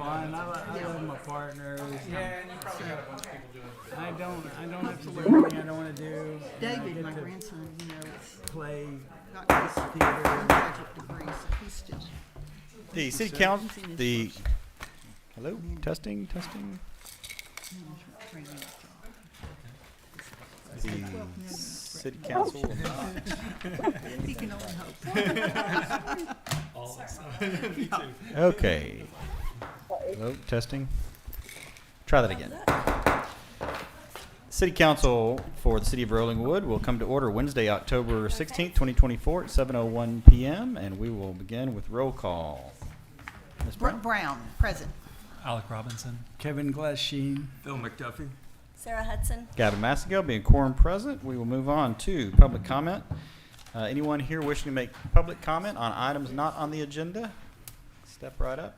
fun. I love my partners. Yeah, and you probably got a bunch of people doing it. I don't have to do anything I don't want to do. David, Get my to grandson, is play got his theater. graduate degree, so he's still. The city council, the, hello, testing. The city council will not. He can only hope. Okay. Hello, testing. Try that again. City council for the city of Rollingwood will come to order Wednesday, October 16th, 2024 at 7:01 p.m. and we will begin with roll call. Ms. Brown? Brown, present. Alec Robinson. Kevin Glasheen. Phil McDuffie. Sarah Hudson. Gavin Massigal, being quorum present, we will move on to public comment. Anyone here wishing to make public comment on items not on the agenda? Step right up.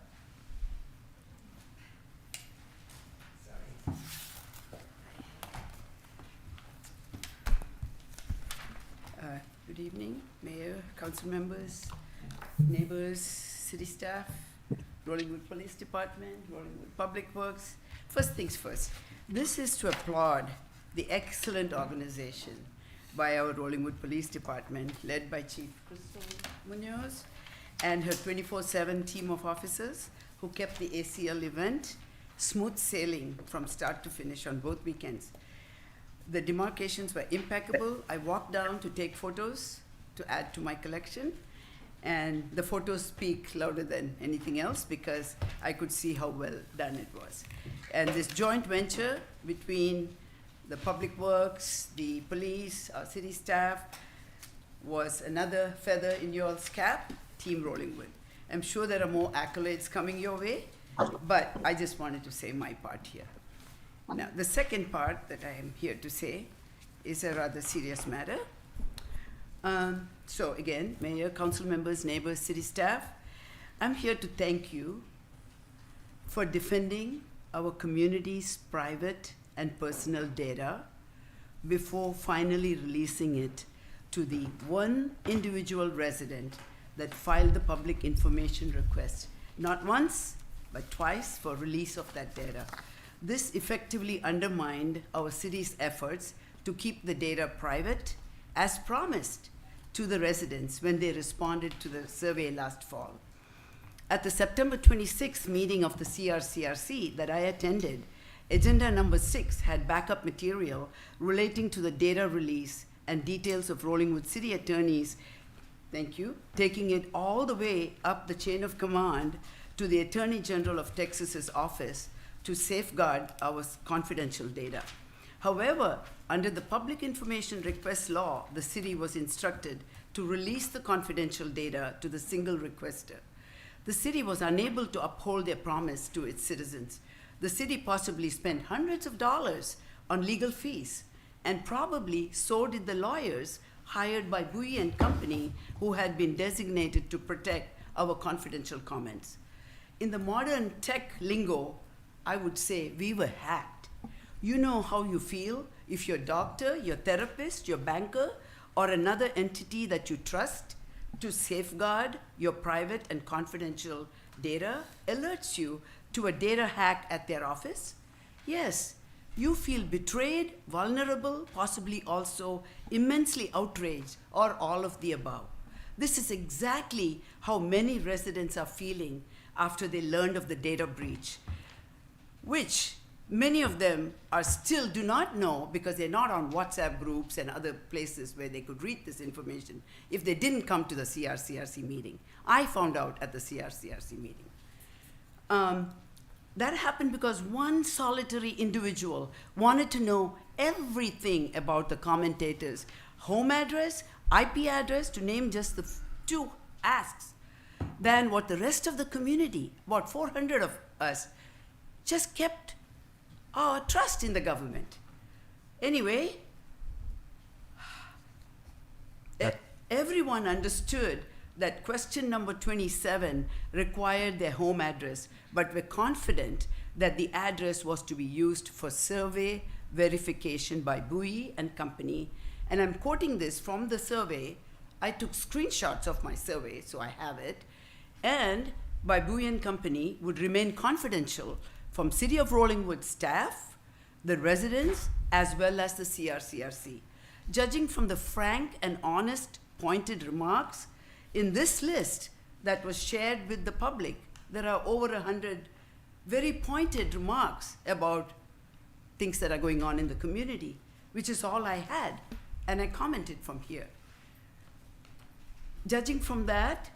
Good evening, Mayor, council members, neighbors, city staff, Rollingwood Police Department, Rollingwood Public Works. First things first, this is to applaud the excellent organization by our Rollingwood Police Department, led by Chief Crystal Munoz and her 24/7 team of officers who kept the ACL event smooth sailing from start to finish on both weekends. The demarcations were impeccable. I walked down to take photos to add to my collection, and the photos speak louder than anything else because I could see how well done it was. And this joint venture between the Public Works, the police, our city staff, was another feather in your cap, Team Rollingwood. I'm sure there are more accolades coming your way, but I just wanted to say my part here. Now, the second part that I am here to say is a rather serious matter. So again, Mayor, council members, neighbors, city staff, I'm here to thank you for defending our community's private and personal data before finally releasing it to the one individual resident that filed the public information request, not once, but twice for release of that data. This effectively undermined our city's efforts to keep the data private, as promised to the residents when they responded to the survey last fall. At the September 26th meeting of the CRCRC that I attended, agenda number 6 had backup material relating to the data release and details of Rollingwood City attorneys, thank you, taking it all the way up the chain of command to the Attorney General of Texas's office to safeguard our confidential data. However, under the Public Information Request Law, the city was instructed to release the confidential data to the single requester. The city was unable to uphold their promise to its citizens. The city possibly spent hundreds of dollars on legal fees, and probably so did the lawyers hired by Bowie and Company, who had been designated to protect our confidential comments. In the modern tech lingo, I would say we were hacked. You know how you feel if your doctor, your therapist, your banker, or another entity that you trust to safeguard your private and confidential data alerts you to a data hack at their office? Yes, you feel betrayed, vulnerable, possibly also immensely outraged, or all of the above. This is exactly how many residents are feeling after they learned of the data breach, which many of them are still do not know because they're not on WhatsApp groups and other places where they could read this information if they didn't come to the CRCRC meeting. I found out at the CRCRC meeting. That happened because one solitary individual wanted to know everything about the commentators' home address, IP address, to name just the two asks, than what the rest of the community, about 400 of us, just kept our trust in the government. Anyway, everyone understood that question number 27 required their home address, but were confident that the address was to be used for survey verification by Bowie and Company. And I'm quoting this from the survey. I took screenshots of my survey, so I have it. And by Bowie and Company would remain confidential from City of Rollingwood staff, the residents, as well as the CRCRC. Judging from the frank and honest, pointed remarks in this list that was shared with the public, there are over 100 very pointed remarks about things that are going on in the community, which is all I had, and I commented from here. Judging from that,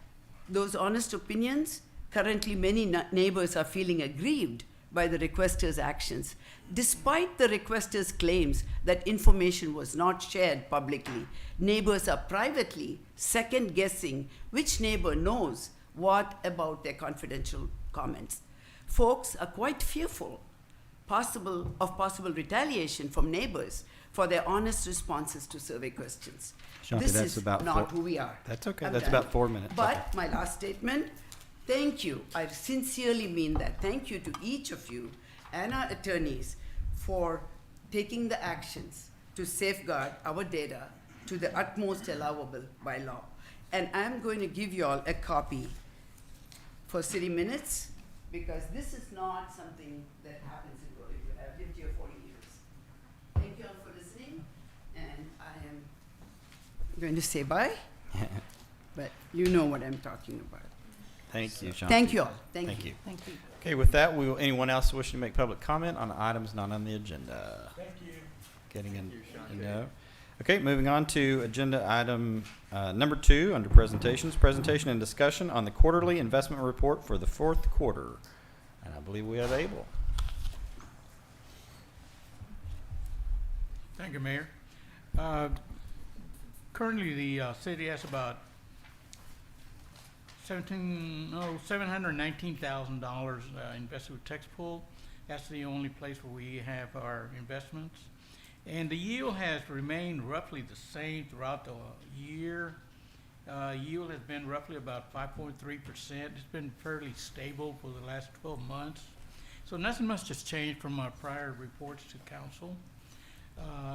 those honest opinions, currently many neighbors are feeling aggrieved by the requester's actions, despite the requester's claims that information was not shared publicly. Neighbors are privately second-guessing which neighbor knows what about their confidential comments. Folks are quite fearful of possible retaliation from neighbors for their honest responses to survey questions. Shanti, This that's is about not four- who we are. That's okay. I'm That's done. about 4 minutes. But Okay. my last statement, thank you. I sincerely mean that. Thank you to each of you and our attorneys for taking the actions to safeguard our data to the utmost allowable by law. And I'm going to give you all a copy for city minutes, because this is not something that happens in Rollywood. I've lived here 40 years. Thank you all for listening, and I am going to say bye, but you know what I'm talking about. Thank you, Shanti. Thank you all. Thank you. Thank you. Okay, with that, anyone else wishing to make public comment on items not on the agenda? Thank you. Getting in, no. Okay, moving on to agenda item number 2 under presentations. Presentation and discussion on the quarterly investment report for the 4th quarter. And I believe we have Abel. Thank you, Mayor. Currently, the city has about $719,000 invested with Texpool. That's the only place where we have our investments. And the yield has remained roughly the same throughout the year. Yield has been roughly about 5.3%. It's been fairly stable for the last 12 months. So nothing much has changed from our prior reports to council.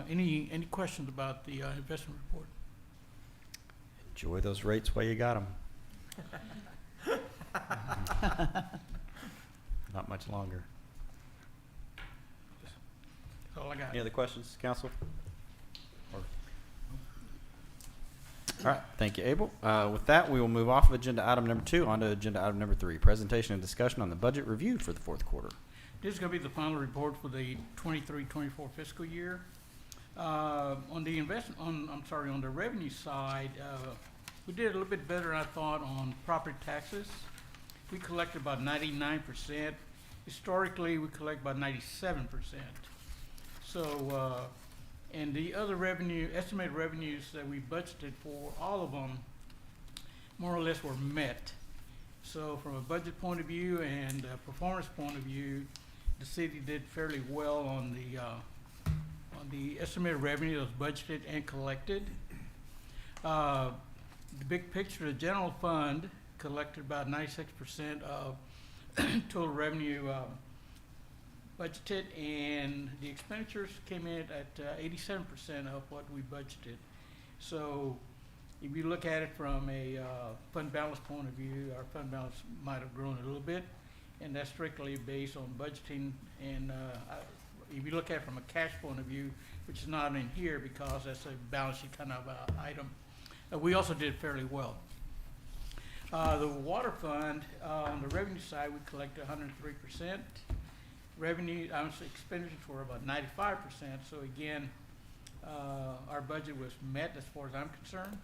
Any questions about the investment report? Enjoy those rates while you got them. Not much longer. That's all I got. Any other questions, council? All right, thank you, Abel. With that, we will move off of agenda item number 2 onto agenda item number 3, presentation and discussion on the budget review for the 4th quarter. This is going to be the final report for the 23-24 fiscal year. On the on the revenue side, we did a little bit better, I thought, on property taxes. We collected about 99%. Historically, we collect about 97%. So, and the other estimated revenues that we budgeted for, all of them, more or less were met. So from a budget point of view and a performance point of view, the city did fairly well on the estimated revenue that was budgeted and collected. The big picture, the general fund collected about 96% of total revenue budgeted, and the expenditures came in at 87% of what we budgeted. So if you look at it from a fund balance point of view, our fund balance might have grown a little bit, and that's strictly based on budgeting. And if you look at it from a cash point of view, which is not in here because that's a balance sheet kind of item, we also did fairly well. The water fund, on the revenue side, we collected 103%. Expenditures were about 95%. So again, our budget was met as far as I'm concerned.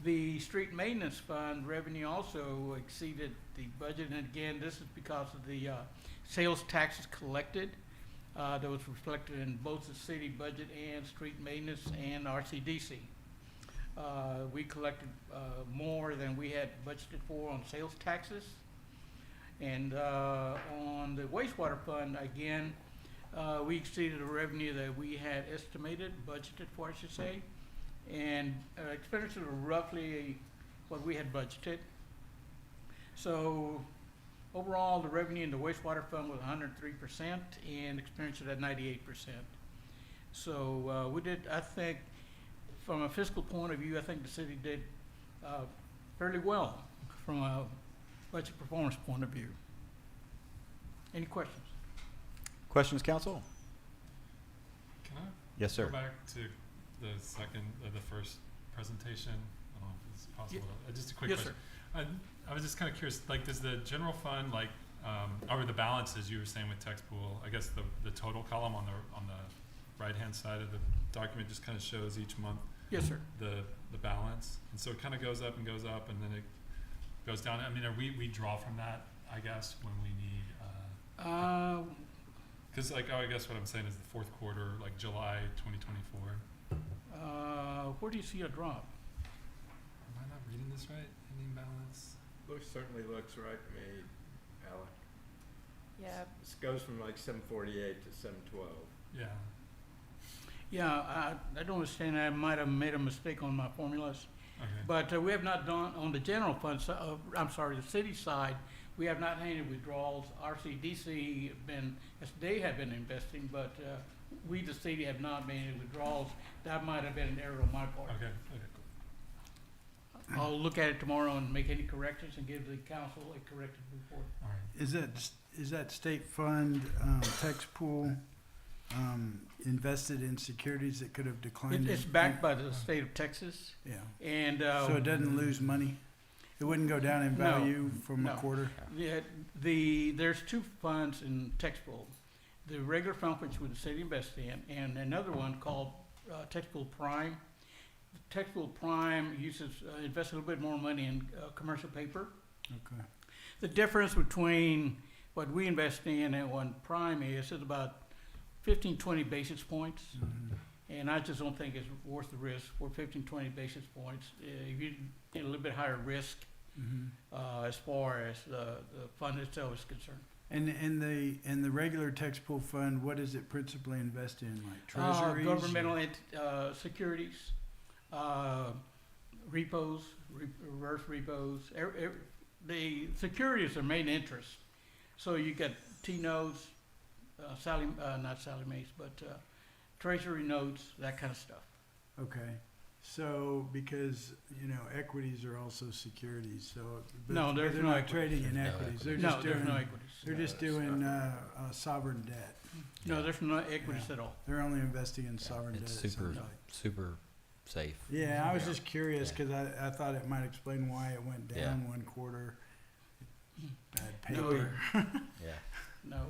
The street maintenance fund revenue also exceeded the budget, and again, this is because of the sales taxes collected that was reflected in both the city budget and street maintenance and RCDC. We collected more than we had budgeted for on sales taxes. And on the wastewater fund, again, we exceeded the revenue that we had estimated, budgeted for, I should say. And expenditures were roughly what we had budgeted. So overall, the revenue in the wastewater fund was 103% and expenditures at 98%. So we did, I think, from a fiscal point of view, I think the city did fairly well from a budget performance point of view. Any questions? Questions, council? Can I Yes, go sir. back to the first presentation? I don't know if it's possible. Just a quick Yes, question. sir. I was just kind of curious, like, does the general fund, like, or the balances you were saying with tax pool, I guess the total column on the right-hand side of the document just kind of shows each month Yes, sir. the balance, and so it kind of goes up, and then it goes down. I mean, we draw from that, I guess, when we need, because like, I guess what I'm saying is the fourth quarter, like July 2024. Where do you see a drop? Am I not reading this right? Ending balance. Certainly looks right to me, Alec. Yeah, This goes from like 748 to 712. Yeah. Yeah, I don't understand. I might have made a mistake on my formulas. Okay. But we have not done, on the general fund, I'm sorry, the city side, we have not handled withdrawals. RCDC have been, as they have been investing, but we, the city, have not made any withdrawals. That might have been an error on my part. Okay. Cool. I'll look at it tomorrow and make any corrections and give the council a corrected report. All right. Is that state fund, tax pool, invested in securities that could have declined? It's backed by the state of Texas, Yeah, and so it doesn't lose money? It wouldn't go down in No, value from a no. quarter? there's two funds in tax pool. The regular fund which the city invests in, and another one called tax pool prime. Tax pool prime uses invests a little bit more money in commercial paper. Okay. The difference between what we invest in and what prime is about 15, 20 basis points. Mhm. And I just don't think it's worth the risk for 15, 20 basis points. If you get a little bit higher risk Mhm. as far as the fund itself is concerned. And the regular tax pool fund, what does it principally invest in, like treasuries? Governmental securities, repos, reverse repos. The securities are main interest. So you got T-notes, not Sally Mae's, but treasury notes, that kind of stuff. Okay, so because, equities are also securities, so. but- No, but there's they're no not trading in equities, they're No, just there's no doing, equities. they're just doing, sovereign debt. No, there's no equities Yeah. at all. They're only investing in sovereign debt. It's it super, sounds like. super safe. Yeah, I was just curious, Yeah. cause I thought it might explain why it went Yeah. down one quarter. Bad No, paper. Yeah. No,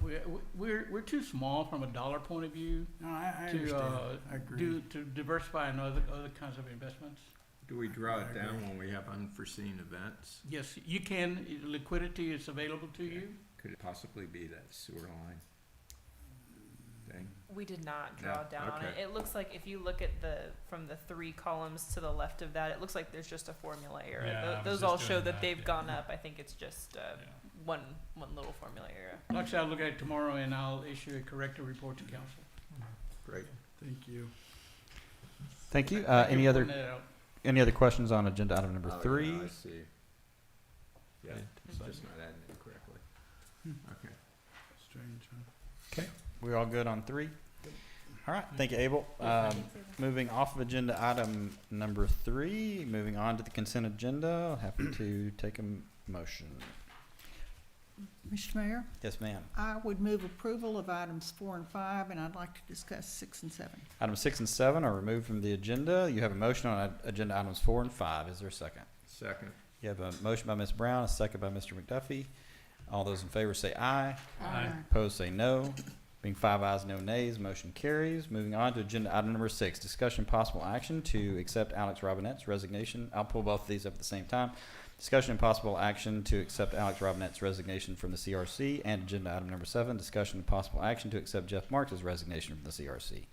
we're too small from a dollar point of view No, I to understand, I agree. to diversify in other kinds of investments. Do we draw I it down agree. when we have unforeseen events? Yes, you can. Liquidity is available to you. Could it possibly be that sewer line thing? we did not No, draw down on it. okay. It looks like if you look at from the three columns to the left of that, it looks like there's just a formula error. Yeah, I was Those just all show doing that that, they've yeah. gone up. I think it's just Yeah. one little formula error. Like I said, I'll look at it tomorrow and I'll issue a corrective report to council. Great. Thank you. Thank you. Thank you Any for other, pointing that out. any other questions on agenda item number Oh, yeah, 3? I see. Yeah, it's just not adding it correctly. Okay. Strange, huh? Okay, we all good on 3? All right, thank you, Abel. Moving off of agenda item number 3, moving on to the consent agenda, happy to take a motion. Mr. Mayor, Yes, ma'am. I would move approval of items 4 and 5, and I'd like to discuss 6 and 7. Items 6 and 7 are removed from the agenda. You have a motion on agenda items 4 and 5. Is there a second? Second. You have a motion by Ms. Brown, a second by Mr. McDuffie. All those in favor say aye. Aye. Opposed say no. Being 5 ayes, no nays, motion carries. Moving on to agenda item number 6, discussion and possible action to accept Alex Robinette's resignation. I'll pull both of these up at the same time. Discussion and possible action to accept Alex Robinette's resignation from the CRC, and agenda item number 7, discussion and possible action to accept Jeff Marks' resignation from the CRC.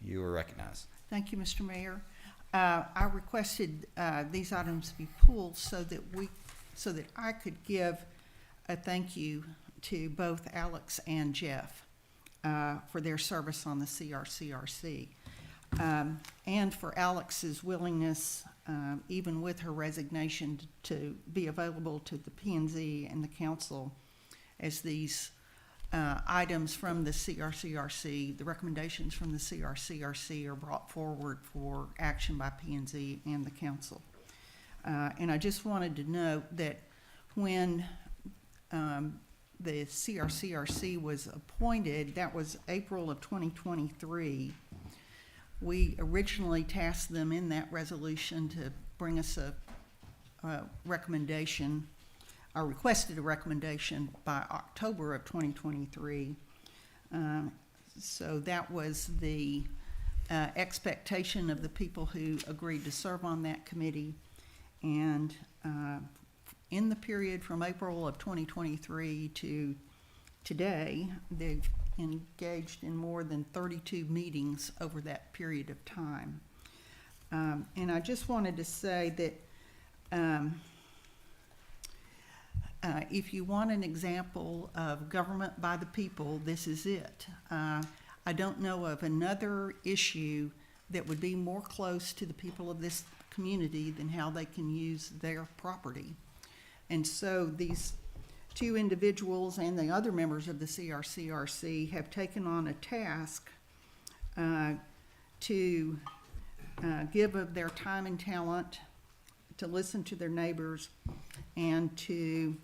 You are recognized. Thank you, Mr. Mayor. I requested these items be pulled so that I could give a thank you to both Alex and Jeff for their service on the CRCRC, and for Alex's willingness, even with her resignation, to be available to the P&Z and the council as these items from the CRCRC, the recommendations from the CRCRC are brought forward for action by P&Z and the council. And I just wanted to note that when the CRCRC was appointed, that was April of 2023. We originally tasked them in that resolution to bring us a recommendation, or requested a recommendation by October of 2023. So that was the expectation of the people who agreed to serve on that committee. And in the period from April of 2023 to today, they've engaged in more than 32 meetings over that period of time. And I just wanted to say that if you want an example of government by the people, this is it. I don't know of another issue that would be more close to the people of this community than how they can use their property. And so these two individuals and the other members of the CRCRC have taken on a task to give of their time and talent, to listen to their neighbors, and to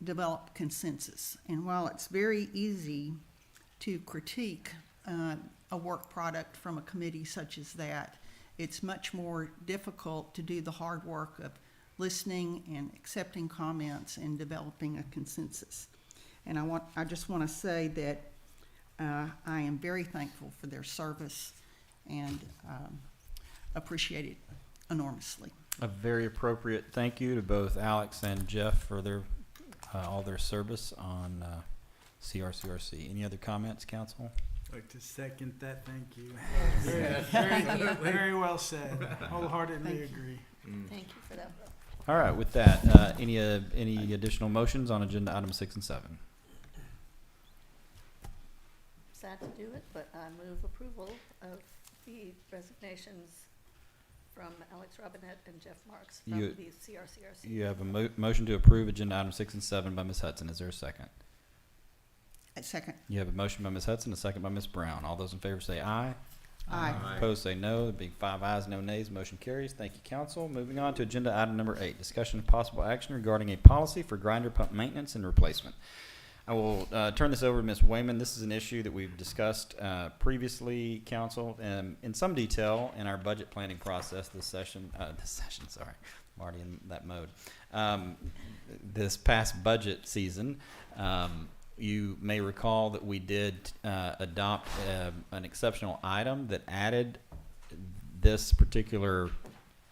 develop consensus. And while it's very easy to critique a work product from a committee such as that, it's much more difficult to do the hard work of listening and accepting comments and developing a consensus. And I just want to say that I am very thankful for their service and appreciate it enormously. A very appropriate thank you to both Alex and Jeff for their all their service on CRCRC. Any other comments, council? I'd like to second that, thank you. Very well said. Wholeheartedly agree. Thank you for that. All right, with that, any additional motions on agenda items 6 and 7? Sad to do it, but I move approval of the resignations from Alex Robinette and Jeff Marks from You- the CRCRC. You have a motion to approve agenda items 6 and 7 by Ms. Hudson. Is there a second? A second. You have a motion by Ms. Hudson, a second by Ms. Brown. All those in favor say aye. Aye. Opposed say no. There being 5 ayes, no nays, motion carries. Thank you, council. Moving on to agenda item number 8, discussion of possible action regarding a policy for grinder pump maintenance and replacement. I will turn this over to Ms. Wayman. This is an issue that we've discussed previously, council, in some detail in our budget planning process this session, sorry, I'm already in that mode. This past budget season, you may recall that we did adopt an exceptional item that added this particular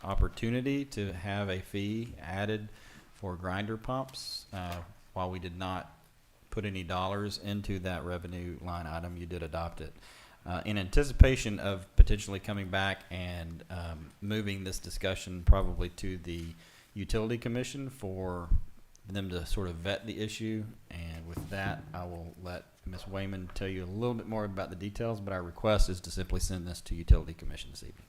opportunity to have a fee added for grinder pumps. While we did not put any dollars into that revenue line item, you did adopt it. In anticipation of potentially coming back and moving this discussion probably to the Utility Commission for them to sort of vet the issue. And with that, I will let Ms. Wayman tell you a little bit more about the details, but our request is to simply send this to Utility Commission this evening.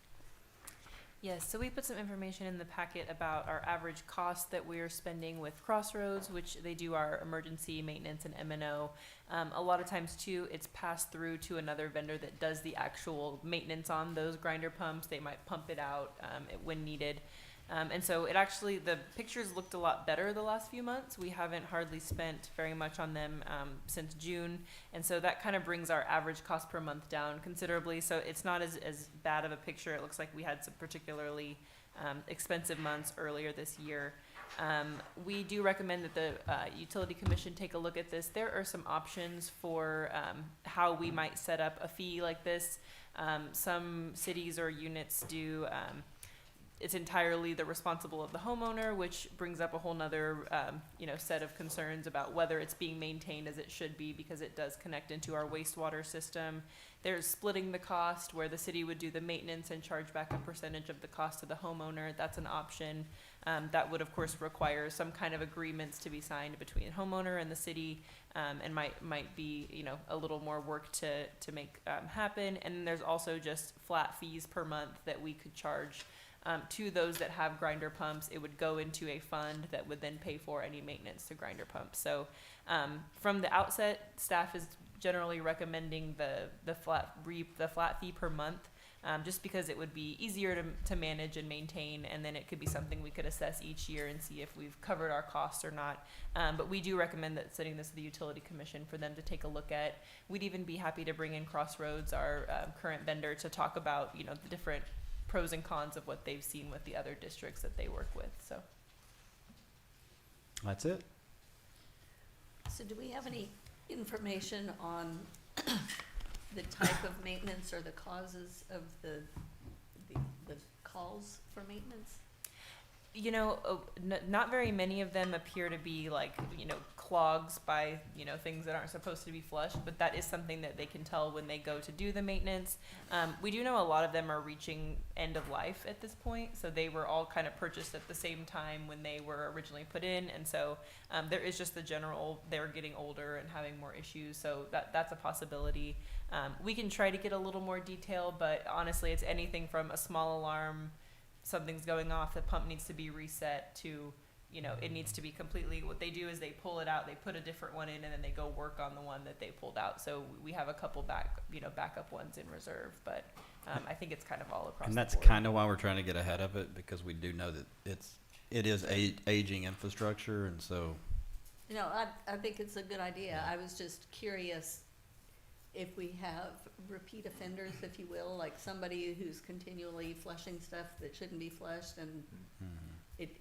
Yes, so we put some information in the packet about our average cost that we are spending with Crossroads, which they do our emergency maintenance and M&O. A lot of times too, it's passed through to another vendor that does the actual maintenance on those grinder pumps. They might pump it out when needed. And so it actually, the pictures looked a lot better the last few months. We haven't hardly spent very much on them since June. And so that kind of brings our average cost per month down considerably. So it's not as bad of a picture. It looks like we had some particularly expensive months earlier this year. We do recommend that the Utility Commission take a look at this. There are some options for how we might set up a fee like this. Some cities or units do it's entirely the responsible of the homeowner, which brings up a whole nother, set of concerns about whether it's being maintained as it should be, because it does connect into our wastewater system. There's splitting the cost, where the city would do the maintenance and charge back a percentage of the cost to the homeowner. That's an option. That would, of course, require some kind of agreements to be signed between homeowner and the city, and might be, a little more work to make happen. And then there's also just flat fees per month that we could charge to those that have grinder pumps. It would go into a fund that would then pay for any maintenance to grinder pumps. So from the outset, staff is generally recommending the flat fee per month. just because it would be easier to manage and maintain, and then it could be something we could assess each year and see if we've covered our costs or not. But we do recommend that sending this to the Utility Commission for them to take a look at. We'd even be happy to bring in Crossroads, our current vendor, to talk about, you know, the different pros and cons of what they've seen with the other districts that they work with, so. That's it. So do we have any information on the type of maintenance or the causes of the calls for maintenance? You know, not very many of them appear to be like, you know, clogs by, you know, things that aren't supposed to be flushed, but that is something that they can tell when they go to do the maintenance. We do know a lot of them are reaching end of life at this point, so they were all kind of purchased at the same time when they were originally put in, and so there is just the general, they're getting older and having more issues, so that's a possibility. We can try to get a little more detail, but honestly, it's anything from a small alarm, something's going off, the pump needs to be reset, to, you know, it needs to be completely, what they do is they pull it out, they put a different one in, and then they go work on the one that they pulled out. So we have a couple backup ones in reserve, but I think it's kind of all across the board. And that's kind of why we're trying to get ahead of it, because we do know that it is aging infrastructure, and so. You know, I think it's a good idea. I was just curious if we have repeat offenders, if you will, like somebody who's continually flushing stuff that shouldn't be flushed, and it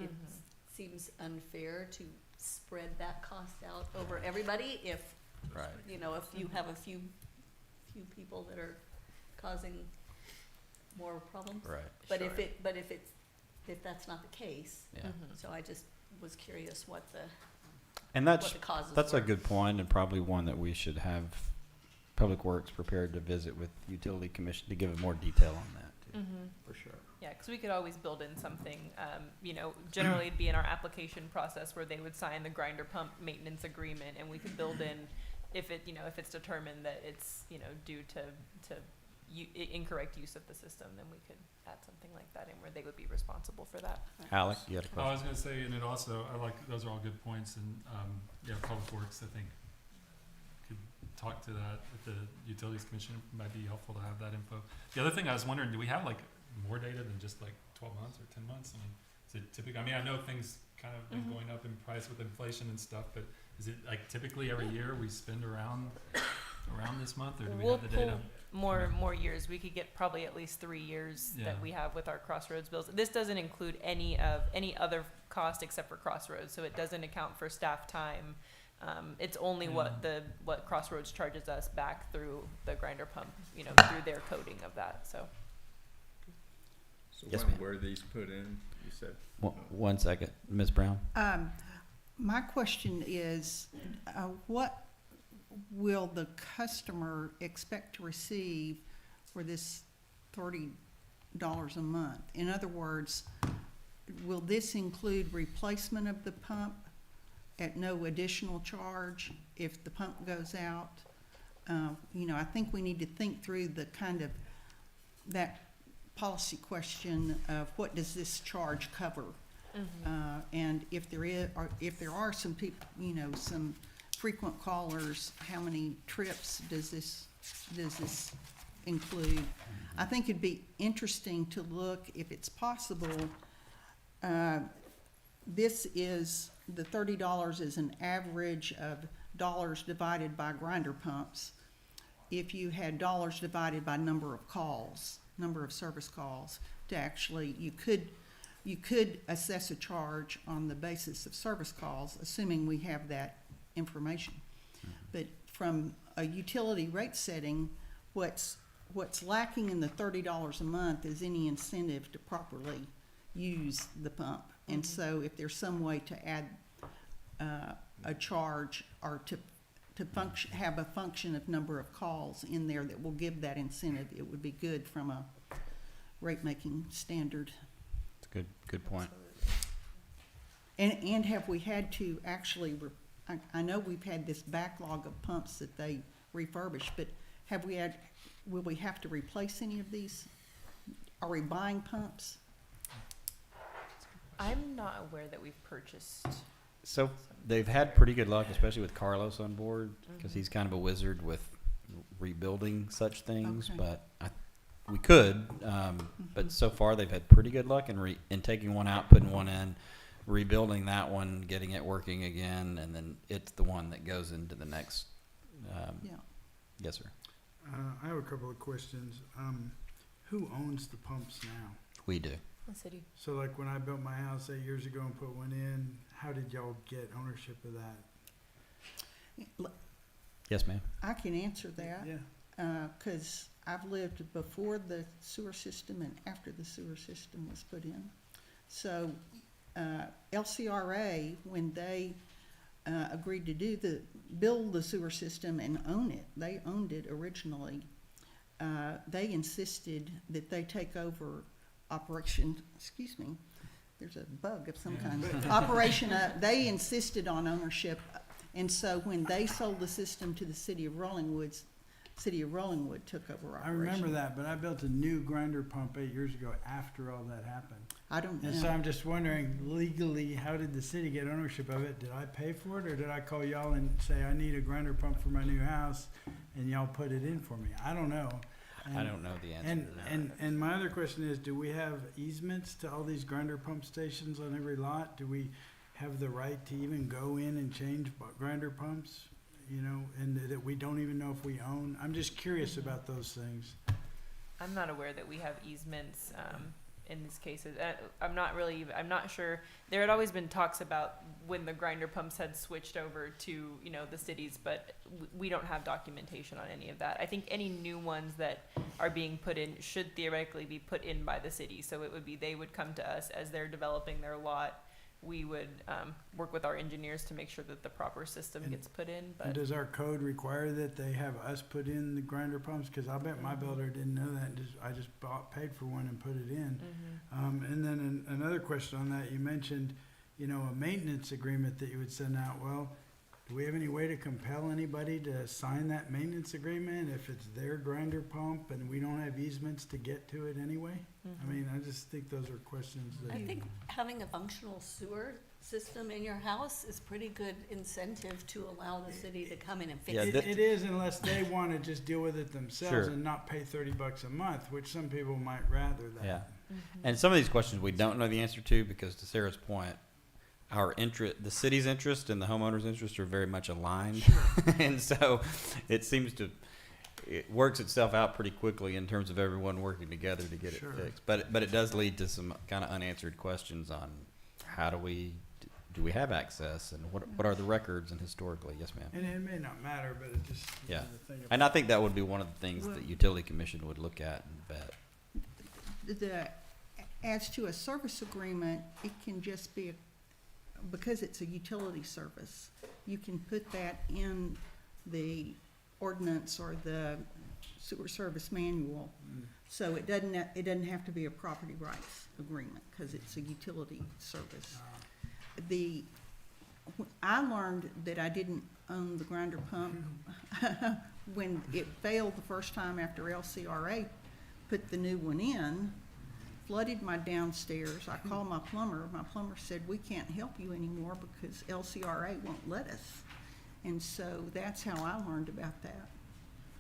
seems unfair to spread that cost out over everybody if, Right. you know, if you have a few people that are causing more problems. Right. But if that's not the case, Yeah. so I just was curious what the And what the causes that's were. a good point, and probably one that we should have Public Works prepared to visit with Utility Commission to give more detail on that too. For sure. Yeah, because we could always build in something, you know, generally it'd be in our application process where they would sign the grinder pump maintenance agreement, and we could build in, if it's determined that it's, you know, due to incorrect use of the system, then we could add something like that in where they would be responsible for that. Alec, you had a Oh, I question? was gonna say, and it also, those are all good points, and, yeah, Public Works, I think, could talk to that at the Utilities Commission. It might be helpful to have that info. The other thing I was wondering, do we have like more data than just like 12 months or 10 months? I mean, is it typically, I mean, I know things kind of been going up in price with inflation and stuff, but is it like typically every year we spend around this month, or do we We'll have the data? pull more years. We could get probably at least 3 years Yeah. that we have with our Crossroads bills. This doesn't include any other cost except for Crossroads, so it doesn't account for staff time. It's only what Crossroads charges us back through the grinder pump, you know, through their coding of that. So So Yes, when ma'am. were these put in, you said? One second, Ms. Brown. My question is, what will the customer expect to receive for this $30 a month? In other words, will this include replacement of the pump at no additional charge if the pump goes out? You know, I think we need to think through the kind of that policy question of what does this charge cover? And if there are some people, you know, some frequent callers, how many trips does this include? I think it'd be interesting to look, if it's possible, this is, the $30 is an average of dollars divided by grinder pumps. If you had dollars divided by number of calls, number of service calls, to actually, you could assess a charge on the basis of service calls, assuming we have that information. But from a utility rate setting, what's lacking in the $30 a month is any incentive to properly use the pump. And so if there's some way to add a charge or to have a function of number of calls in there that will give that incentive, it would be good from a rate-making standard. It's a good point. And have we had to actually, I know we've had this backlog of pumps that they refurbish, but will we have to replace any of these? Are we buying pumps? I'm not aware that we've purchased. So they've had pretty good luck, especially with Carlos on board, because he's kind of a wizard with rebuilding such things. Okay. But we could, but so far they've had pretty good luck in taking one out, putting one in, rebuilding that one, getting it working again, and then it's the one that goes into the next. Yeah. Yes, sir. I have a couple of questions. Who owns the pumps now? We do. The city. So like when I built my house 8 years ago and put one in, how did y'all get ownership of that? Yes, ma'am. I can answer that. Yeah. Because I've lived before the sewer system and after the sewer system was put in. So LCRA, when they agreed to build the sewer system and own it, they owned it originally. They insisted that they take over operation, excuse me, there's a bug of some kind. Operation, they insisted on ownership. And so when they sold the system to the city of Rollingwood took over operation. I remember that, but I built a new grinder pump 8 years ago after all that happened. I don't know. And so I'm just wondering, legally, how did the city get ownership of it? Did I pay for it, or did I call y'all and say, I need a grinder pump for my new house, and y'all put it in for me? I don't know. I don't know the answer to that. And my other question is, do we have easements to all these grinder pump stations on every lot? Do we have the right to even go in and change grinder pumps? You know, and that we don't even know if we own? I'm just curious about those things. I'm not aware that we have easements in these cases. I'm not sure. There had always been talks about when the grinder pumps had switched over to, the cities, but we don't have documentation on any of that. I think any new ones that are being put in should theoretically be put in by the city. So it would be, they would come to us as they're developing their lot. We would work with our engineers to make sure that the proper system gets put in. And But does our code require that they have us put in the grinder pumps? Because I bet my builder didn't know that. And I just paid for one and put it in. And then another question on that, you mentioned, a maintenance agreement that you would send out. Well, do we have any way to compel anybody to sign that maintenance agreement if it's their grinder pump and we don't have easements to get to it anyway? I mean, I just think those are questions that. I think having a functional sewer system in your house is pretty good incentive to allow the city to come in and fix Yeah, it. It is, unless they want to just deal with it themselves Sure. and not pay $30 a month, which some people might rather that. Yeah. And some of these questions we don't know the answer to because, to Sarah's point, the city's interest and the homeowner's interest are very much aligned. And so it works itself out pretty quickly in terms of everyone working together to get Sure. it fixed. But it does lead to some kind of unanswered questions on how do we have access and what are the records and historically. Yes, ma'am. And it may not matter, but it just. Yeah. the thing And I think that would be one of the things that Utility Commission would look at and vet. As to a service agreement, it can just be, because it's a utility service, you can put that in the ordinance or the sewer service manual. So it doesn't have to be a property rights agreement, because it's a utility service. I learned that I didn't own the grinder pump when it failed the first time after LCRA put the new one in, flooded my downstairs. I called my plumber. My plumber said, we can't help you anymore because LCRA won't let us. And so that's how I learned about that.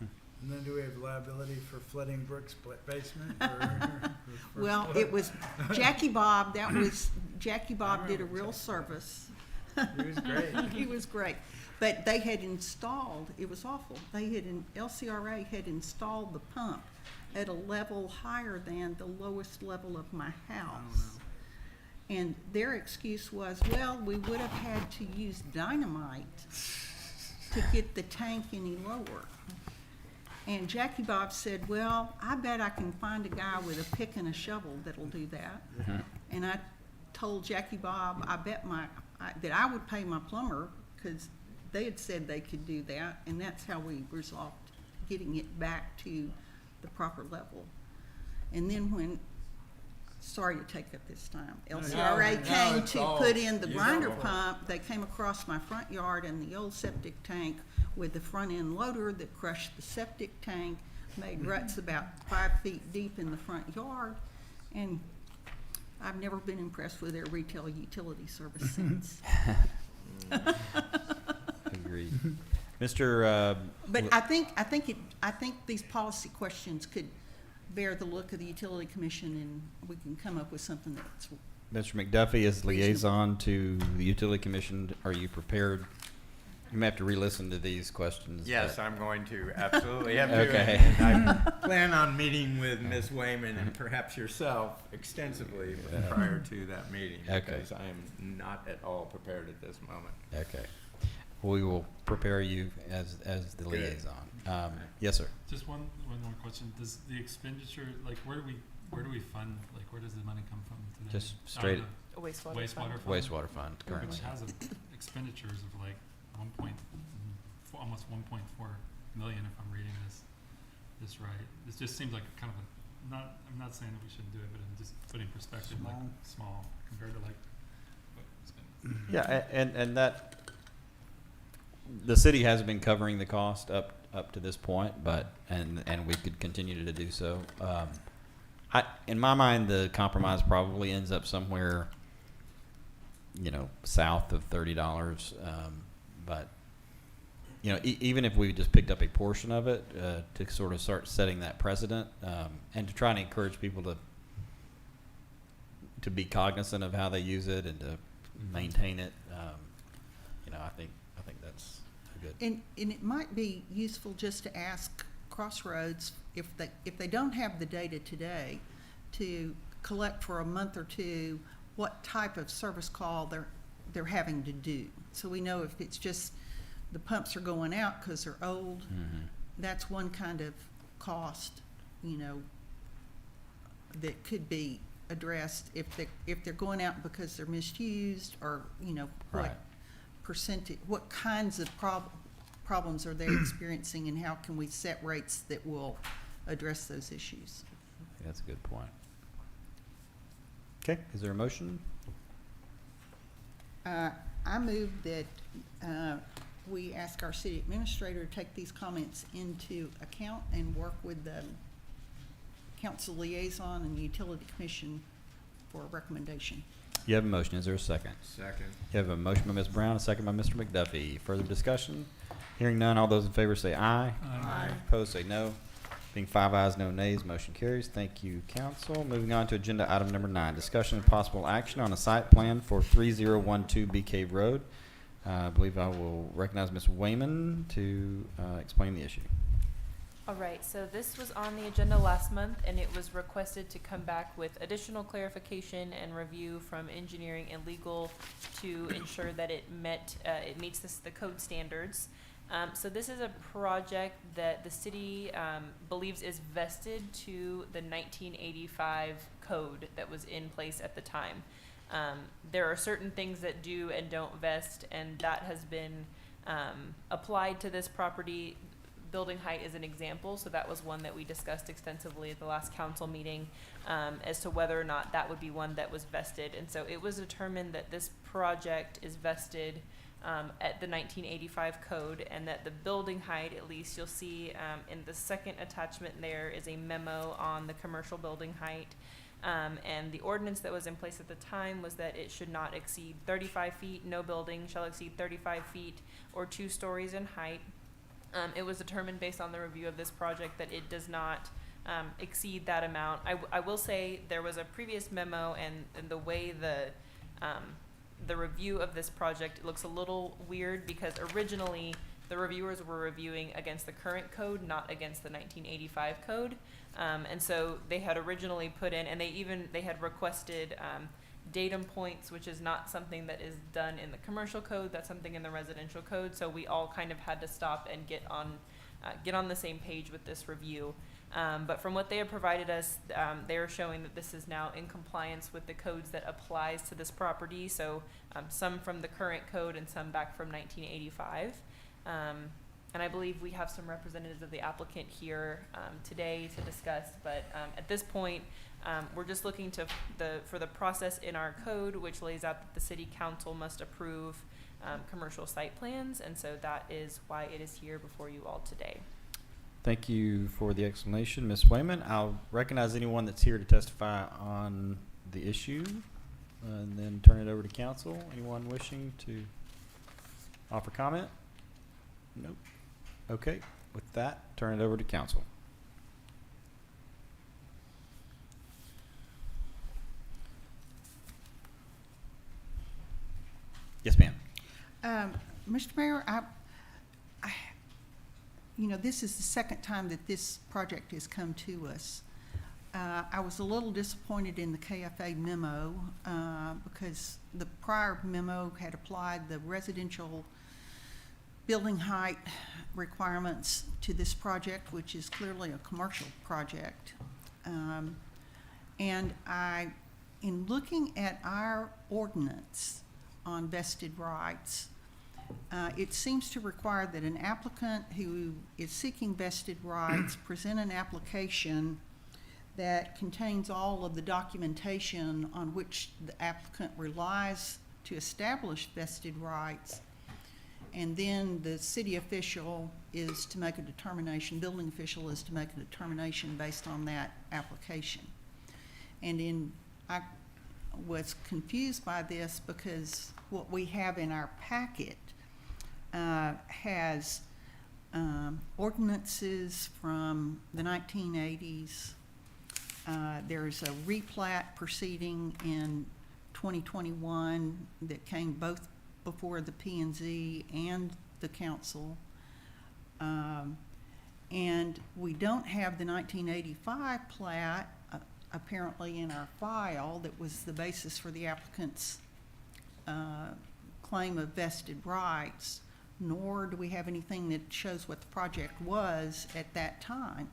And then do we have liability for flooding Brooks' basement? Well, it was Jackie Bob, Jackie Bob did a real service. He was great. He was great. But they had installed, it was awful, LCRA had installed the pump at a level higher than the lowest level of my house. And their excuse was, well, we would have had to use dynamite to get the tank any lower. And Jackie Bob said, well, I bet I can find a guy with a pick and a shovel that'll do that. And I told Jackie Bob, I bet that I would pay my plumber, because they had said they could do that, and that's how we resolved getting it back to the proper level. And then sorry to take up this time, LCRA came to put in the grinder pump, they came across my front yard and the old septic tank with the front end loader that crushed the septic tank, made ruts about 5 feet deep in the front yard, and I've never been impressed with their retail utility service since. Agreed. Mr. But I think these policy questions could bear the look of the utility commission and we can come up with something that's, Mr. McDuffie, as liaison to the utility commission, are you prepared? You may have to re-listen to these questions. Yes, but- I'm going to absolutely have to. Okay. And I plan on meeting with Ms. Wayman and perhaps yourself extensively prior to that meeting. Okay. Because I am not at all prepared at this moment. Okay. We will prepare you as the Good. liaison. Yes, sir. Just one more question. Does the expenditure, like, where do we fund, like, where does the money come from today? Just Out of straight the Wastewater. Wastewater fund. fund? Wastewater fund currently. Which has expenditures of like almost 1.4 million, if I'm reading this right. It just seems like kind of I'm not saying that we shouldn't do it, but I'm just putting perspective, like small compared to like what it's been. Yeah, and that, the city has been covering the cost up to this point, but, and we could continue to do so. In my mind, the compromise probably ends up somewhere, south of $30. But, even if we just picked up a portion of it, to sort of start setting that precedent, and to try and encourage people to be cognizant of how they use it and to maintain it, I think that's a good. and it might be useful just to ask Crossroads if they don't have the data today, to collect for a month or two what type of service call they're having to do. So we know if it's just the pumps are going out because they're old, that's one kind of cost, that could be addressed. If they're going out because they're misused, or what Right. percentage, what kinds of problems are they experiencing, and how can we set rates that will address those issues? That's a good point. Okay, is there a motion? I move that we ask our city administrator to take these comments into account and work with the council liaison and the utility commission for a recommendation. You have a motion. Is there a second? Second. You have a motion by Ms. Brown, a second by Mr. McDuffie. Further discussion? Hearing none, all those in favor say aye. Aye. Opposed say no. Being 5 ayes, no nays, motion carries. Thank you, council. Moving on to agenda item number 9, discussion and possible action on a site plan for 3012 Bee Cave Road. I believe I will recognize Ms. Wayman to explain the issue. All right, so this was on the agenda last month, and it was requested to come back with additional clarification and review from engineering and legal to ensure that it meets the code standards. So this is a project that the city believes is vested to the 1985 code that was in place at the time. There are certain things that do and don't vest, and that has been applied to this property. Building height is an example, so that was one that we discussed extensively at the last council meeting, as to whether or not that would be one that was vested. And so it was determined that this project is vested at the 1985 code, and that the building height, at least you'll see in the second attachment there is a memo on the commercial building height. And the ordinance that was in place at the time was that it should not exceed 35 feet. No building shall exceed 35 feet or 2 stories in height. It was determined based on the review of this project that it does not exceed that amount. I will say there was a previous memo, and the way the review of this project looks a little weird, because originally the reviewers were reviewing against the current code, not against the 1985 code. And so they had originally put in, and they had requested datum points, which is not something that is done in the commercial code. That's something in the residential code. So we all kind of had to stop and get on the same page with this review. But from what they have provided us, they are showing that this is now in compliance with the codes that applies to this property. So some from the current code and some back from 1985. And I believe we have some representatives of the applicant here today to discuss. But at this point, we're just looking for the process in our code, which lays out that the city council must approve commercial site plans. And so that is why it is here before you all today. Thank you for the explanation, Ms. Wayman. I'll recognize anyone that's here to testify on the issue, and then turn it over to council. Anyone wishing to offer comment? Nope. Okay, with that, turn it over to council. Mr. Mayor, you know, this is the second time that this project has come to us. I was a little disappointed in the KFA memo, because the prior memo had applied the residential building height requirements to this project, which is clearly a commercial project. And in looking at our ordinance on vested rights, it seems to require that an applicant who is seeking vested rights present an application that contains all of the documentation on which the applicant relies to establish vested rights. And then the city official is to make a determination, building official is to make a determination based on that application. And I was confused by this because what we have in our packet has ordinances from the 1980s. There's a replat proceeding in 2021 that came both before the P&Z and the council. And we don't have the 1985 plat apparently in our file that was the basis for the applicant's claim of vested rights, nor do we have anything that shows what the project was at that time.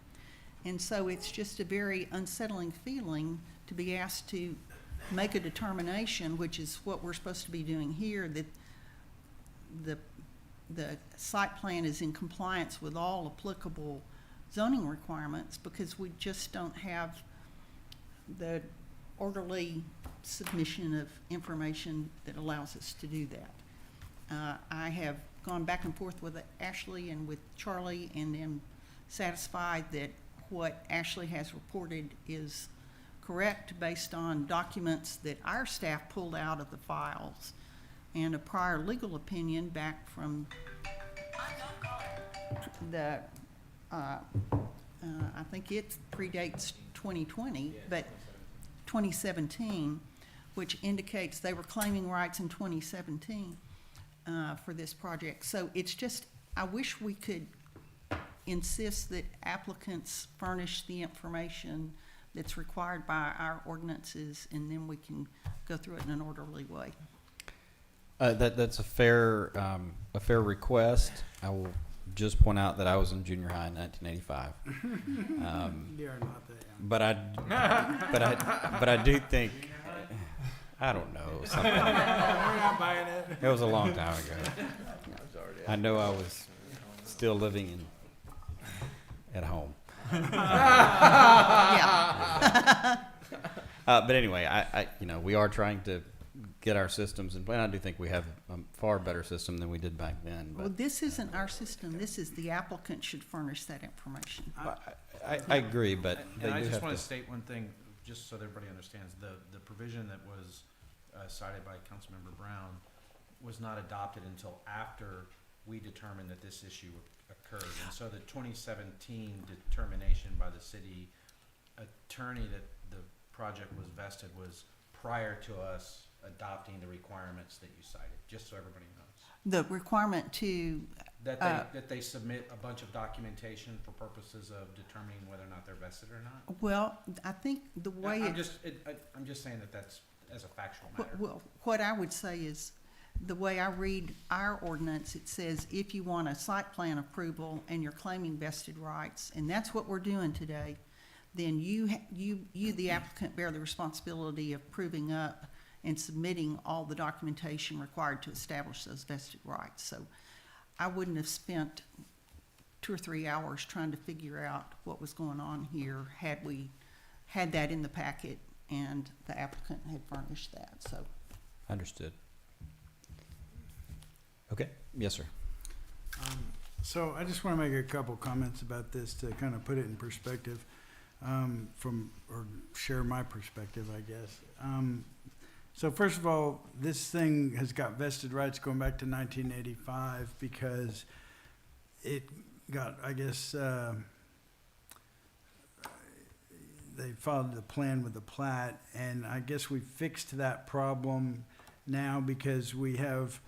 And so it's just a very unsettling feeling to be asked to make a determination, which is what we're supposed to be doing here, that the site plan is in compliance with all applicable zoning requirements, because we just don't have the orderly submission of information that allows us to do that. I have gone back and forth with Ashley and with Charlie, and am satisfied that what Ashley has reported is correct based on documents that our staff pulled out of the files and a prior legal opinion back from the, I think it predates 2020, but 2017, which indicates they were claiming rights in 2017 for this project. So it's just, I wish we could insist that applicants furnish the information that's required by our ordinances, and then we can go through it in an orderly way. That's a fair request. I will just point out that I was in junior high in 1985. You are not that young. But I do think, I don't know, something. We're not buying it. It was a long time ago. I know I was still living at home. Yeah. But anyway, I we are trying to get our systems, and I do think we have a far better system than we did back then. Well, But this isn't our system. This is the applicant should furnish that information. I agree, but they And I do just have want to. to state one thing, just so that everybody understands, the provision that was cited by Councilmember Brown was not adopted until after we determined that this issue occurred. And so the 2017 determination by the city attorney that the project was vested was prior to us adopting the requirements that you cited, just so everybody knows. The requirement to, That they submit a bunch of documentation for purposes of determining whether or not they're vested or not. well, I think the way I'm it, I'm just saying that that's as a factual matter. well, what I would say is, the way I read our ordinance, it says if you want a site plan approval and you're claiming vested rights, and that's what we're doing today, then you, the applicant, bear the responsibility of proving up and submitting all the documentation required to establish those vested rights. So I wouldn't have spent 2 or 3 hours trying to figure out what was going on here had we had that in the packet and the applicant had furnished that, so. Understood. Okay. Yes, sir. So I just want to make a couple comments about this to kind of put it in perspective, or share my perspective, I guess. So first of all, this thing has got vested rights going back to 1985 because it got, I guess, they followed the plan with the plat, and I guess we fixed that problem now because we have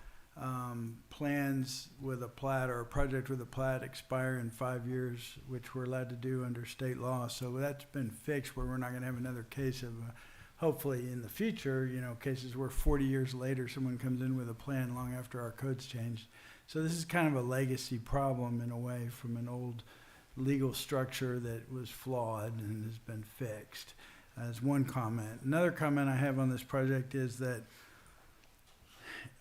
plans with a plat or a project with a plat expire in 5 years, which we're allowed to do under state law. So that's been fixed where we're not gonna have another case of, hopefully in the future, you know, cases where 40 years later, someone comes in with a plan long after our code's changed. So this is kind of a legacy problem in a way from an old legal structure that was flawed and has been fixed. As one comment. Another comment I have on this project is that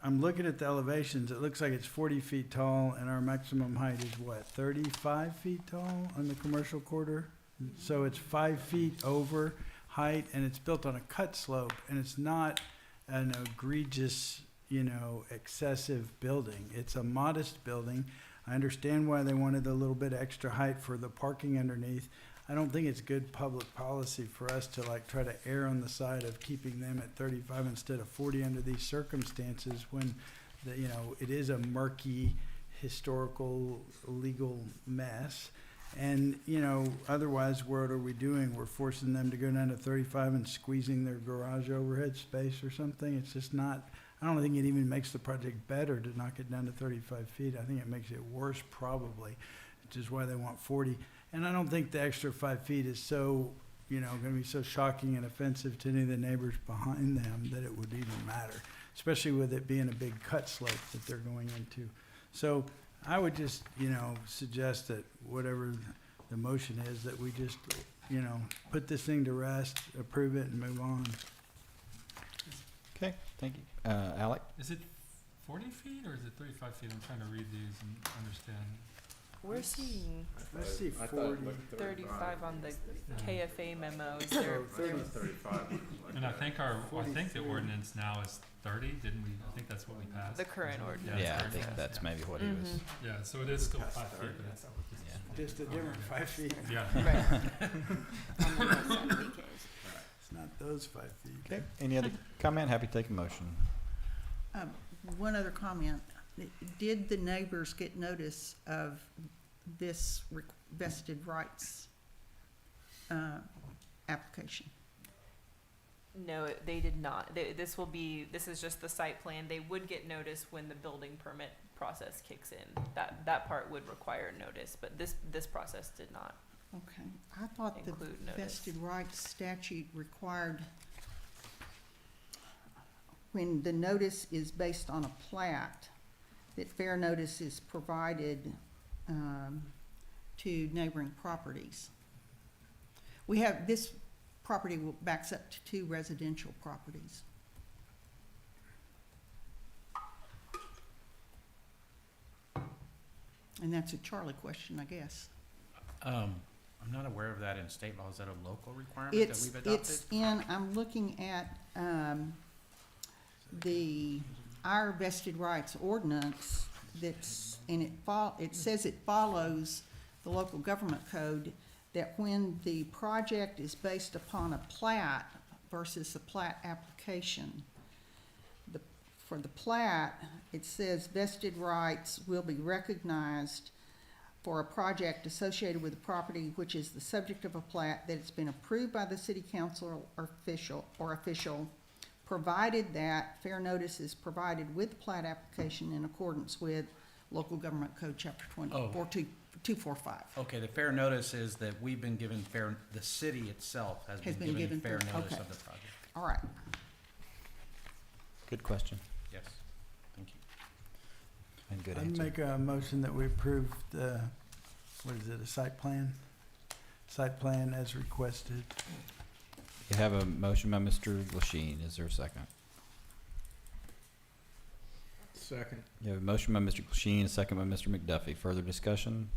I'm looking at the elevations. It looks like it's 40 feet tall, and our maximum height is what, 35 feet tall on the commercial quarter? So it's 5 feet over height, and it's built on a cut slope, and it's not an egregious, you know, excessive building. It's a modest building. I understand why they wanted a little bit extra height for the parking underneath. I don't think it's good public policy for us to like try to err on the side of keeping them at 35 instead of 40 under these circumstances when the, you know, it is a murky historical legal mess. And, you know, otherwise, what are we doing? We're forcing them to go down to 35 and squeezing their garage overhead space or something. It's just not, I don't think it even makes the project better to knock it down to 35 feet. I think it makes it worse probably, which is why they want 40. And I don't think the extra 5 feet is so, you know, gonna be so shocking and offensive to any of the neighbors behind them that it would even matter, especially with it being a big cut slope that they're going into. So I would just, you know, suggest that whatever the motion is, that we just, you know, put this thing to rest, approve it and move on. Okay, thank you. Alec? Is it 40 feet or is it 35 feet? I'm trying to read these and understand. We're seeing Let's see, I thought it 40. looked 35 on the Yeah. KFA memo. Is there, So 35. And I think the ordinance now is 30, didn't we? I think that's what we passed. the current ordinance? Yeah, I it's think current. that's maybe what he was, Yeah, so it is still 5 feet, but it's, yeah. just a different 5 feet. yeah. Right. It's not those 5 feet. Okay, any other comment? Happy to take a motion. One other comment. Did the neighbors get notice of this vested rights application? No, they did not. This is just the site plan. They would get notice when the building permit process kicks in. That part would require notice, but this process did not. Okay, I thought the Include notice. vested rights statute required when the notice is based on a plat, that fair notice is provided to neighboring properties. We have, this property backs up to 2 residential properties. And that's a Charlie question, I guess. I'm not aware of that in state law. Is that a local requirement that It's, we've adopted? it's in, I'm looking at, our vested rights ordinance that's, and it says it follows the local government code, that when the project is based upon a plat versus a plat application, for the plat, it says vested rights will be recognized for a project associated with a property which is the subject of a plat that has been approved by the city council or official, provided that fair notice is provided with the plat application in accordance with local government code chapter 245. Okay, the fair notice is that we've been given the city itself has been given fair notice okay. of the project. All right. Good question Yes, thank you. and good I'd answer. make a motion that we approve the, what is it, a site plan? Site plan as requested. You have a motion by Mr. Glasheen. Is there a second? Second. You have a motion by Mr. Glasheen, a second by Mr. McDuffie. Further discussion?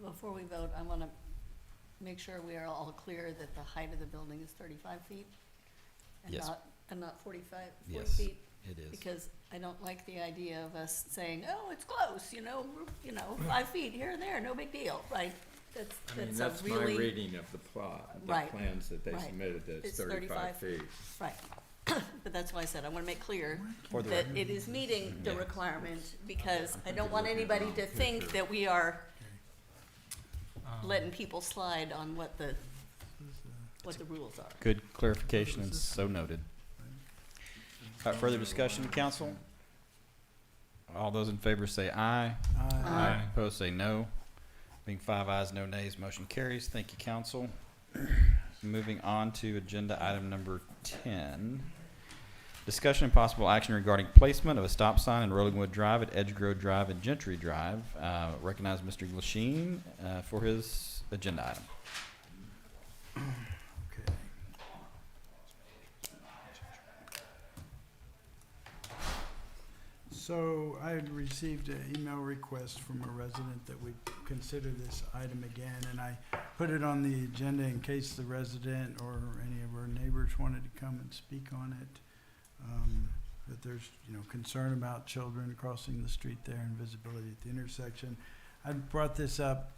Before we vote, I wanna make sure we are all clear that the height of the building is 35 feet? Yes. And not 40 Yes. feet? It is. Because I don't like the idea of us saying, oh, it's close, 5 feet here and there, no big deal, right? I mean, That's that's a my really, reading of the plot, the Right, plans that they right. submitted, that It's it's 35 feet. right. But that's why I said, I wanna make clear For the that record. it is meeting the Yeah. requirement, because I don't want anybody to think that we are letting people slide on what the rules are. Good clarification and so noted. All right, further discussion, council? All those in favor say aye. Aye. Opposed say no. Being 5 ayes, no nays, motion carries. Thank you, council. Moving on to agenda item number 10. Discussion and possible action regarding placement of a stop sign in Rollingwood Drive at Edgegrove Drive and Gentry Drive. Recognize Mr. Glasheen for his agenda item. Okay. So I had received an email request from a resident that we consider this item again, and I put it on the agenda in case the resident or any of our neighbors wanted to come and speak on it. That there's, concern about children crossing the street there and visibility at the intersection. I brought this up,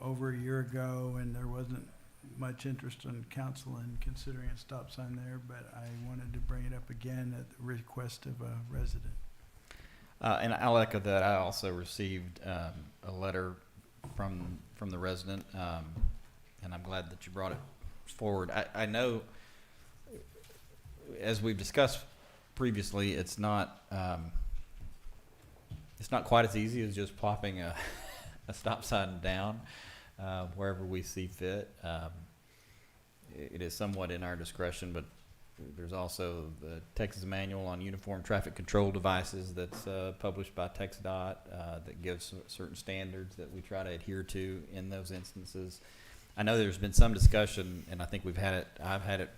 over a year ago, and there wasn't much interest on council in considering a stop sign there, but I wanted to bring it up again at the request of a resident. And I'll echo that. I also received a letter from the resident, and I'm glad that you brought it forward. I know, as we've discussed previously, it's not quite as easy as just plopping a stop sign down wherever we see fit. It is somewhat in our discretion, but there's also the Texas Manual on Uniform Traffic Control Devices that's published by TxDOT that gives certain standards that we try to adhere to in those instances. I know there's been some discussion, and I think I've had it,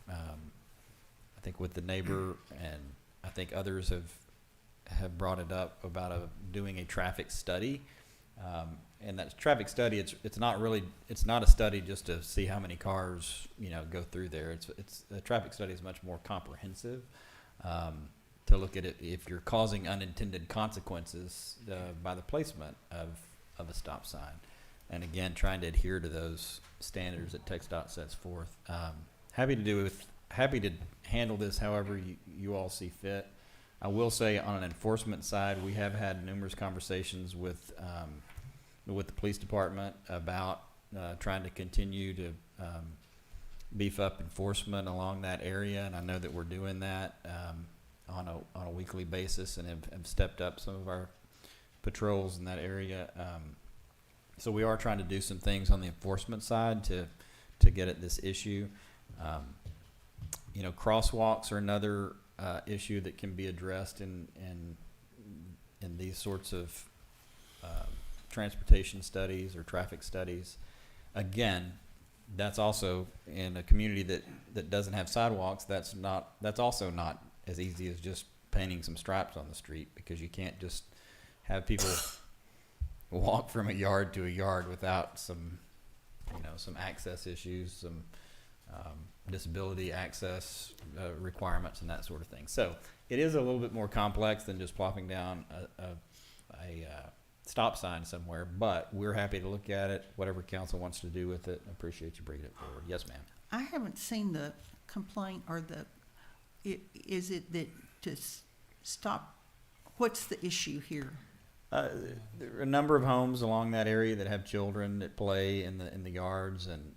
I think with the neighbor, and I think others have brought it up about doing a traffic study. And that traffic study, it's not a study just to see how many cars go through there. It's a traffic study is much more comprehensive to look at it if you're causing unintended consequences by the placement of a stop sign, and again trying to adhere to those standards that TxDOT sets forth. Happy to handle this however you all see fit. I will say on an enforcement side, we have had numerous conversations with the police department about trying to continue to beef up enforcement along that area, and I know that we're doing that on a weekly basis, and have stepped up some of our patrols in that area. So we are trying to do some things on the enforcement side to get at this issue. Crosswalks are another issue that can be addressed in these sorts of transportation studies or traffic studies. Again, that's also in a community that doesn't have sidewalks. That's also not as easy as just painting some stripes on the street, because you can't just have people walk from a yard to a yard without some access issues, some disability access requirements and that sort of thing. So it is a little bit more complex than just plopping down a stop sign somewhere, but we're happy to look at it, whatever council wants to do with it. I appreciate you bringing it forward. Yes, ma'am. I haven't seen the complaint or is it that to stop, what's the issue here? There are a number of homes along that area that have children that play in the yards, and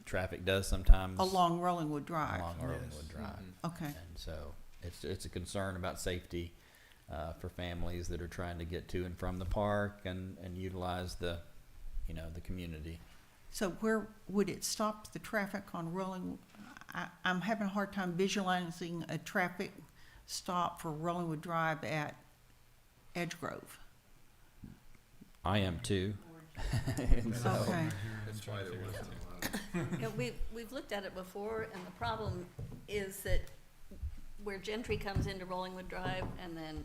traffic does sometimes Along Rollingwood Drive? along Rollingwood Drive. Okay. And so it's a concern about safety for families that are trying to get to and from the park and utilize the community. So where would it stop the traffic on Rollingwood? I'm having a hard time visualizing a traffic stop for Rollingwood Drive at Edgegrove. I am too. And so- Okay. That's why there was We've looked at it before, and the problem is that where Gentry comes into Rollingwood Drive and then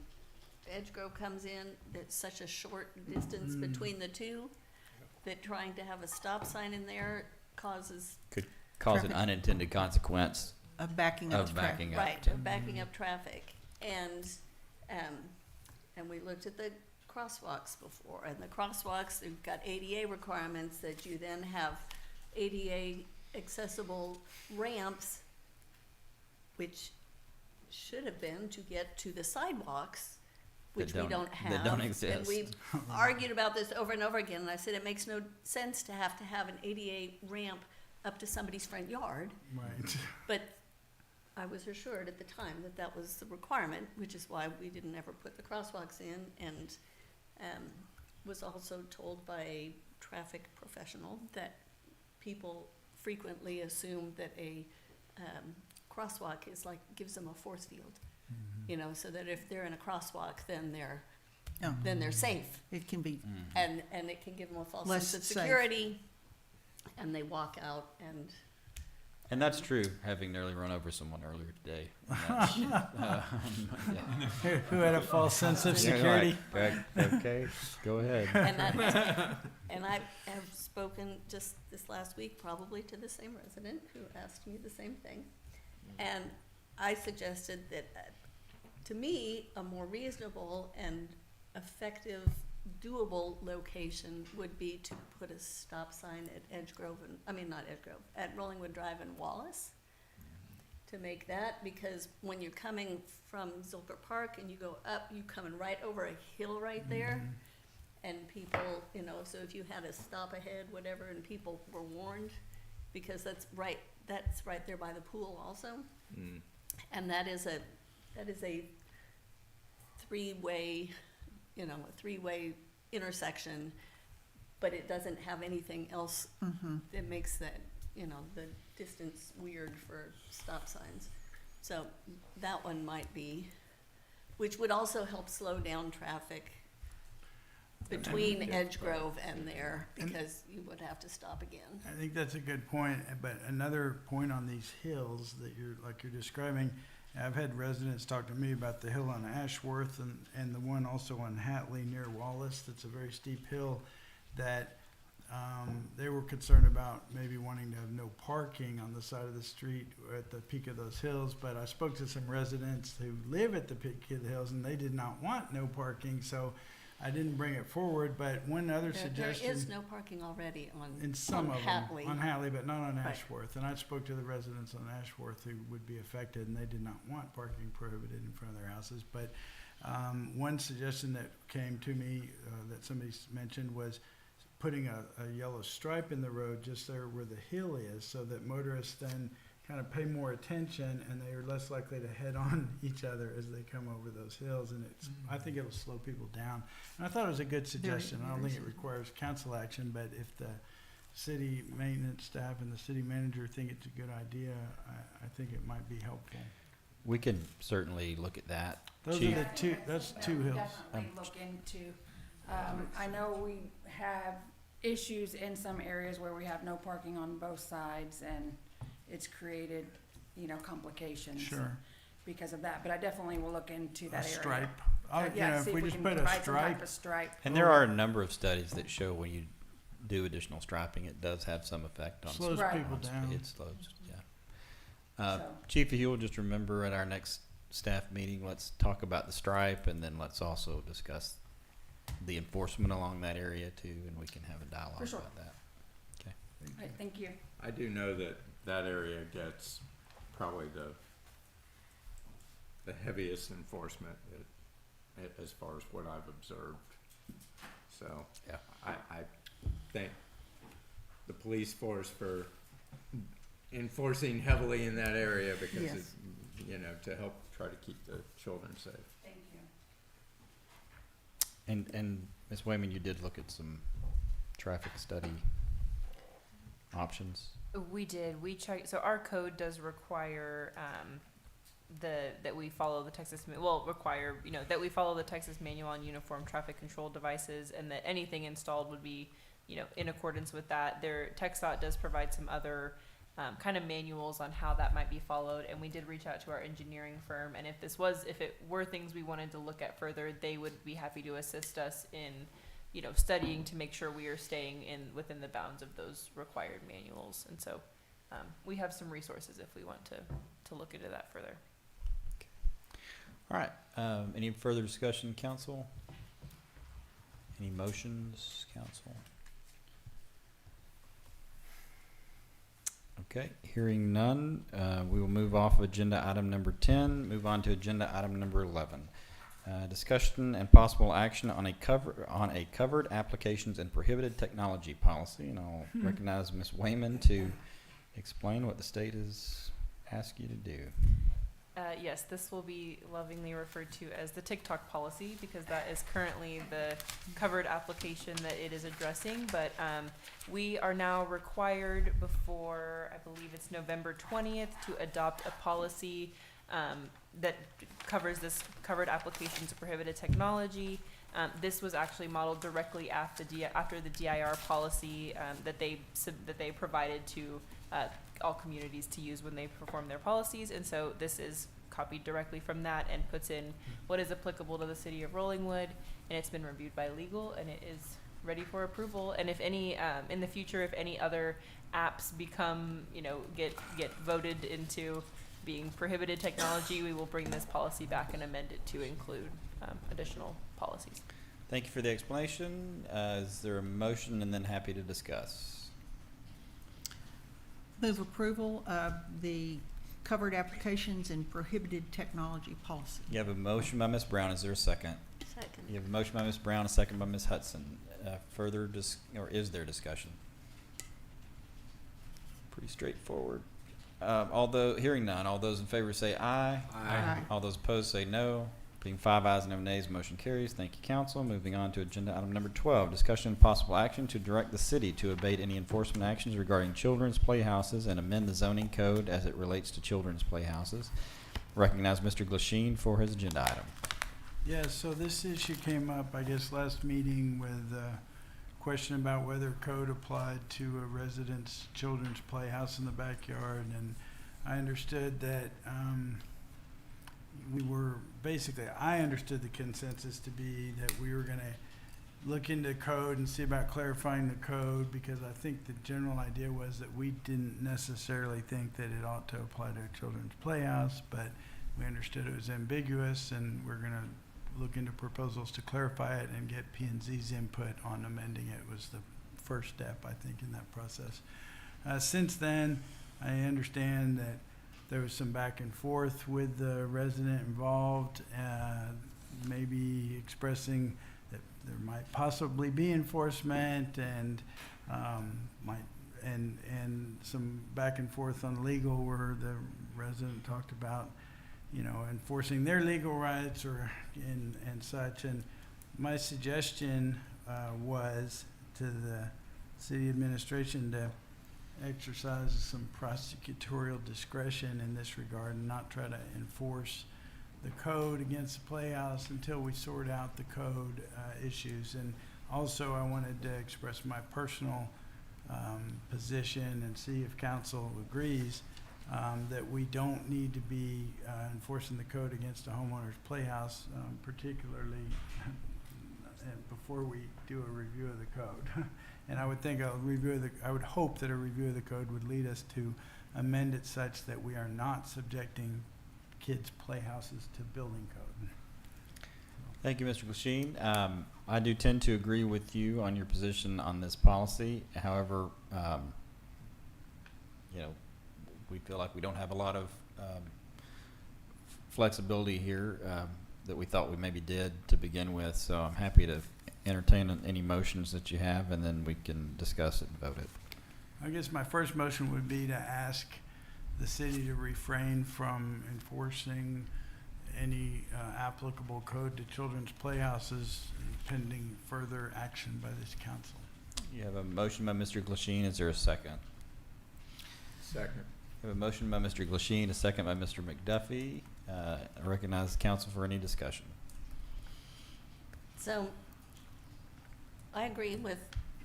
Edgegrove comes in, there's such a short distance between the two that trying to have a stop sign in there causes, Could cause an Traffic. unintended consequence Of backing up of traffic. backing up. right, of backing up traffic. And we looked at the crosswalks before, and the crosswalks, they've got ADA requirements that you then have ADA accessible ramps, which should have been to get to the sidewalks, which we don't have. That don't And exist. we've argued about this over and over again, and I said it makes no sense to have an ADA ramp up to somebody's front yard, Right. but I was assured at the time that that was the requirement, which is why we didn't ever put the crosswalks in, and was also told by a traffic professional that people frequently assume that a crosswalk is like, gives them a force field, you know, so that if they're in a crosswalk, then they're safe, It can be, and it can give them a false Less sense of safe. security, and they walk out and. And that's true, having nearly run over someone earlier today. That's, yeah. Who had a false sense of Yeah, security? right. Okay, go ahead. And that, and I have spoken just this last week, probably to the same resident who asked me the same thing. And I suggested that, to me, a more reasonable and effective, doable location would be to put a stop sign at at Rollingwood Drive and Wallace. To make that, because when you're coming from Zilker Park and you go up, you're coming right over a hill right there. And people, you know, so if you had a stop ahead, whatever, and people were warned, because that's right there by the pool also. And that is a three-way intersection, but it doesn't have anything else that makes that, you know, the distance weird for stop signs. So that one might be, which would also help slow down traffic between Edge Grove and there, because you would have to stop again. I think that's a good point, but another point on these hills that you're describing, I've had residents talk to me about the hill on Ashworth and the one also on Hatley near Wallace. That's a very steep hill that they were concerned about maybe wanting to have no parking on the side of the street at the peak of those hills. But I spoke to some residents who live at the peak of the hills, and they did not want no parking. So I didn't bring it forward. But one other suggestion. There is no parking already in some on of Hatley. them, on Hatley, but not on Right. Ashworth. And I spoke to the residents on Ashworth who would be affected, and they did not want parking prohibited in front of their houses. But one suggestion that came to me that somebody mentioned was putting a yellow stripe in the road just there where the hill is, so that motorists then kind of pay more attention and they are less likely to head on each other as they come over those hills. And I think it'll slow people down. And I thought it was a good suggestion. I don't think it requires council action, but if the city maintenance staff and the city manager think it's a good idea, I think it might be helpful. We can certainly look at that. Those Chief? are the two, that's two hills. Definitely look into. I know we have issues in some areas where we have no parking on both sides, and it's created, you know, complications. Sure. Because of that, but I definitely will look into A that area. stripe. Yeah, If see we we just can put a provide some type stripe, of stripe. And there are a number of studies that show when you do additional striping, it does have some effect on slows Right. people down. It slows, yeah. So- Chief, if you'll just remember at our next staff meeting, let's talk about the stripe, and then let's also discuss the enforcement along that area too, and we can have a dialogue For sure. about that. All right, thank you. I do know that that area gets probably the heaviest enforcement as far as what I've observed. So Yeah. I thank the police force for enforcing heavily in that area, because Yes. it's, you know, to help try to keep the children safe. Thank you. And Ms. Wayman, you did look at some traffic study options. We did. We checked. So our code does require that we follow the Texas. Require that we follow the Texas Manual on Uniform Traffic Control Devices, and that anything installed would be in accordance with that. TxDOT does provide some other kind of manuals on how that might be followed, and we did reach out to our engineering firm. And if it were things we wanted to look at further, they would be happy to assist us in studying to make sure we are staying within the bounds of those required manuals. And so we have some resources if we want to look into that further. All right, any further discussion, council? Any motions, council? Okay, hearing none, we will move off of agenda item number 10, move on to agenda item number 11. Discussion and possible action on a covered applications and prohibited technology policy, and I'll recognize Ms. Wayman to explain what the state is ask you to do? Yes, this will be lovingly referred to as the TikTok policy because that is currently the covered application that it is addressing. But we are now required before, I believe it's November 20th, to adopt a policy that covers this covered application to prohibited technology. This was actually modeled directly after the DIR policy that they provided to all communities to use when they perform their policies, and so this is copied directly from that and puts in what is applicable to the city of Rollingwood, and it's been reviewed by legal and it is ready for approval. And if any in the future, if any other apps become, get voted into being prohibited technology, we will bring this policy back and amend it to include additional policies. Thank you for the explanation. Is there a motion, and then happy to discuss? Move approval of the covered applications and prohibited technology policy. You have a motion by Ms. Brown. Is there a second? Second. You have a motion by Ms. Brown, a second by Ms. Hudson. Or is there discussion? Pretty straightforward. Hearing none, all those in favor say aye. Aye. All those opposed say no. Being 5 ayes and no nays, motion carries. Thank you, council. Moving on to agenda item number 12, discussion and possible action to direct the city to abate any enforcement actions regarding children's playhouses and amend the zoning code as it relates to children's playhouses. Recognize Mr. Glasheen for his agenda item. Yeah, so this issue came up, I guess, last meeting with a question about whether code applied to a resident's children's playhouse in the backyard. And I understood that I understood the consensus to be that we were going to look into code and see about clarifying the code, because I think the general idea was that we didn't necessarily think that it ought to apply to a children's playhouse, but we understood it was ambiguous, and we're going to look into proposals to clarify it and get P&Z's input on amending it was the first step, I think, in that process. Since then, I understand that there was some back and forth with the resident involved, maybe expressing that there might possibly be enforcement, and some back and forth on legal where the resident talked about, enforcing their legal rights and such. And my suggestion was to the city administration to exercise some prosecutorial discretion in this regard and not try to enforce the code against the playhouse until we sort out the code issues. And also I wanted to express my personal position and see if council agrees that we don't need to be enforcing the code against a homeowner's playhouse, particularly before we do a review of the code. And I would hope that a review of the code would lead us to amend it such that we are not subjecting kids' playhouses to building code. Thank you, Mr. Glasheen. I do tend to agree with you on your position on this policy. However, we feel like we don't have a lot of flexibility here that we thought we maybe did to begin with. So I'm happy to entertain any motions that you have, and then we can discuss it and vote it. I guess my first motion would be to ask the city to refrain from enforcing any applicable code to children's playhouses pending further action by this council. You have a motion by Mr. Glasheen. Is there a second? Second. We have a motion by Mr. Glasheen, a second by Mr. McDuffie. I recognize the council for any discussion. So I agree with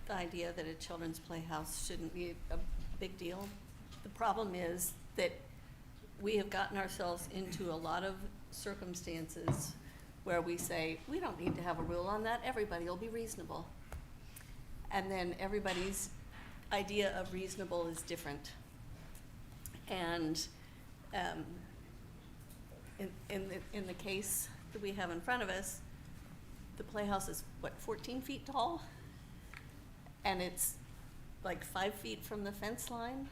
the idea that a children's playhouse shouldn't be a big deal. The problem is that we have gotten ourselves into a lot of circumstances where we say, we don't need to have a rule on that, everybody will be reasonable. And then everybody's idea of reasonable is different. And in the case that we have in front of us, the playhouse is, 14 feet tall? And it's like 5 feet from the fence line?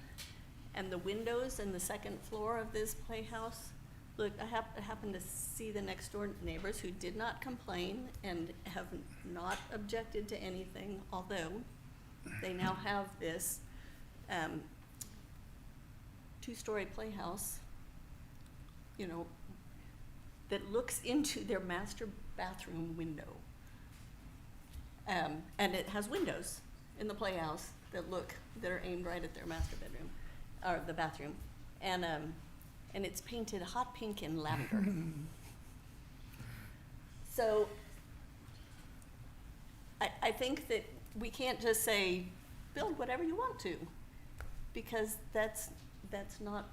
And the windows in the second floor of this playhouse, look, I happened to see the next door neighbors who did not complain and have not objected to anything, although they now have this two-story playhouse, you know, that looks into their master bathroom window. And it has windows in the playhouse that are aimed right at their master bedroom, or the bathroom. And it's painted hot pink and lavender. So I think that we can't just say, build whatever you want to, because that's not,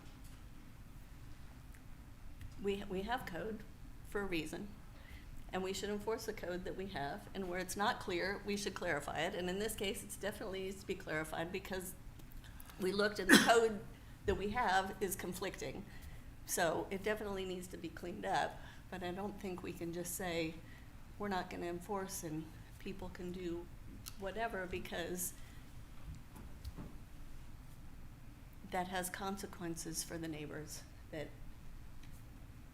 we have code for a reason, and we should enforce the code that we have, and where it's not clear, we should clarify it, and in this case, it definitely needs to be clarified, because we looked and the code that we have is conflicting. So it definitely needs to be cleaned up, but I don't think we can just say, we're not gonna enforce and people can do whatever, because that has consequences for the neighbors that,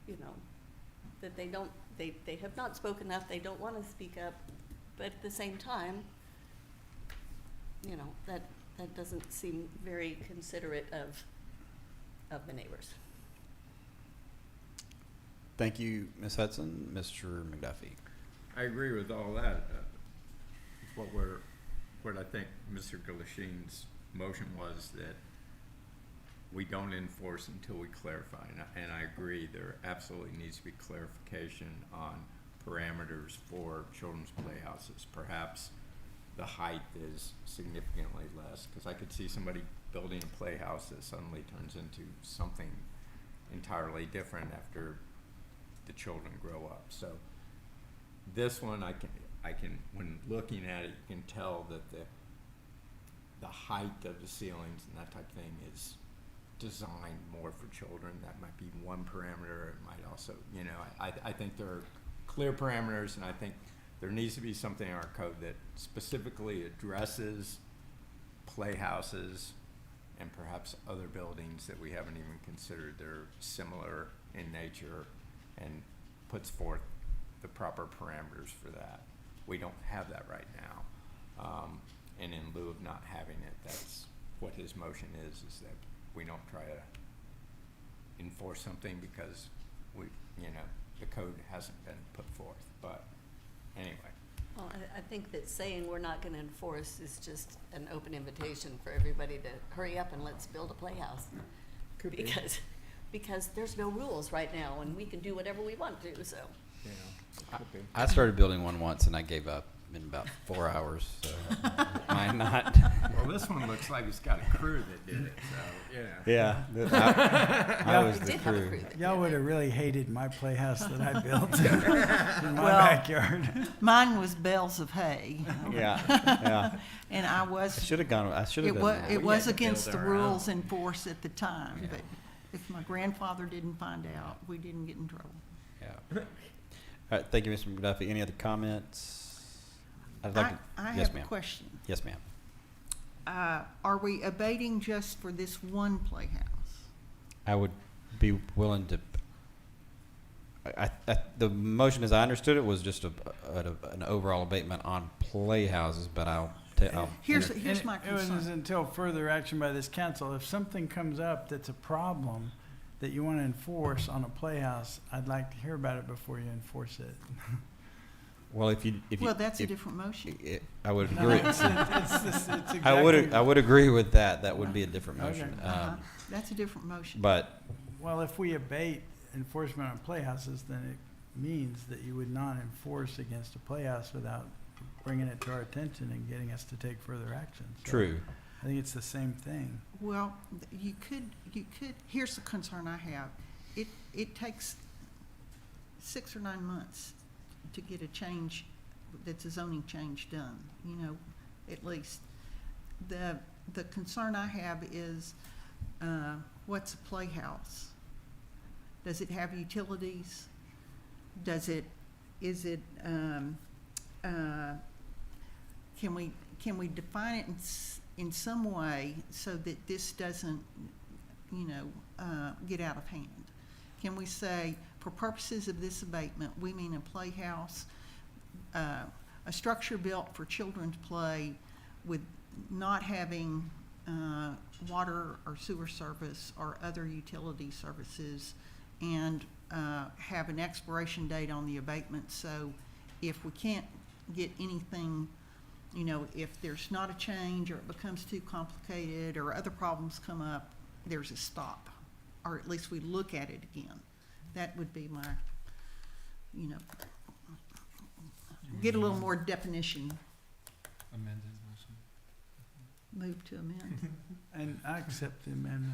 you know, that they have not spoken up, they don't wanna speak up, but at the same time, you know, that doesn't seem very considerate of the neighbors. Thank you, Ms. Hudson. Mr. McDuffie. I agree with all that. What I think Mr. Galasheen's motion was that we don't enforce until we clarify, and I agree, there absolutely needs to be clarification on parameters for children's playhouses. Perhaps the height is significantly less, because I could see somebody building a playhouse that suddenly turns into something entirely different after the children grow up. So this one, I can, when looking at it, you can tell that the height of the ceilings and that type of thing is designed more for children. That might be one parameter. It might also, you know, I think there are clear parameters, and I think there needs to be something in our code that specifically addresses playhouses and perhaps other buildings that we haven't even considered. They're similar in nature, and puts forth the proper parameters for that. We don't have that right now. And in lieu of not having it, that's what his motion is that we don't try to enforce something because the code hasn't been put forth. But anyway. Well, I think that saying we're not gonna enforce is just an open invitation for everybody to hurry up and let's build a playhouse. Could be. Because there's no rules right now, and we can do whatever we want to, so. Yeah, could be. I started building one once and I gave up in about 4 hours, so might not. Well, this one looks like it's got a crew that did it, so, Yeah, I was We the did have a crew. crew that Y'all did would it. have really hated my playhouse that I built in my Well, backyard. Mine was bales of hay, Yeah, yeah. and I I was, should have gone. I should have it done was, that. it We was had to build against the our rules own. enforced at the time, Yeah. but if my grandfather didn't find out, we didn't get in trouble. Yeah. All right. Thank you, Mr. McDuffie. Any other comments? I'd like to. I Yes, have a ma'am. question. Yes, ma'am. Are we abating just for this one playhouse? I would be willing to. The motion, as I understood it, was just an overall abatement on playhouses, but I'll. Here's And my it was concern. until further action by this council. If something comes up that's a problem that you want to enforce on a playhouse, I'd like to hear about it before you enforce it. Well, if you. Well, that's a different motion. I would No, agree. it's exactly. I would agree with that. That would be a different Okay. motion. Uh-huh. That's a different motion. But Well, if we abate enforcement on playhouses, then it means that you would not enforce against a playhouse without bringing it to our attention and getting us to take further action. So true. I think it's the same thing. Well, you could, here's the concern I have. It takes 6 or 9 months to get a change, that's a zoning change done, at least. The concern I have is, what's a playhouse? Does it have utilities? Is it, can we define it in some way so that this doesn't, get out of hand? Can we say, for purposes of this abatement, we mean a playhouse, a structure built for children to play with not having water or sewer service or other utility services and have an expiration date on the abatement. So if we can't get anything, you know, if there's not a change or it becomes too complicated or other problems come up, there's a stop, or at least we look at it again. That would be my, you know, get a little more definition. Amend his motion. Move to amend. And I accept the amendment.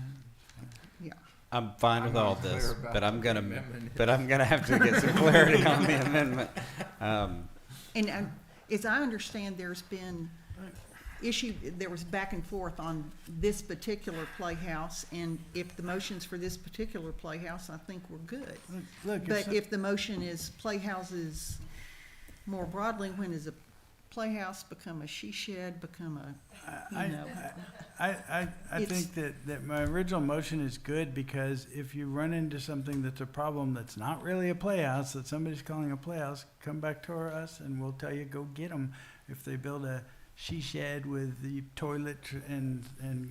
Yeah. I'm fine with I'm all unclear this, about but I'm what gonna, the amendment but I'm gonna have to get some clarity on the amendment. And as I understand, there's been there was back and forth on this particular playhouse, and if the motion's for this particular playhouse, I think we're good. Look, But if the motion is playhouses more broadly, when does a playhouse become a she shed, become a, you know? I It's- think that my original motion is good, because if you run into something that's a problem that's not really a playhouse, that somebody's calling a playhouse, come back to us and we'll tell you, go get them. If they build a she shed with the toilet and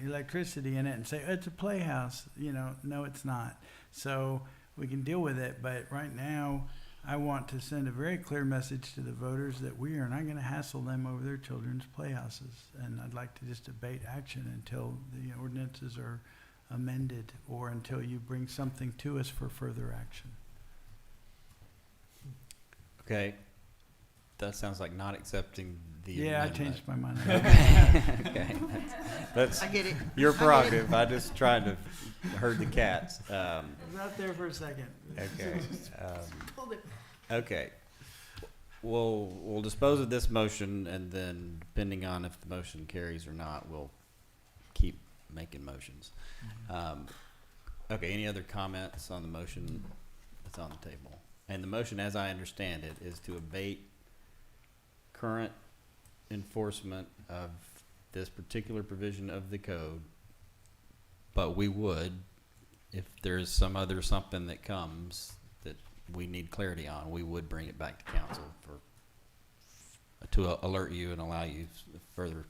electricity in it and say, it's a playhouse, you know, no, it's not. So we can deal with it, but right now, I want to send a very clear message to the voters that we are not going to hassle them over their children's playhouses. And I'd like to just debate action until the ordinances are amended or until you bring something to us for further action. Okay, that sounds like not accepting the Yeah, I amendment. changed my mind. Okay, that's I get it. your I get it. prerogative. I just tried to herd the cats. I was out there for a second. Okay. Okay. We'll dispose of this motion, and then depending on if the motion carries or not, we'll keep making motions. Okay, any other comments on the motion that's on the table? And the motion, as I understand it, is to abate current enforcement of this particular provision of the code, but we would, if there's some other something that comes that we need clarity on, we would bring it back to council to alert you and allow you further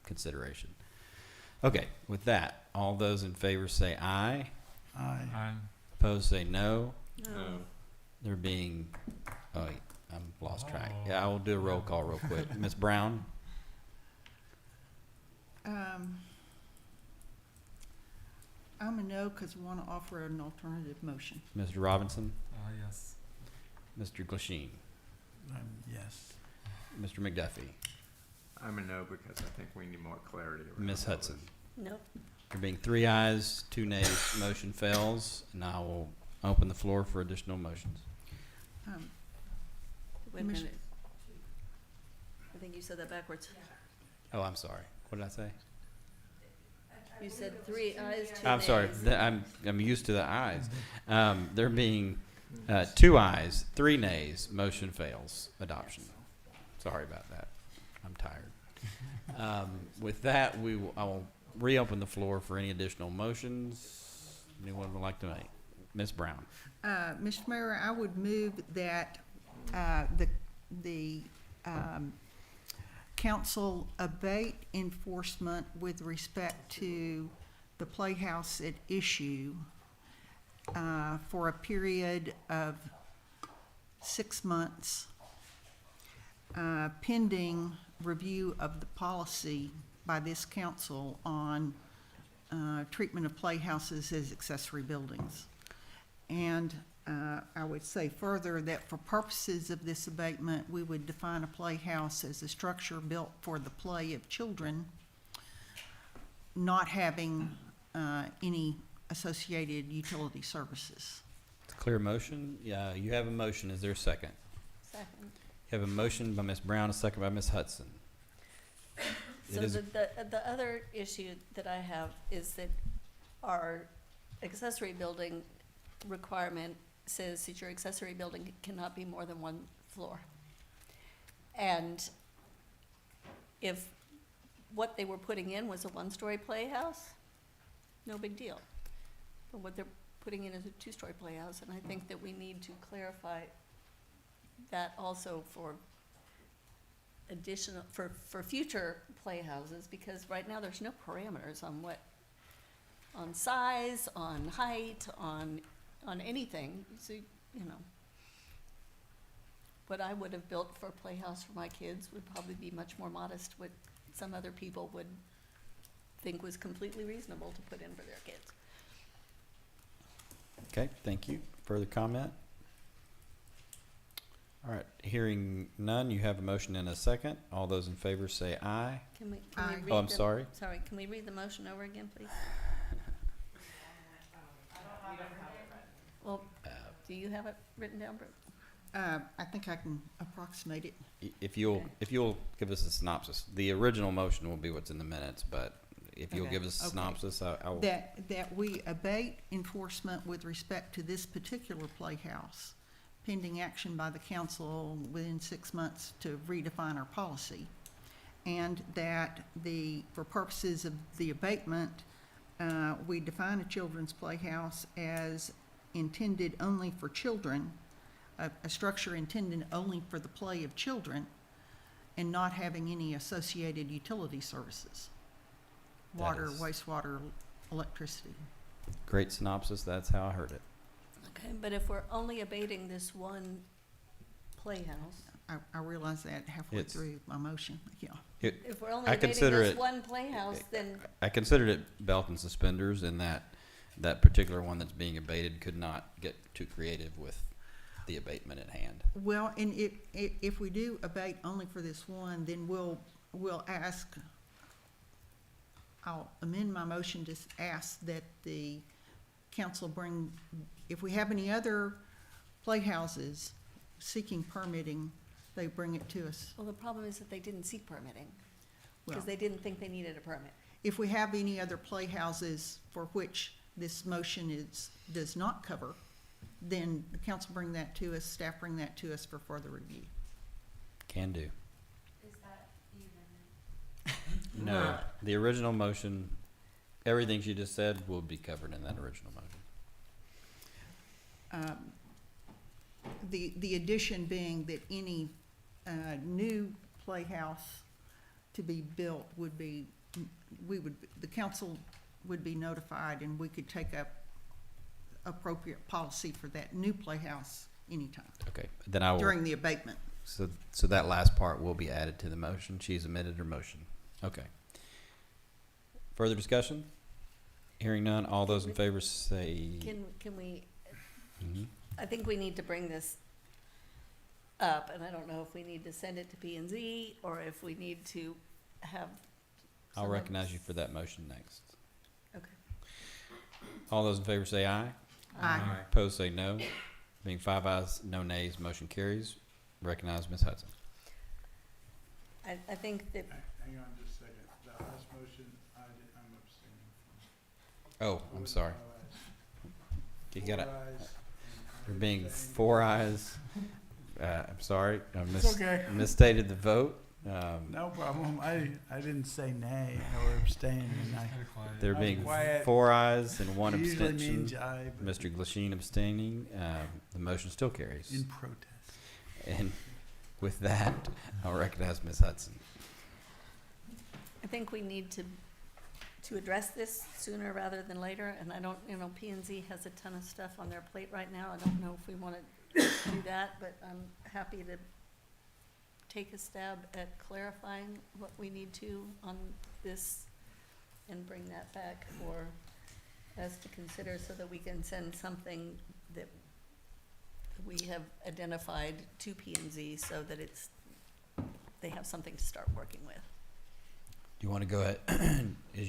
consideration. Okay, with that, all those in favor say aye. Aye. Opposed say no. No. There being, oh, wait, I'm lost track. Yeah, I will do a roll call real quick. Ms. Brown? I'm a no, because we want to offer an alternative motion. Mr. Robinson? Yes. Mr. Glasheen? Yes. Mr. McDuffie? I'm a no because I think we need more clarity around Ms. all Hudson? this. Nope. There being 3 ayes, 2 nays, motion fails, and I will open the floor for additional motions. Wait a Miss- minute. I think you said that backwards. Oh, I'm sorry. What did I say? You said 3 ayes, 2 I'm sorry. nays. I'm used to the ayes. There being 2 ayes, 3 nays, motion fails. Adoption. Sorry about that. I'm tired. With that, I will reopen the floor for any additional motions anyone would like to make. Ms. Brown. Mr. Mayor, I would move that the council abate enforcement with respect to the playhouse at issue for a period of 6 months, pending review of the policy by this council on treatment of playhouses as accessory buildings. And I would say further that for purposes of this abatement, we would define a playhouse as a structure built for the play of children, not having any associated utility services. It's a clear motion. Yeah, you have a motion. Is there a second? Second. You have a motion by Ms. Brown, a second by Ms. Hudson. So It is- the other issue that I have is that our accessory building requirement says that your accessory building cannot be more than 1 floor. And if what they were putting in was a 1-story playhouse, no big deal. But what they're putting in is a 2-story playhouse, and I think that we need to clarify that also for additional, for future playhouses, because right now there's no parameters on on size, on height, on anything, so, you know. What I would have built for a playhouse for my kids would probably be much more modest, what some other people would think was completely reasonable to put in for their kids. Okay, thank you. Further comment? All right, hearing none, you have a motion and a second. All those in favor say aye. Can we Aye. read Oh, I'm the- sorry. Sorry, can we read the motion over again, please? Well, do you have it written down, Brooke? I think I can approximate it. If you'll give us a synopsis, the original motion will be what's in the minutes, but if you'll Okay. give us a Okay. synopsis, I will. That we abate enforcement with respect to this particular playhouse pending action by the council within 6 months to redefine our policy. And that for purposes of the abatement, we define a children's playhouse as intended only for children, a structure intended only for the play of children, and not having any associated utility services. That Water, is- wastewater, electricity. Great synopsis, that's how I heard it. Okay, but if we're only abating this one playhouse, I realize that halfway It's- through my motion, yeah. if we're only I abating consider this it- one playhouse, then, I considered it belt and suspenders in that particular one that's being abated could not get too creative with the abatement at hand. Well, and if we do abate only for this one, then we'll ask, I'll amend my motion to ask that the council bring, if we have any other playhouses seeking permitting, they bring it to us. well, the problem is that they didn't seek permitting, Well, because they didn't think they needed a permit. if we have any other playhouses for which this motion does not cover, then the council bring that to us, staff bring that to us for further review. Can do. Is that even? No, the original motion, everything she just said will be covered in that original motion. The addition being that any new playhouse to be built would be, the council would be notified and we could take up appropriate policy for that new playhouse anytime Okay, then I will. during the abatement. So that last part will be added to the motion. She's amended her motion. Okay. Further discussion? Hearing none, all those in favor say. Can we, Mhm. I think we need to bring this up, and I don't know if we need to send it to P and Z, or if we need to have. I'll someone- recognize you for that motion next. Okay. All those in favor say aye. Aye. Opposed say no. Being 5 ayes, no nays, motion carries. Recognize Ms. Hudson. I think that, Hang on just a second. That last motion, I'm abstaining from. Oh, I'm sorry. You got it. Four ayes, There and being I'm abstaining. 4 ayes. I'm sorry. I It's okay. misstated the vote. No problem. I didn't say nay or abstain. And Kind of quiet. There I'm being quiet. 4 ayes and 1 it usually abstention. means aye, but Mr. Glasheen abstaining. The motion still carries. in protest. And with that, I'll recognize Ms. Hudson. I think we need to address this sooner rather than later, and I don't, P and Z has a ton of stuff on their plate right now. I don't know if we want to do that, but I'm happy to take a stab at clarifying what we need to on this and bring that back for us to consider so that we can send something that we have identified to P and Z so that they have something to start working with. Do you want to go ahead, do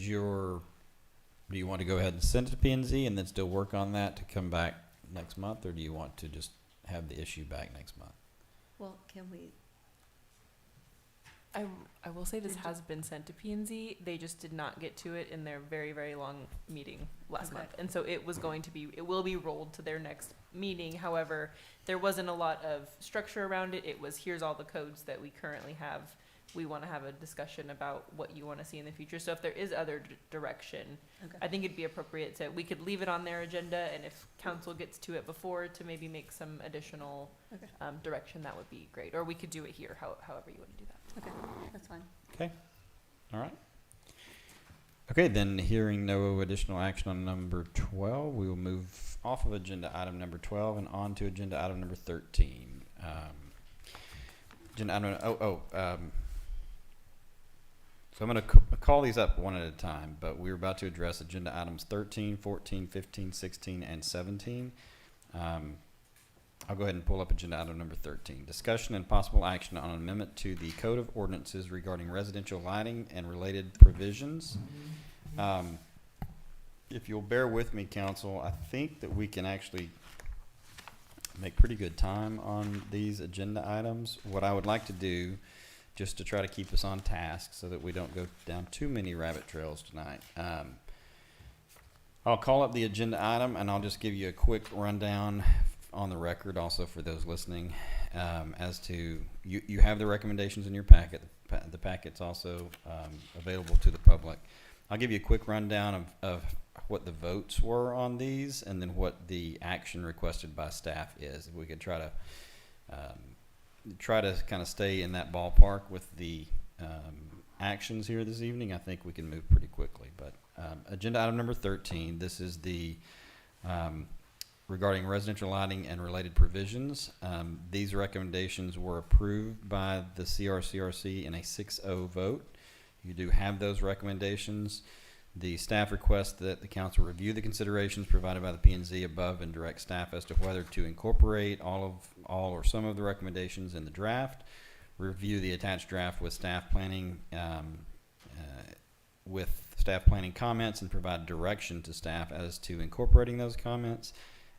you want to go ahead and send it to P and Z and then still work on that to come back next month, or do you want to just have the issue back next month? Well, can we, I will say this has been sent to P and Z. They just did not get to it in their very, very long meeting last Okay. month. And so it will be rolled to their next meeting. However, there wasn't a lot of structure around it. It was, here's all the codes that we currently have. We want to have a discussion about what you want to see in the future. So if there is other direction, okay. I think it'd be appropriate we could leave it on their agenda, and if council gets to it before to maybe make some additional Okay. direction, that would be great. Or we could do it here, however you want to do that. Okay, that's fine. Okay, all right. Okay, then hearing no additional action on number 12, we will move off of agenda item number 12 and on to agenda item number 13. Agenda item, so I'm going to call these up one at a time, but we're about to address agenda items 13, 14, 15, 16, and 17. I'll go ahead and pull up agenda item number 13. Discussion and possible action on an amendment to the Code of Ordinances regarding residential lighting and related provisions. If you'll bear with me, council, I think that we can actually make pretty good time on these agenda items. What I would like to do, just to try to keep us on task so that we don't go down too many rabbit trails tonight, I'll call up the agenda item and I'll just give you a quick rundown on the record also for those listening, as to you have the recommendations in your packet. The packet's also available to the public. I'll give you a quick rundown of what the votes were on these and then what the action requested by staff is. If we could try to kind of stay in that ballpark with the actions here this evening, I think we can move pretty quickly. But agenda item number 13, this is the regarding residential lighting and related provisions. These recommendations were approved by the CRCRC in a 6-0 vote. You do have those recommendations. The staff requests that the council review the considerations provided by the P&Z above and direct staff as to whether to incorporate all or some of the recommendations in the draft, review the attached draft with staff planning comments and provide direction to staff as to incorporating those comments,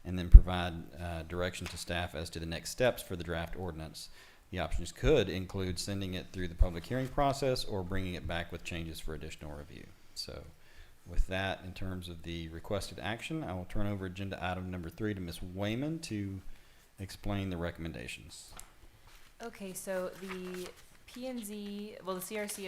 and then provide direction to staff as to the next steps for the draft ordinance. The options could include sending it through the public hearing process or bringing it back with changes for additional review. So with that, in terms of the requested action, I will turn over agenda item number 3 to Ms. Wayman to explain the recommendations. Okay, so the P&Z, well, the CRCRC,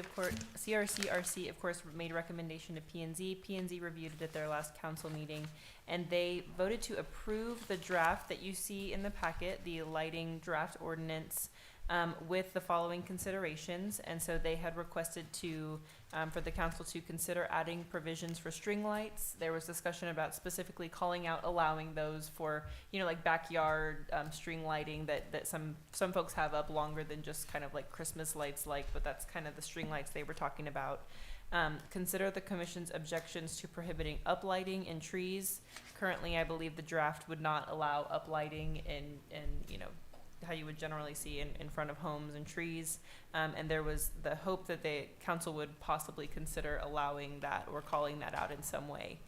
of course, made a recommendation to P&Z. P&Z reviewed it at their last council meeting, and they voted to approve the draft that you see in the packet, the lighting draft ordinance, with the following considerations. And so they had requested to, for the council to consider adding provisions for string lights. There was discussion about specifically calling out, allowing those for, like backyard string lighting that some folks have up longer than just kind of like Christmas lights, but that's kind of the string lights they were talking about. Consider the commission's objections to prohibiting uplighting in trees. Currently, I believe the draft would not allow uplighting in how you would generally see in front of homes and trees. And there was the hope that the council would possibly consider allowing that or calling that out in some way.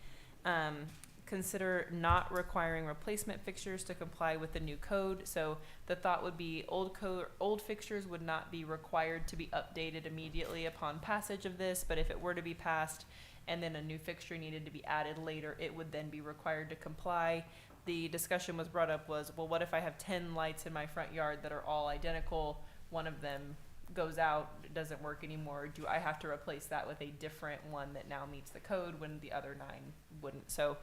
Consider not requiring replacement fixtures to comply with the new code. So the thought would be old fixtures would not be required to be updated immediately upon passage of this, but if it were to be passed and then a new fixture needed to be added later, it would then be required to comply. The discussion was brought up was, well, what if I have 10 lights in my front yard that are all identical? One of them goes out, it doesn't work anymore. Do I have to replace that with a different one that now meets the code when the other 9 wouldn't? So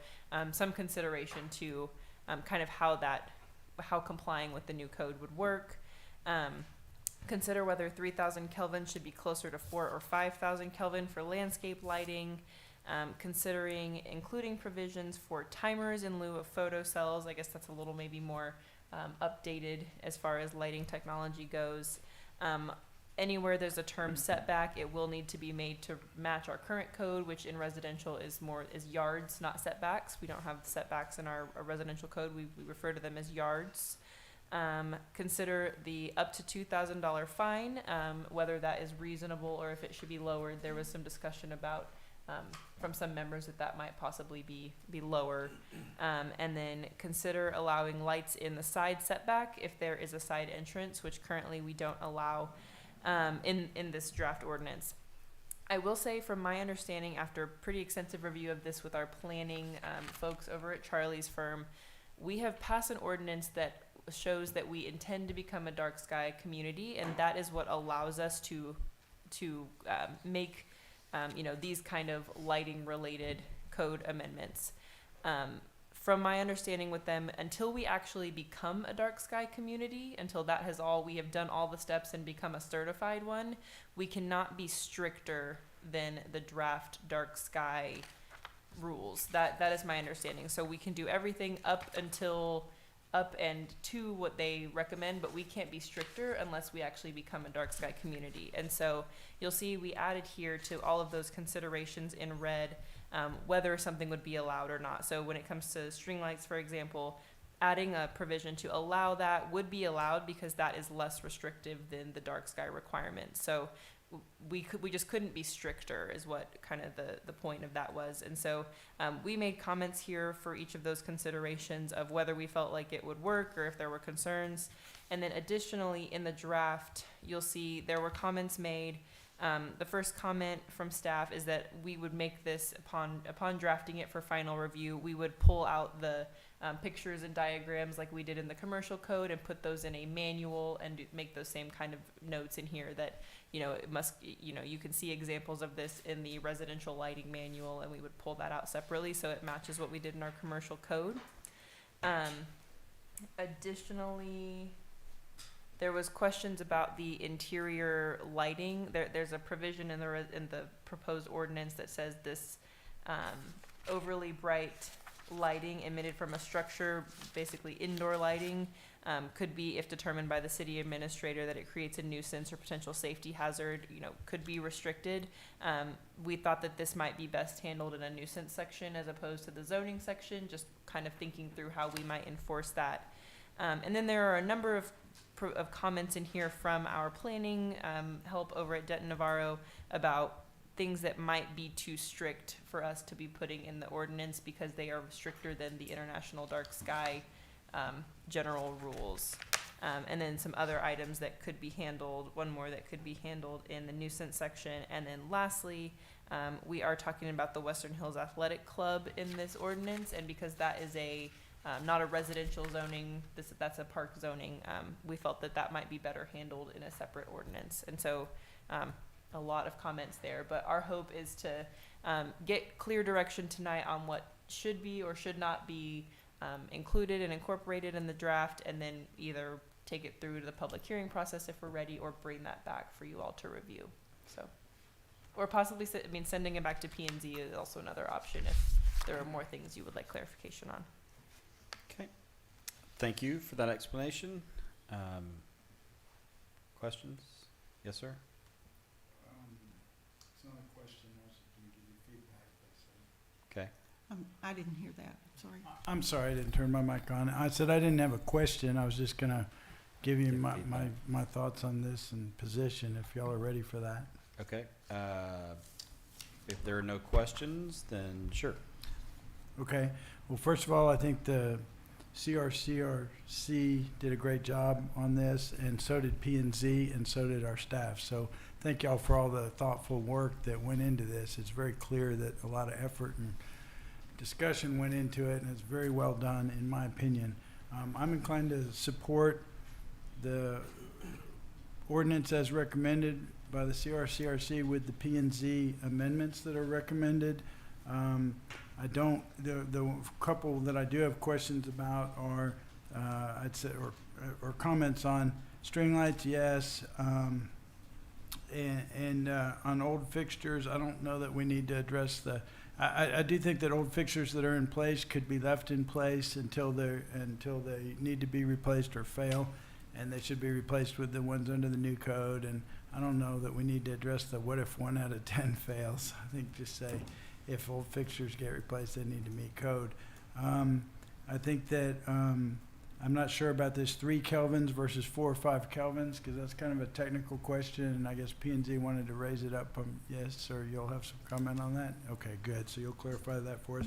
some consideration to kind of how complying with the new code would work. Consider whether 3,000 Kelvin should be closer to 4,000 or 5,000 Kelvin for landscape lighting. Considering including provisions for timers in lieu of photo cells. I guess that's a little maybe more updated as far as lighting technology goes. Anywhere there's a term setback, it will need to be made to match our current code, which in residential is yards, not setbacks. We don't have setbacks in our residential code. We refer to them as yards. Consider the up to $2,000 fine, whether that is reasonable or if it should be lowered. There was some discussion about from some members that might possibly be lower. And then consider allowing lights in the side setback if there is a side entrance, which currently we don't allow in this draft ordinance. I will say from my understanding, after pretty extensive review of this with our planning folks over at Charlie's firm, we have passed an ordinance that shows that we intend to become a dark sky community, and that is what allows us to make these kind of lighting related code amendments. from my understanding with them, until we actually become a dark sky community, until that has all, we have done all the steps and become a certified one, we cannot be stricter than the draft dark sky rules. That is my understanding. So we can do everything up and to what they recommend, but we can't be stricter unless we actually become a dark sky community. And so you'll see we added here to all of those considerations in red, whether something would be allowed or not. So when it comes to string lights, for example, adding a provision to allow that would be allowed because that is less restrictive than the dark sky requirement. So we just couldn't be stricter is what kind of the point of that was. And so we made comments here for each of those considerations of whether we felt like it would work or if there were concerns. And then additionally in the draft, you'll see there were comments made. The first comment from staff is that we would make this upon drafting it for final review, we would pull out the pictures and diagrams like we did in the commercial code and put those in a manual and make those same kind of notes in here that, it must, you can see examples of this in the residential lighting manual, and we would pull that out separately so it matches what we did in our commercial code. Additionally, there was questions about the interior lighting. There's a provision in the proposed ordinance that says this overly bright lighting emitted from a structure, basically indoor lighting, could be, if determined by the city administrator that it creates a nuisance or potential safety hazard, could be restricted. We thought that this might be best handled in a nuisance section as opposed to the zoning section, just kind of thinking through how we might enforce that. And then there are a number of comments in here from our planning help over at Denton Navarro about things that might be too strict for us to be putting in the ordinance because they are stricter than the International Dark Sky general rules. And then some other items that could be handled, one more that could be handled in the nuisance section. And then lastly, we are talking about the Western Hills Athletic Club in this ordinance, and because that is not a residential zoning, that's a park zoning, we felt that might be better handled in a separate ordinance. And so a lot of comments there, but our hope is to get clear direction tonight on what should be or should not be included and incorporated in the draft, and then either take it through to the public hearing process if we're ready, or bring that back for you all to review. So, or possibly, sending it back to P&Z is also another option if there are more things you would like clarification on. Okay. Thank you for that explanation. Questions? Yes, sir. It's not a question, I was going to give you feedback. Okay. I didn't hear that, sorry. I'm sorry, I didn't turn my mic on. I said I didn't have a question, I was just gonna give you my thoughts on this and position, if y'all are ready for that. Okay. If there are no questions, then sure. Okay, well, first of all, I think the CRCRC did a great job on this, and so did P&Z, and so did our staff. So thank y'all for all the thoughtful work that went into this. It's very clear that a lot of effort and discussion went into it, and it's very well done, in my opinion. I'm inclined to support the ordinance as recommended by the CRCRC with the P&Z amendments that are recommended. The couple that I do have questions about are, I'd say, or comments on string lights, yes. And on old fixtures, I don't know that we need to address I do think that old fixtures that are in place could be left in place until they need to be replaced or fail, and they should be replaced with the ones under the new code. And I don't know that we need to address the what if 1 out of 10 fails. I think just say if old fixtures get replaced, they need to meet code. I think that I'm not sure about this 3 kelvins versus 4 or 5 kelvins, because that's kind of a technical question, and I guess P&Z wanted to raise it up. Yes, sir, you'll have some comment on that? Okay, good, so you'll clarify that for us.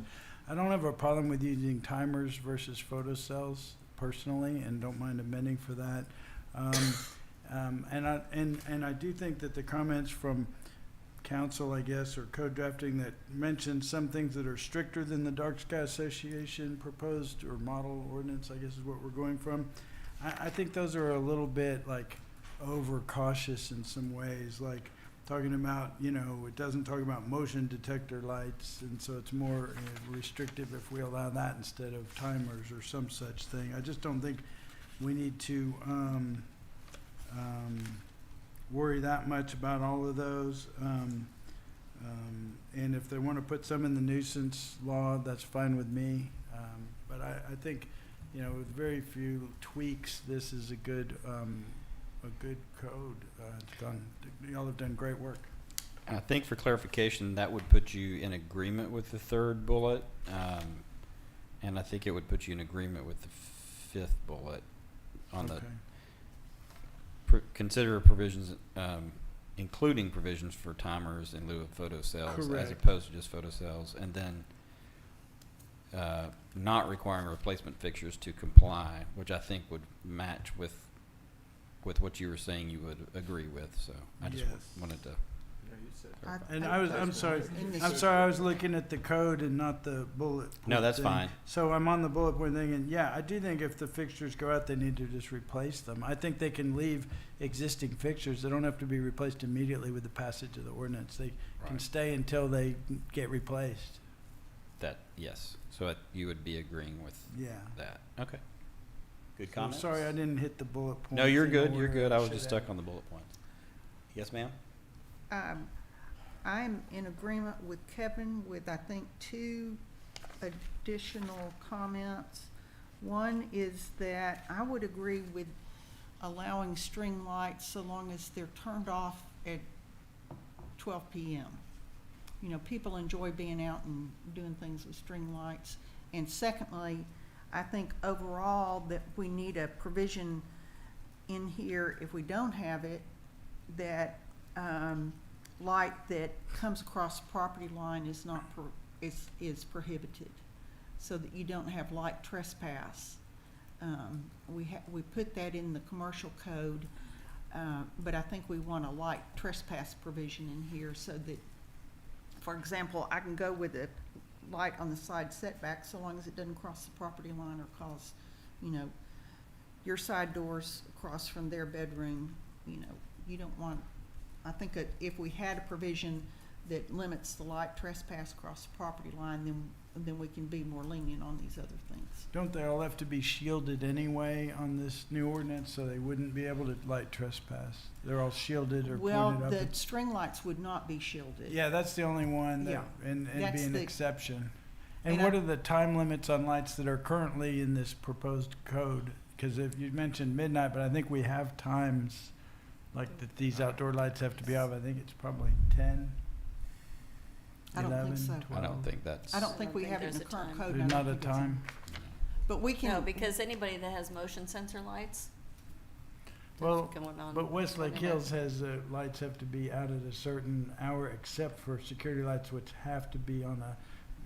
I don't have a problem with using timers versus photocells personally, and don't mind amending for that. And I do think that the comments from council, I guess, or code drafting that mentioned some things that are stricter than the Dark Sky Association proposed or model ordinance, I guess is what we're going from. I think those are a little bit like over cautious in some ways. Like talking about, you know, it doesn't talk about motion detector lights, and so it's more restrictive if we allow that instead of timers or some such thing. I just don't think we need to worry that much about all of those. And if they want to put some in the nuisance law, that's fine with me. But I think, you know, with very few tweaks, this is a good code. It's done. Y'all have done great work. I think for clarification, that would put you in agreement with the third bullet, and I think it would put you in agreement with the fifth bullet on Okay. consider provisions, including provisions for timers in lieu of photo cells as Correct. opposed to just photo cells, and then not requiring replacement fixtures to comply, which I think would match with what you were saying you would agree with. So I just Yes. wanted to. And I'm sorry, I was looking at the code and not the bullet point No, that's thing. fine. So I'm on the bullet point thing, and yeah, I do think if the fixtures go out, they need to just replace them. I think they can leave existing fixtures. They don't have to be replaced immediately with the passage of the ordinance. They can Right. stay until they get replaced. That, yes. So you would be agreeing with Yeah. that. Okay. Good So comment. sorry, I didn't hit the bullet point. No, you're thing good. You're where good. I was should just have. stuck on the bullet points. Yes, ma'am? I'm in agreement with Kevin with, I think, two additional comments. One is that I would agree with allowing string lights so long as they're turned off at 12 p.m. You know, people enjoy being out and doing things with string lights. And secondly, I think overall that we need a provision in here, if we don't have it, that light that comes across the property line is not is prohibited, so that you don't have light trespass. We put that in the commercial code, but I think we want a light trespass provision in here so that, for example, I can go with a light on the side setback so long as it doesn't cross the property line or cause, you know, your side doors across from their bedroom. You know, you don't want. I think that if we had a provision that limits the light trespass across the property line, then we can be more lenient on these other things. Don't they all have to be shielded anyway on this new ordinance, so they wouldn't be able to light trespass? They're all shielded or Well, pointed up. the string lights would not be shielded. Yeah, that's the only one that, Yeah. and That's be an the- exception. And and what I- are the time limits on lights that are currently in this proposed code? Because if you mentioned midnight, but I think we have times, like that these outdoor lights have to be off. I think it's probably 10, I don't think 11, so. 12. I don't think that's. I don't think we think have it in the there's a current time. code. and There's I not don't a think it's in- time? But we can. No, because anybody that has motion sensor lights. Well, going on but Westlake 20 Hills has, lights have to be out at a certain hour, except for security lights, which have to be on a,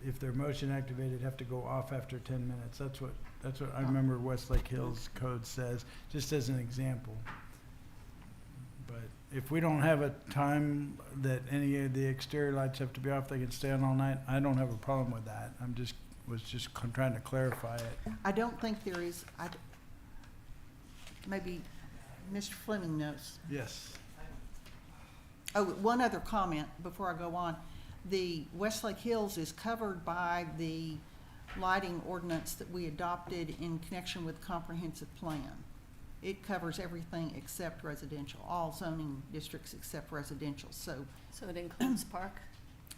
if they're motion activated, have to go off after 10 minutes. That's what I remember Westlake Hills code says, just as an example. But if we don't have a time that any of the exterior lights have to be off, they can stay on all night, I don't have a problem with that. Was just trying to clarify it. I don't think there is, maybe Mr. Fleming knows. Yes. Oh, one other comment before I go on. The Westlake Hills is covered by the lighting ordinance that we adopted in connection with comprehensive plan. It covers everything except residential, all zoning districts except residential. So, So it includes park?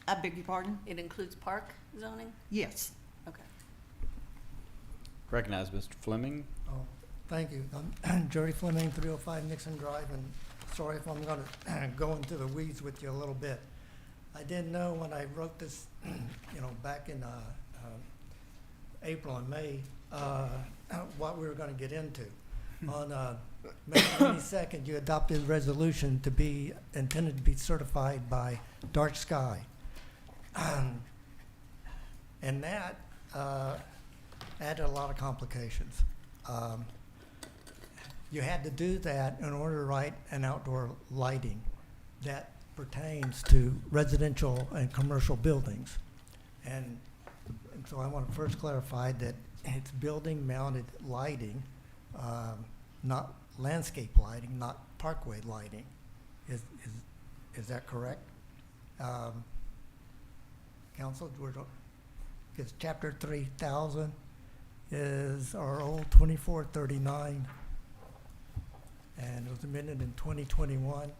I beg your pardon? It includes park zoning? Yes. Okay. Recognize Mr. Fleming. Oh, thank you. I'm Jerry Fleming, 305 Nixon Drive, and sorry if I'm going to go into the weeds with you a little bit. I didn't know when I wrote this, back in April and May, what we were going to get into. On May 22nd, you adopted a resolution to be intended to be certified by Dark Sky. And that added a lot of complications. You had to do that in order to write an outdoor lighting that pertains to residential and commercial buildings. And so I want to first clarify that it's building mounted lighting, not landscape lighting, not parkway lighting, is Is that correct? Council, because chapter 3000 is our old 2439, and it was amended in 2021.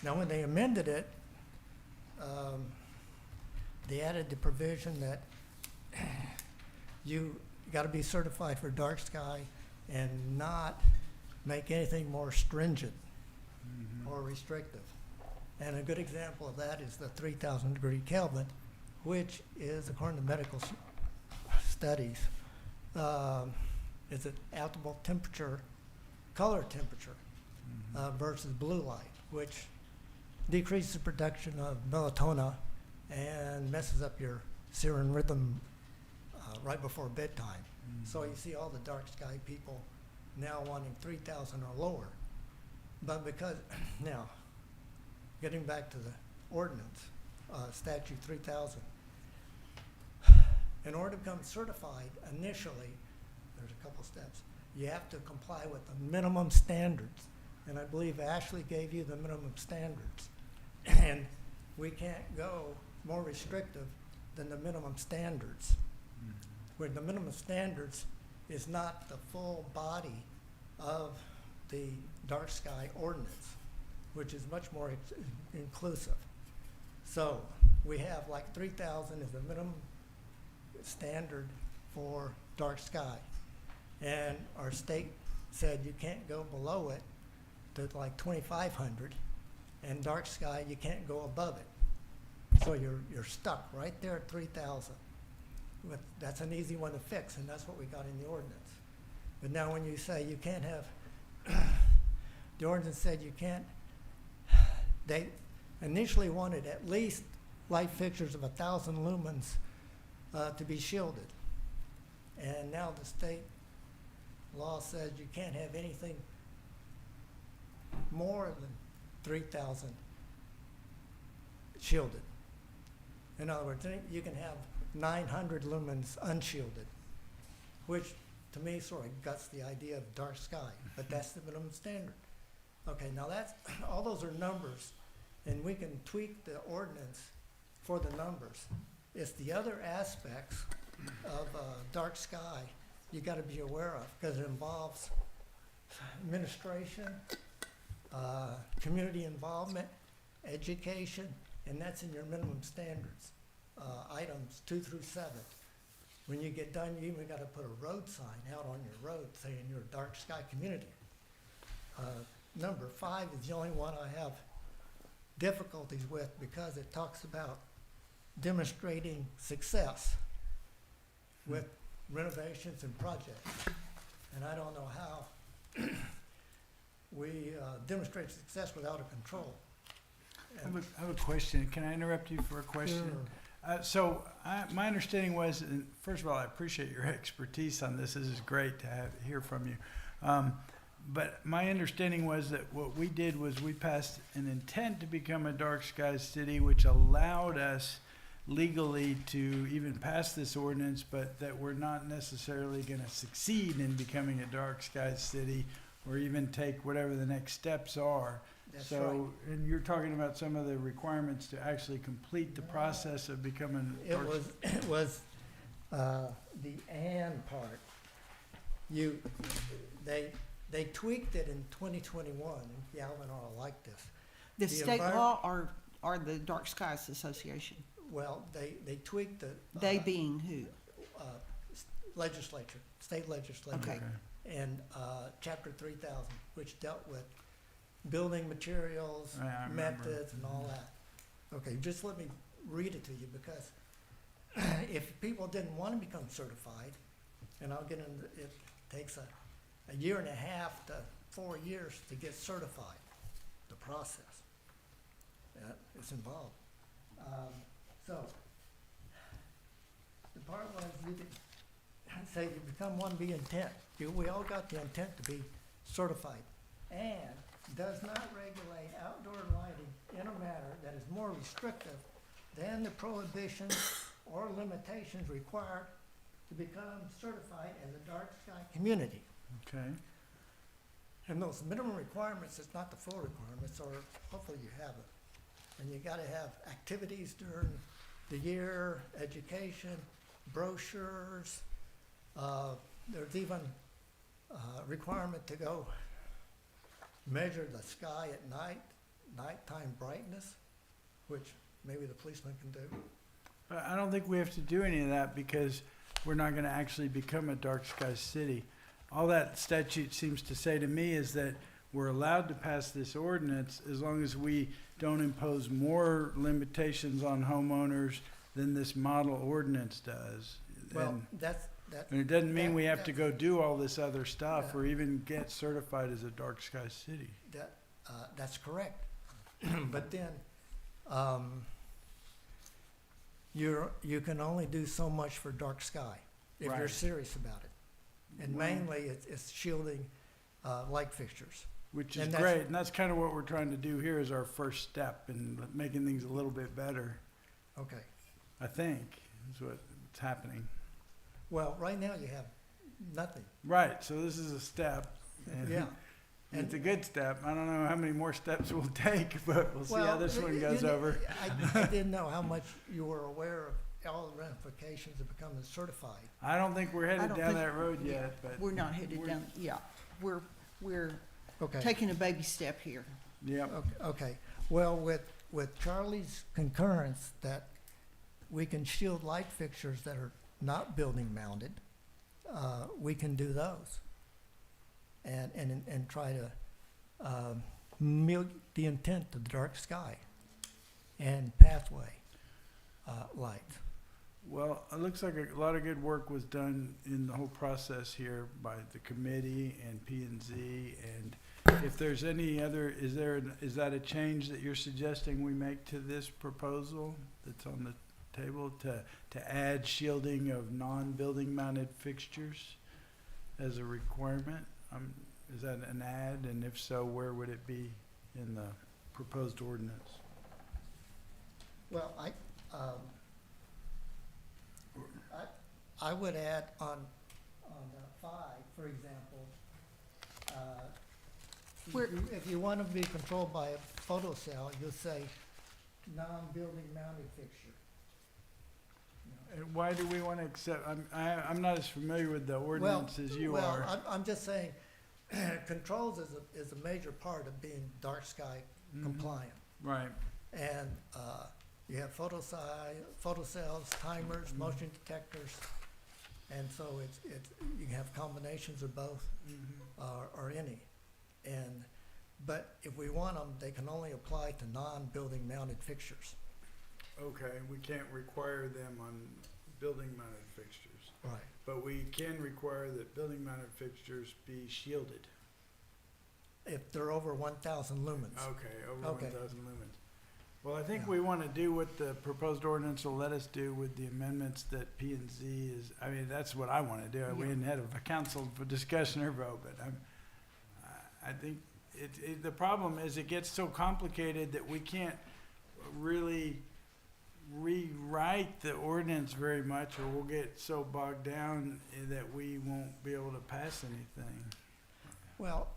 Now, when they amended it, they added the provision that you got to be certified for dark sky and not make anything more stringent or restrictive. And a good example of that is the 3,000 degree Kelvin, which is, according to medical studies, is an optimal temperature, color temperature, versus blue light, which decreases the production of melatonin and messes up your circadian rhythm right before bedtime. So you see all the dark sky people now wanting 3,000 or lower. But because, now, getting back to the ordinance, statute 3,000, in order to become certified, initially, there's a couple steps. You have to comply with the minimum standards. And I believe Ashley gave you the minimum standards. And we can't go more restrictive than the minimum standards. Where the minimum standards is not the full body of the dark sky ordinance, which is much more inclusive. So we have like 3,000 is the minimum standard for dark sky. And our state said you can't go below it to like 2,500, and dark sky, you can't go above it. So you're stuck right there at 3,000. That's an easy one to fix, and that's what we got in the ordinance. But now when you say you can't have, the ordinance said you can't, they initially wanted at least light fixtures of 1,000 lumens to be shielded. And now the state law says you can't have anything more than 3,000 shielded. In other words, you can have 900 lumens unshielded, which to me sort of guts the idea of dark sky, but that's the minimum standard. Okay, now that's, all those are numbers, and we can tweak the ordinance for the numbers. It's the other aspects of dark sky you got to be aware of, because it involves administration, community involvement, education, and that's in your minimum standards, items 2 through 7. When you get done, you even got to put a road sign out on your road saying you're a dark sky community. Number 5 is the only one I have difficulties with because it talks about demonstrating success with renovations and projects. And I don't know how we demonstrate success without a control. I have a question. Can I interrupt you for a question? Sure. My understanding was, and first of all, I appreciate your expertise on this. This is great to hear from you. But my understanding was that what we did was we passed an intent to become a dark skies city, which allowed us legally to even pass this ordinance, but that we're not necessarily going to succeed in becoming a dark skies city or even take whatever the next steps are. That's So, right. and you're talking about some of the requirements to actually complete the process of becoming. It was the and part. They tweaked it in 2021, and Galvin ought to like this. The The state envir- law or the Dark Skies Association? Well, they tweaked the. They being who? Legislature, state legislature. Okay. And Chapter 3000, which dealt with building materials, Right, I remember. methods, and all that. Okay, just let me read it to you, because if people didn't want to become certified, and I'll get into, it takes a year and a half to 4 years to get certified, the process. It's involved. So, the part was you could say you become one be intent. We all got the intent to be certified. And does not regulate outdoor lighting in a manner that is more restrictive than the prohibitions or limitations required to become certified as a dark sky community. Okay. And those minimum requirements, it's not the full requirements, or hopefully you have it. And you gotta have activities during the year, education, brochures. There's even requirement to go measure the sky at night, nighttime brightness, which maybe the policeman can do. But I don't think we have to do any of that because we're not gonna actually become a dark sky city. All that statute seems to say to me is that we're allowed to pass this ordinance as long as we don't impose more limitations on homeowners than this model ordinance does. Well, And it doesn't mean we have to go do all this other stuff Yeah. or even get certified as a dark sky city. That's correct. But then, you can only do so much for dark sky if you're Right. serious about it. And Well- mainly, it's shielding, light fixtures. Which is And that's- great, and that's kind of what we're trying to do here is our first step in making things a little bit better, Okay. I think, is what's happening. Well, right now you have nothing. Right, so this is a step, and Yeah. it's a good step. I don't know how many more steps we'll take, but we'll see how Well, this one you goes know, over. I didn't know how much you were aware of all the ramifications of becoming certified. I don't think we're I headed don't down think- that road yet, but, We're not headed We're- down, yeah, we're Okay. taking a baby step here. yep. Okay, well, with Charlie's concurrence that we can shield light fixtures that are not building mounted, we can do those. And try to, milk the intent of the dark sky and pathway, lights. Well, it looks like a lot of good work was done in the whole process here by the committee and P and Z. And if there's any other, is that a change that you're suggesting we make to this proposal that's on the table to add shielding of non-building mounted fixtures as a requirement? Is that an add? And if so, where would it be in the proposed ordinance? Well, I would add on 5, for example, Where- if you want to be controlled by a photo cell, you'll say non-building mounted fixture. And why do we want to accept, I'm not as familiar with the ordinance as you are. Well, I'm just saying, controls is a major part of being dark sky Mhm. compliant. Right. And you have photo cells, timers, Mhm. motion detectors, and so you can have combinations of both or any. But if we want them, they can only apply to non-building mounted fixtures. Okay, we can't require them on building mounted fixtures, Right. but we can require that building mounted fixtures be shielded. If they're over 1,000 lumens. Okay, over Okay. 1,000 lumens. Well, I think Yeah. we want to do what the proposed ordinance will let us do with the amendments that P and Z is, I mean, that's what I want to do. We Yeah. hadn't had a council for discussion or vote, but I think the problem is it gets so complicated that we can't really rewrite the ordinance very much, or we'll get so bogged down that we won't be able to pass anything. Well,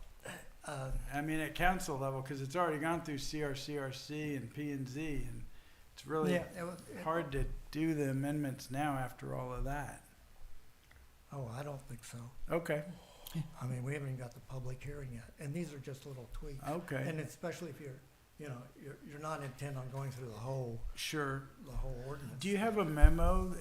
I mean, at council level, because it's already gone through CRCRC and P and Z, and it's really yeah, hard to do the amendments now after all of that. Oh, I don't think so. Okay, I mean, we haven't even got the public hearing yet, and these are just little tweaks. okay, And especially if you're not intent on going through the whole sure. ordinance. Do you have a memo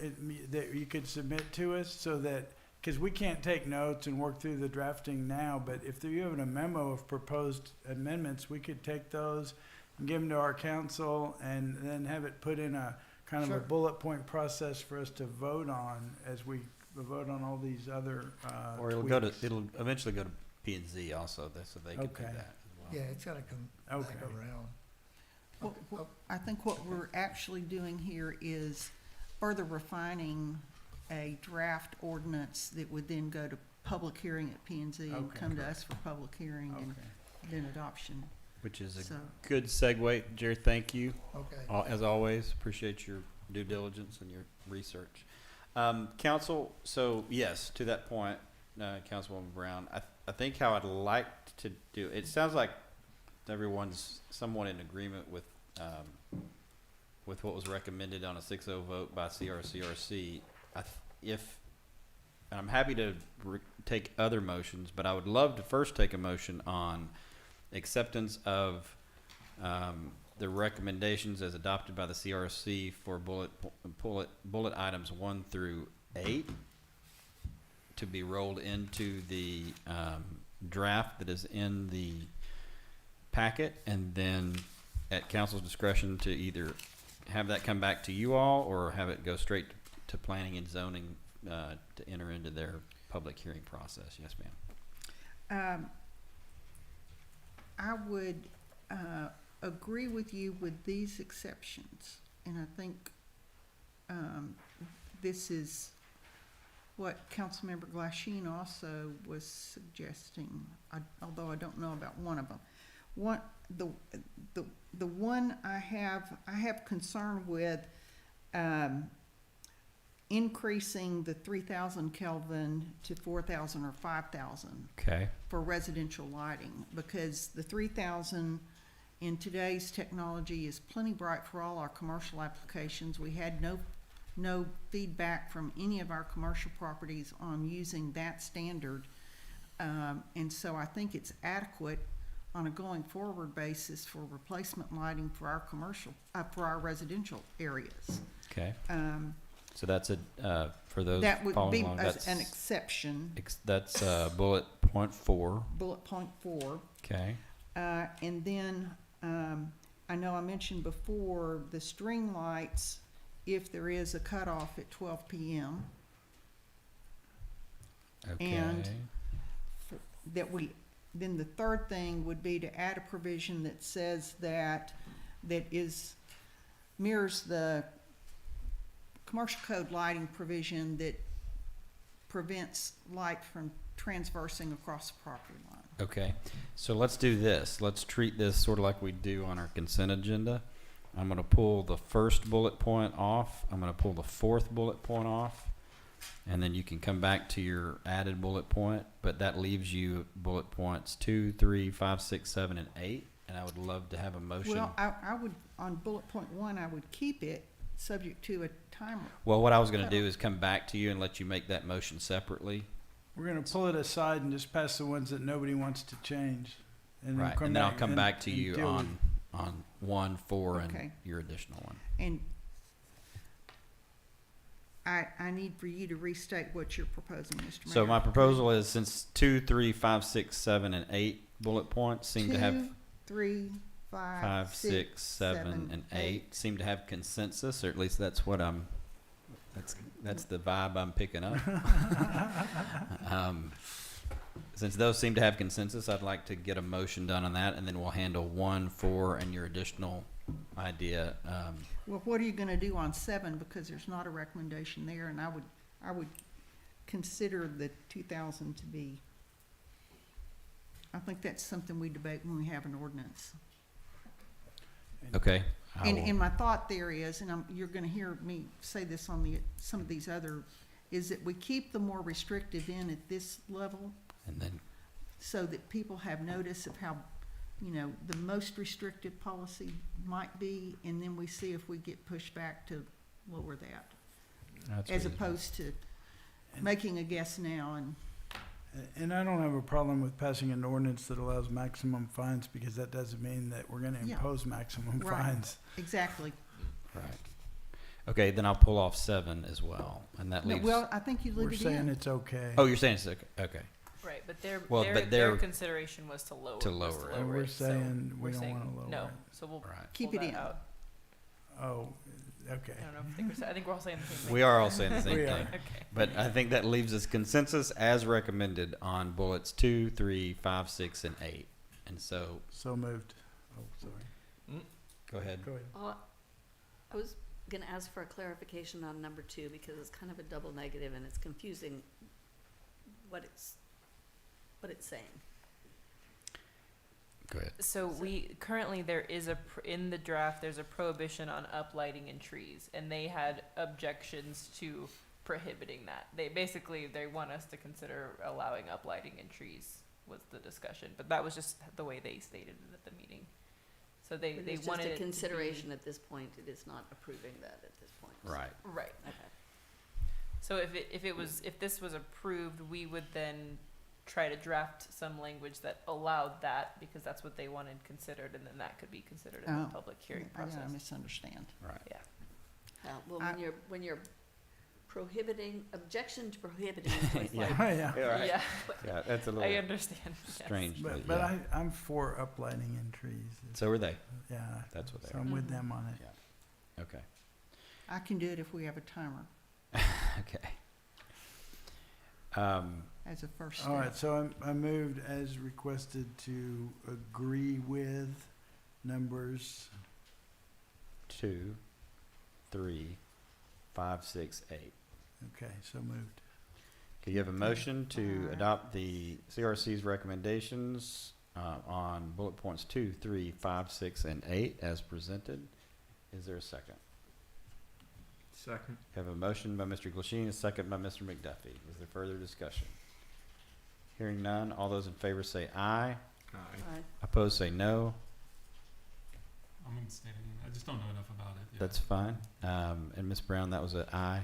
that you could submit to us so that, because we can't take notes and work through the drafting now, but if you have a memo of proposed amendments, we could take those and give them to our council and then have it put in a kind of a Sure. bullet point process for us to vote on as we vote on all these other Or tweaks. it'll eventually go to P and Z also, so they can do Okay. that as well. Yeah, it's gotta come Okay. back around. I think what we're actually doing here is further refining a draft ordinance that would then go to public hearing at P and Z and Okay, come to us for public hearing and Okay. then adoption. Which is a So, good segue. Jerry, thank you. Okay. As always, appreciate your due diligence and your research. Council, so yes, to that point, Councilwoman Brown, I think how I'd like to do, it sounds like everyone's somewhat in agreement with what was recommended on a 6-0 vote by CRCRC. And I'm happy to take other motions, but I would love to first take a motion on acceptance of the recommendations as adopted by the CRC for bullet items 1 through 8 to be rolled into the draft that is in the packet, and then at council's discretion to either have that come back to you all or have it go straight to planning and zoning to enter into their public hearing process. Yes, ma'am. I would agree with you with these exceptions, and I think this is what Councilmember Glasheen also was suggesting, although I don't know about one of them. The one I have concern with increasing the 3,000 Kelvin to 4,000 or 5,000 Okay. for residential lighting, because the 3,000 in today's technology is plenty bright for all our commercial applications. We had no feedback from any of our commercial properties on using that standard. And so I think it's adequate on a going forward basis for replacement lighting for our commercial, for our residential areas. Okay. So that's for those That would following be along. as an exception, That's bullet point 4. bullet point 4. Okay. And then, I know I mentioned before, the string lights, if there is a cutoff at 12 p.m. Okay. And then the third thing would be to add a provision that says that mirrors the commercial code lighting provision that prevents light from transversing across the property line. Okay, so let's do this. Let's treat this sort of like we do on our consent agenda. I'm going to pull the first bullet point off. I'm going to pull the fourth bullet point off. And then you can come back to your added bullet point. But that leaves you bullet points 2, 3, 5, 6, 7, and 8. And I would love to have a motion. Well, I would, on bullet point 1, I would keep it subject to a timer. Well, what I was going to do is come back to you and let you make that motion separately. We're gonna pull it aside and just pass the ones that nobody wants to change. And then Right, come and then I'll back come and- back to and you deal with- on 1, 4, Okay. and your additional one. And I need for you to restate what you're proposing, Mr. Mayor. So my proposal is, since 2, 3, 5, 6, 7, and 8 bullet points seem to have 2, 3, 5, 5, 6, 7, and 8 seem to have consensus, or at least that's what that's the vibe I'm picking up. Since those seem to have consensus, I'd like to get a motion done on that, and then we'll handle 1, 4, and your additional idea. Well, what are you gonna do on 7, because there's not a recommendation there, and I would consider the 2,000 to be, I think that's something we debate when we have an ordinance. Okay. I And, will- and my thought there is, and you're gonna hear me say this on some of these other, is that we keep the more restrictive in at this level, and then, so that people have notice of how, the most restrictive policy might be, and then we see if we get pushed back to lower that, that's as reasonable. opposed to making a guess now and, And I don't have a problem with passing an ordinance that allows maximum fines, because that doesn't mean that we're gonna Yeah. impose maximum Right. fines. exactly. Right. Okay, then I'll pull off 7 as well, and that No, leaves. well, I think you We're leave it saying in. it's okay. Oh, you're saying it's okay. Okay. Right, but their Well, their, but their they're- consideration was to lower to lower it. And we're so saying we we're don't saying wanna lower no. it. So we'll Right. Keep pull it that in. out. Oh, okay. I don't know. I think we're all saying the same thing. We are all saying the same We thing. are. Okay. But I think that leaves us consensus as recommended on bullets 2, 3, 5, 6, and 8. And so, So moved. Oh, sorry. go ahead. Go ahead. I was gonna ask for a clarification on number 2, because it's kind of a double negative and it's confusing what it's saying. Go ahead. So we currently there is in the draft there's a prohibition on uplighting in trees, and they had objections to prohibiting that. They want us to consider allowing uplighting in trees was the discussion, but that was just the way they stated it at the meeting. So they But it's wanted just it a to be- consideration at this point, it is not approving that at this point. Right. Right. Okay. So if this was approved, we would then try to draft some language that allowed that, because that's what they wanted considered, and then that could be considered in the Oh, public hearing I process. misunderstand. Right. Yeah. Well, I- when you're prohibiting, objection to prohibiting, is like, Yeah. Yeah. Yeah, Yeah, that's a I little understand. Yes. strange, but But yeah. I'm for uplighting in trees. So are they. Yeah, That's what they so are. I'm with Mhm. them on it. Yeah. Okay. I can do it if we have a timer Okay. as a first step. All right, so I moved as requested to agree with numbers. 2, 3, 5, 6, 8. Okay, so moved. Okay, you have a motion to Alright. adopt the CRC's recommendations on bullet points 2, 3, 5, 6, and 8 as presented. Is there a second? Second. You have a motion by Mr. Glasheen, a second by Mr. McDuffie. Is there further discussion? Hearing none, all those in favor say aye. Aye. Opposed say no. I'm abstaining. I just don't know enough about it. Yeah. That's fine. And Ms. Brown, that was an aye?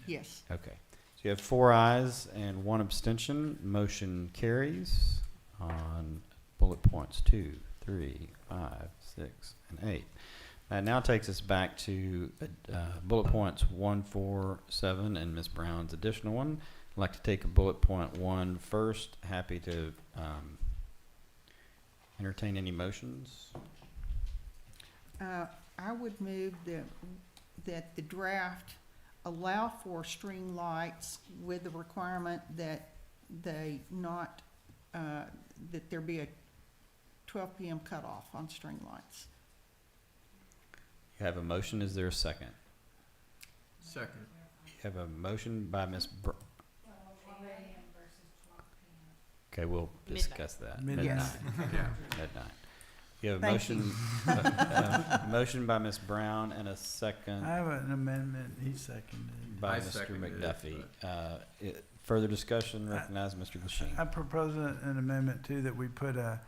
Yes. Okay. So you have 4 ayes and 1 abstention. Motion carries on bullet points 2, 3, 5, 6, and 8. That now takes us back to bullet points 1, 4, 7, and Ms. Brown's additional one. I'd like to take a bullet point 1 first. Happy to entertain any motions. I would move that the draft allow for string lights with the requirement that they not, that there be a 12 PM cutoff on string lights. You have a motion. Is there a second? Second. You have a motion by Ms. Okay, we'll discuss that. Midnight. Yes. Yeah. Midnight. You have a Thank motion, motion by Ms. Brown and a second I have an amendment, he seconded. by I Mr. seconded it, McDuffie. Further discussion, recognize Mr. Glasheen. I propose an amendment too, that we put a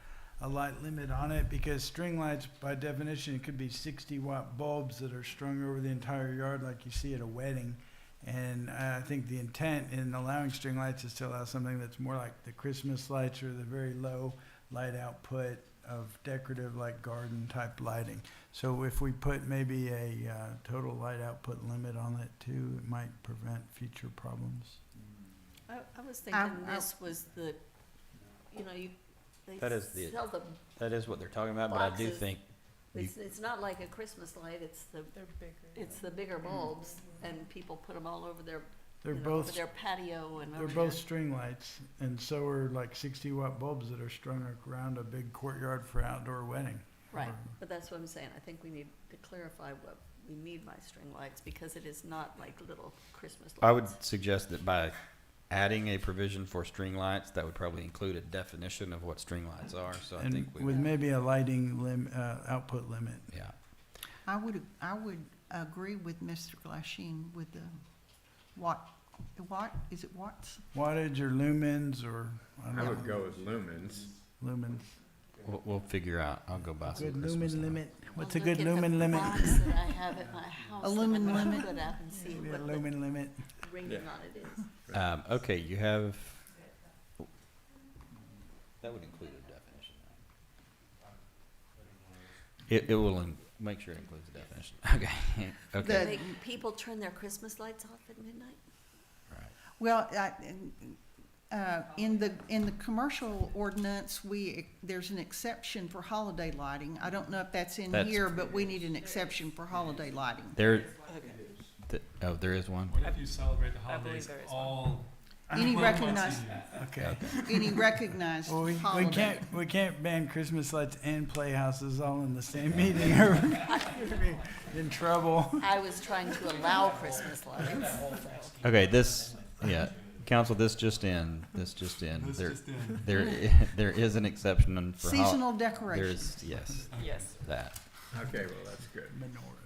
light limit on it, because string lights, by definition, it could be 60-watt bulbs that are strung over the entire yard like you see at a wedding. And I think the intent in allowing string lights is to allow something that's more like the Christmas lights or the very low light output of decorative, like garden type lighting. So if we put maybe a total light output limit on it too, it might prevent future problems. I was thinking I- this was the, they That is the- sell the, That is what they're talking about, but I do Boxes. think, it's not like a Christmas light, it's the bigger bulbs, and people put them all over their, They're over both their patio and They're over both their- string lights, and so are like 60-watt bulbs that are strung around a big courtyard for outdoor wedding. Right, but that's what I'm saying, I think we need to clarify what we mean by string lights, because it is not like little Christmas lights. I would suggest that by adding a provision for string lights, that would probably include a definition of what string lights are, so I And think we, with maybe a lighting output limit. yeah. I would agree with Mr. Glasheen with the is it watts? Wattage or lumens or, I don't I know. would go with lumens. Lumens. We'll figure out. I'll go buy some Good Christmas lumen lights. limit. What's I'll a good look at the lumen limit? box that I have at my house. A lumen that I'm limit? Put up and see Maybe a what the lumen limit. ringing Yeah. on it is. Okay, you have, that would include a definition. It will make sure it includes a definition. Okay, okay. The- Make people turn their Christmas lights off at midnight? Right. Well, in the commercial ordinance, there's an exception for holiday lighting. I don't know if that's in That's- here, but we need an exception for holiday lighting. There, there is one? What if you celebrate the I believe holidays there is all Any 12 months recognized, a year? Okay. any recognized Well, we holiday. can't ban Christmas lights and playhouses all in the same meeting, or we're gonna be in trouble. I was trying to allow Christmas lights. Okay, council, this just in. This just in. There is an exception for Seasonal decorations. There's, yes, Yes. that. Okay, well, that's good.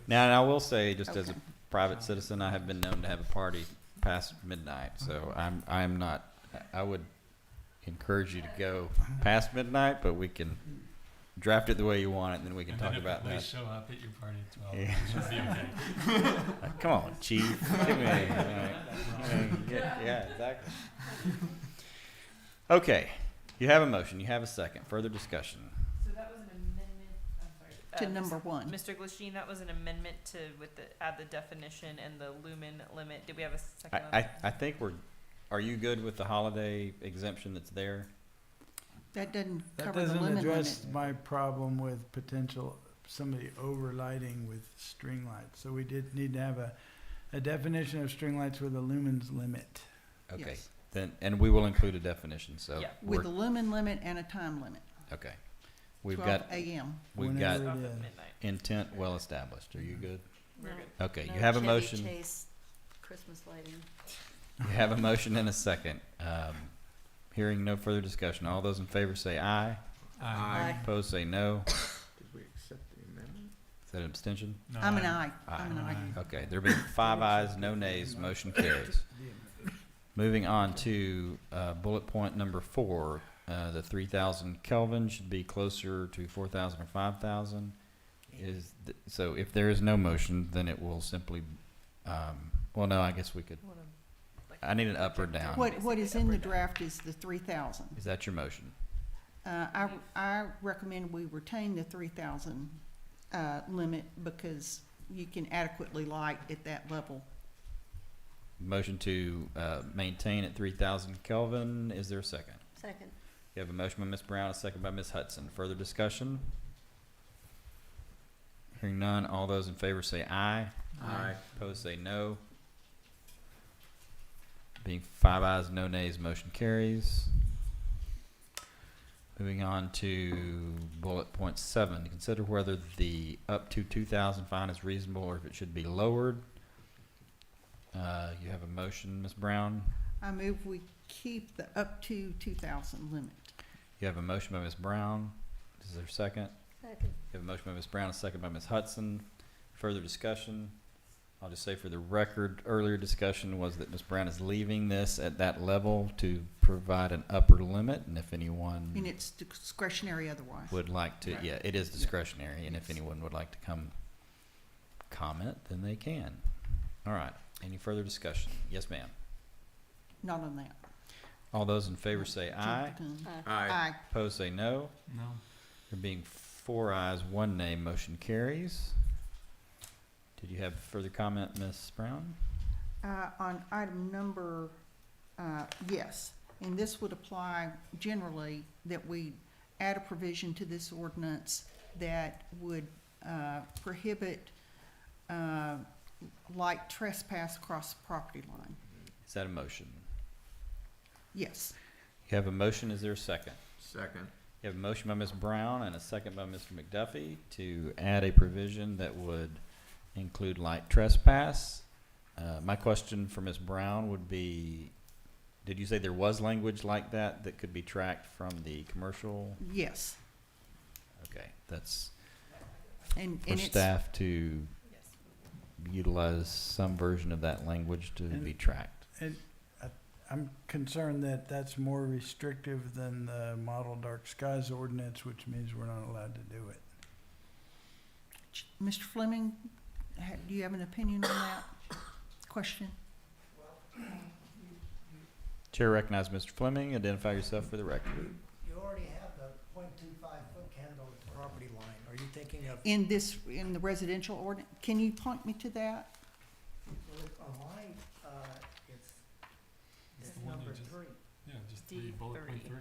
Now, and I will say, just as a Okay. private citizen, I have been known to have a party past midnight, so I would encourage you to go past midnight, but we can draft it the way you want it, and then we can And talk then about if the police that. show up at your party at 12, Yeah. it should be okay. Come on, chief. Give me yeah, exactly. Okay, you have a motion, you have a second. Further discussion. So that was an amendment, I'm sorry. To number one. Mr. Glasheen, that was an amendment to, add the definition and the lumen limit. Did we have a second on that? I think are you good with the holiday exemption that's there? That doesn't That cover the doesn't lumen limit. address my problem with potential, somebody overlighting with string lights. So we did need to have a definition of string lights with a lumens limit. Okay, Yes. then, and we will include a definition, so. Yeah. With we're- a lumen limit and a time limit, Okay. We've 12 got, a.m. we've Whenever got it Off at is. midnight. intent well established. Are you good? We're good. Okay, No you have a Chevy motion. Chase Christmas lighting. You have a motion and a second. Hearing no further discussion, all those in favor say aye. Aye. Opposed say no. Did we accept the amendment? Is that an abstention? No, I'm an aye. I'm an Aye. aye. Okay, there being 5 ayes, no nays, motion carries. Moving on to bullet point number 4, the 3,000 Kelvin should be closer to 4,000 or 5,000. So if there is no motion, then it will simply, well, no, I guess we could, Wanna, like, I need an up or down. What is in the draft is the 3,000. Is that your motion? I recommend we retain the 3,000 limit because you can adequately light at that level. Motion to maintain at 3,000 Kelvin. Is there a second? Second. You have a motion by Ms. Brown, a second by Ms. Hudson. Further discussion? Hearing none, all those in favor say aye. Aye. Opposed say no. Being 5 ayes, no nays, motion carries. Moving on to bullet point 7, to consider whether the up to 2,000 fine is reasonable or if it should be lowered. You have a motion, Ms. Brown. I move we keep the up to 2,000 limit. You have a motion by Ms. Brown. Is there a second? Second. You have a motion by Ms. Brown, a second by Ms. Hudson. Further discussion? I'll just say for the record, earlier discussion was that Ms. Brown is leaving this at that level to provide an upper limit, and if anyone And it's discretionary otherwise. would like to, Right. yeah, it is discretionary, and if Yes. anyone would like to come comment, then they can. All right, any further discussion? Yes, ma'am. Not on that. All those in favor say aye. Aye. Opposed say no. No. There being 4 ayes, 1 nay, motion carries. Did you have further comment, Ms. Brown? On item number, yes, and this would apply generally that we add a provision to this ordinance that would prohibit light trespass across the property line. Is that a motion? Yes. You have a motion, is there a second? Second. You have a motion by Ms. Brown and a second by Mr. McDuffie to add a provision that would include light trespass. My question for Ms. Brown would be, did you say there was language like that that could be tracked from the commercial? Yes, Okay, that's and for it's, staff to utilize some version of that language to And- be tracked. I'm concerned that that's more restrictive than the model dark skies ordinance, which means we're not allowed to do it. Mr. Fleming, do you have an opinion on that question? Chair recognizes Mr. Fleming. Identify yourself for the record. You already have the .25-foot candle at the property line. Are you thinking of, In the residential ordinance, can you point me to that? on mine, it's It's the one you number just- 3. Yeah, just three, bullet point D3. 3.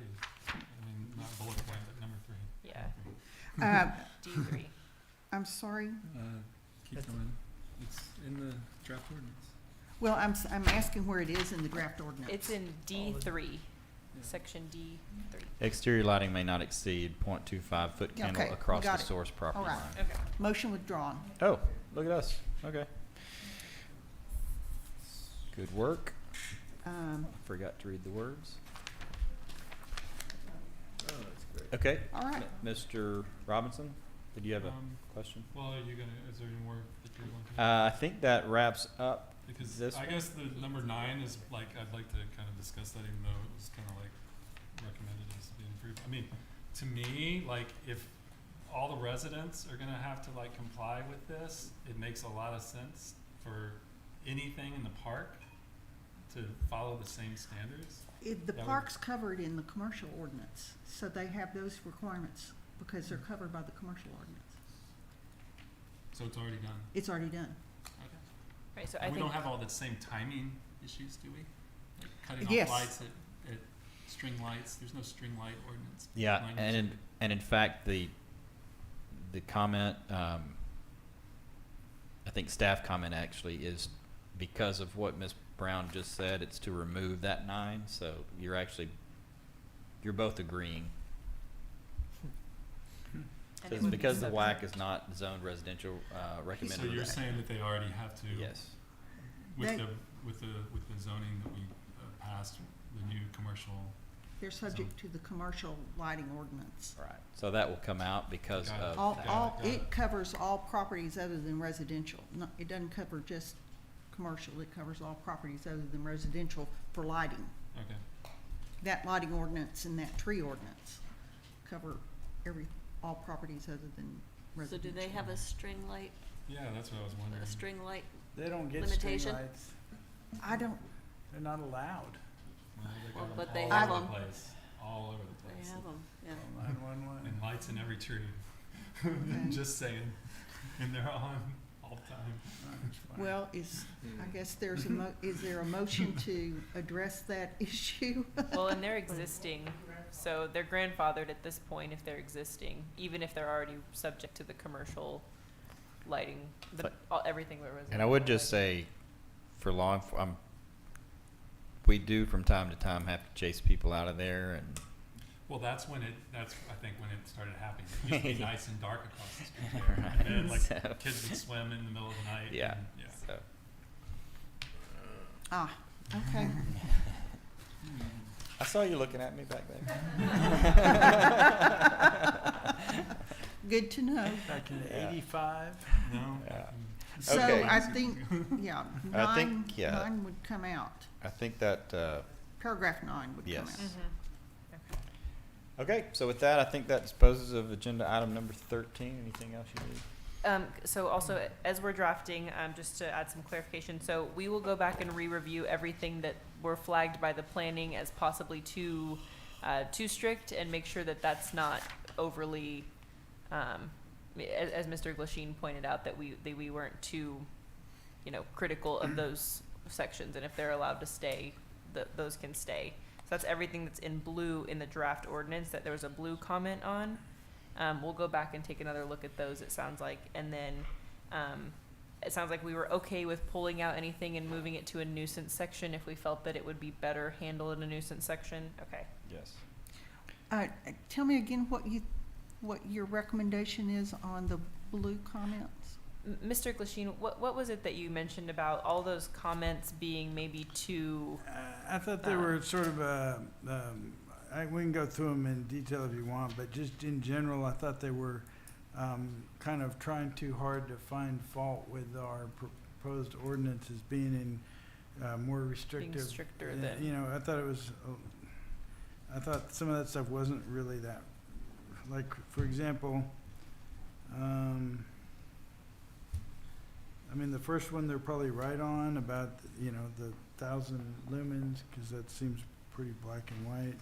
I mean, not bullet point, but number 3. Yeah, D3. I'm sorry. Keep going. It's in the draft ordinance. Well, I'm asking where it is in the draft ordinance. It's in D3, section D3. Exterior lighting may not exceed .25-foot candle Okay, across the got it. source property All right. line. Okay. Motion withdrawn. Oh, look at us. Okay. Good work. Forgot to read the words. Oh, that's great. Okay. All right. Mr. Robinson, did you have a question? Well, are you gonna, is there any more that you're going to? I think that wraps up. Because this I one? guess the number 9 is like, I'd like to kind of discuss that even though it was kind of like recommended as being improved. I mean, to me, like, if all the residents are gonna have to like comply with this, it makes a lot of sense for anything in the park to follow the same standards. The That would- park's covered in the commercial ordinance, so they have those requirements because they're covered by the commercial ordinance. So it's already done. It's already done. Okay. Right, so I And we think, don't have all the same timing issues, do we? Like cutting Yes. off lights at string lights, there's no string light ordinance. Yeah, language. and in fact, the comment, I think staff comment actually is because of what Ms. Brown just said, it's to remove that 9, so you're both agreeing. So it's because the WAC is not zoned residential, recommended. So you're that. saying that they already have to? Yes. With They- with the zoning that we passed, the new commercial, They're subject to the commercial lighting ordinance. Right, so that will come out because Got it. of All, that. all, got it. it covers all properties other than residential. No, it doesn't cover just commercial, it covers all properties other than residential for lighting. okay. That lighting ordinance and that tree ordinance cover all properties other than So residential. do they have a string light, Yeah, that's what I was wondering. a string light? They don't get string Limitation? lights. I don't, They're not allowed. Well, they Well, got but them they all have over them. the place, all over the They place. have them, yeah. 911. And lights in every tree. Okay. Just saying. And they're on all the time. That's fine. well, I guess there's is there a motion to address that issue? well, and they're existing, so they're grandfathered at this point if they're existing, even if they're already subject to the commercial lighting, everything but residential. And I would just lighting. say, for we do from time to time have to chase people out of there, and Well, that's I think when it started happening. It used to be nice and dark across the street there. And then like So- kids would swim in the middle of the night. yeah, and- yeah. so. Ah, okay. I saw you looking at me back there. Good to know. Back in Yeah. 85. No? Yeah. So Okay. I think, yeah, I think, yeah. 9 would come out. I think that, Paragraph 9 would come Yes. out. Mhm. okay, so with that, I think that disposes of agenda item number 13. Anything else you need? So also, as we're drafting, just to add some clarification, so we will go back and re-review everything that were flagged by the planning as possibly too strict, and make sure that that's not overly, as Mr. Glasheen pointed out, that we weren't too, critical of those sections, and if they're allowed to stay, those can stay. So that's everything that's in blue in the draft ordinance that there was a blue comment on. We'll go back and take another look at those, it sounds like, and then, it sounds like we were okay with pulling out anything and moving it to a nuisance section if we felt that it would be better handled in a nuisance section. Okay. Yes. Tell me again what your recommendation is on the blue comments? Mr. Glasheen, what was it that you mentioned about all those comments being maybe too, I thought they were sort of we can go through them in detail if you want, but just in general, I thought they were kind of trying too hard to find fault with our proposed ordinances being in more restrictive. stricter than- I thought it was. I thought some of that stuff wasn't really that. Like, for example, the first one they're probably right on about the 1,000 lumens, because that seems pretty black and white.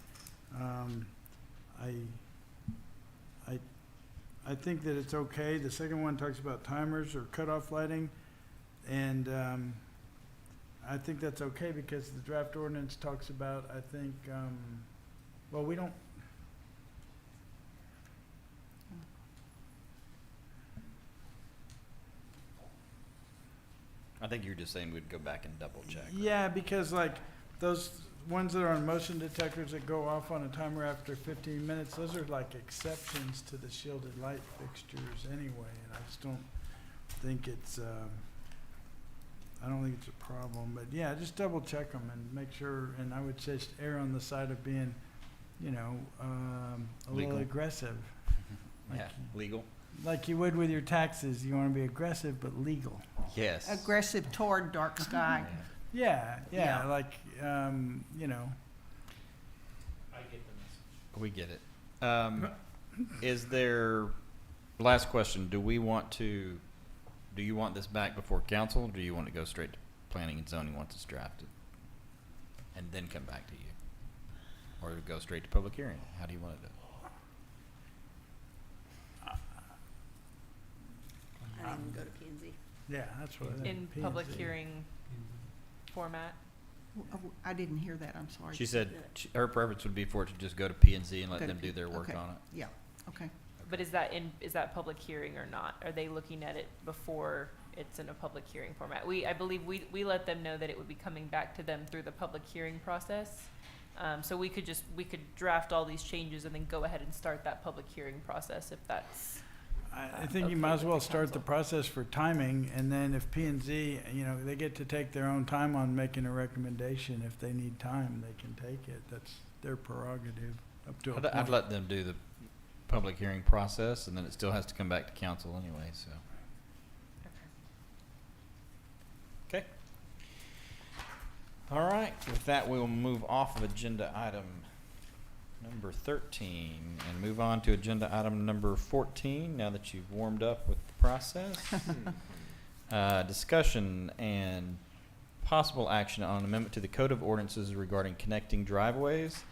I think that it's okay. The second one talks about timers or cutoff lighting, and I think that's okay because the draft ordinance talks about, I think, we don't. I think you're just saying we'd go back and double check. Yeah, because like those ones that are on motion detectors that go off on a timer after 15 minutes, those are like exceptions to the shielded light fixtures anyway, and I just don't think it's I don't think it's a problem. But yeah, just double check them and make sure. And I would say err on the side of being, a Legal. little aggressive. Like Yeah, legal? Like you would with your taxes, you want to be aggressive but legal. Yes. Aggressive toward dark sky. Yeah, Yeah. like I get the We get it. Is there, last question, do you want this back before council, or do you want to go straight to planning and zoning once it's drafted? And then come back to you? Or go straight to public hearing? How do you want to do it? I didn't go to P and Z. Yeah, that's what I think. In P&Z. public hearing format. I didn't hear that, I'm sorry. She said her preference would be for it to just go to P and Z and let Go to them do their work okay. on it. Yeah, okay. But is that public hearing or not? Are they looking at it before it's in a public hearing format? I believe we let them know that it would be coming back to them through the public hearing process. So we could draft all these changes and then go ahead and start that public hearing process if that's. I think you might as well start the process for timing, and then if P and Z, they get to take their own time on making a recommendation. If they need time, they can take it. That's their prerogative up to a point. I'd let them do the public hearing process, and then it still has to come back to council anyway, so. Okay. All right, with that, we will move off of agenda item number 13 and move on to agenda item number 14, now that you've warmed up with the process. Discussion and possible action on an amendment to the Code of Ordinances regarding connecting driveways.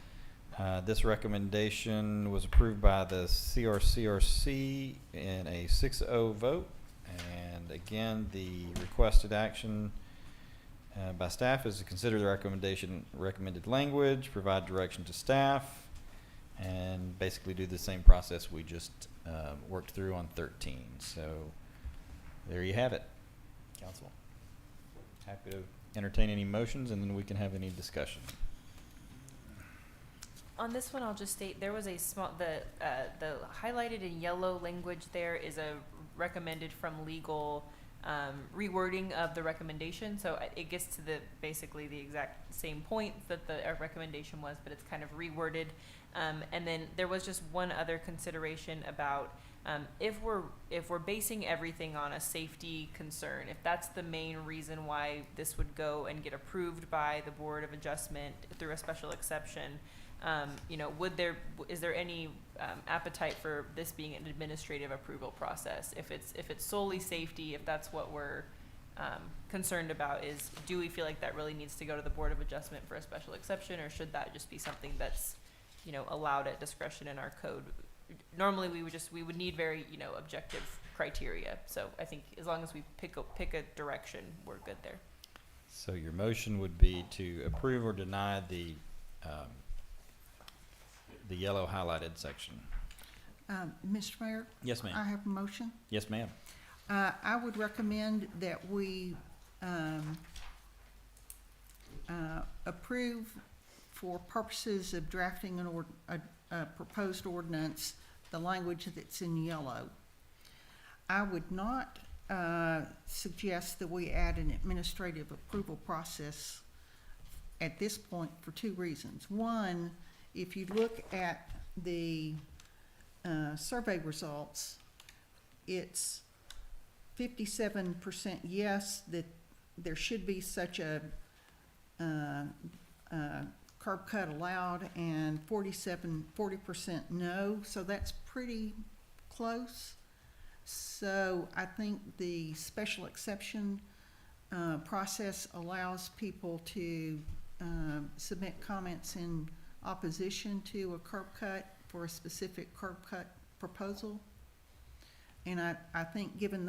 This recommendation was approved by the CRCRC in a 6-0 vote. And again, the requested action by staff is to consider the recommended language, provide direction to staff, and basically do the same process we just worked through on 13. So there you have it, council. Happy to entertain any motions, and then we can have any discussion. On this one, I'll just state there was a the highlighted in yellow language there is a recommended from legal rewording of the recommendation. So it gets to basically the exact same point that the recommendation was, but it's kind of reworded. And then there was just one other consideration about if we're basing everything on a safety concern, if that's the main reason why this would go and get approved by the Board of Adjustment through a special exception, is there any appetite for this being an administrative approval process? If it's solely safety, if that's what we're concerned about, do we feel like that really needs to go to the Board of Adjustment for a special exception, or should that just be something that's allowed at discretion in our code? Normally, we would need very objective criteria. So I think as long as we pick a direction, we're good there. So your motion would be to approve or deny the yellow highlighted section. Mr. Mayor? Yes, ma'am. I have a motion. Yes, ma'am. I would recommend that we approve, for purposes of drafting a proposed ordinance, the language that's in yellow. I would not suggest that we add an administrative approval process at this point for two reasons. One, if you look at the survey results, it's 57% yes, that there should be such a curb cut allowed, and 40% no, so that's pretty close. So I think the special exception process allows people to submit comments in opposition to a curb cut for a specific curb cut proposal. And I think given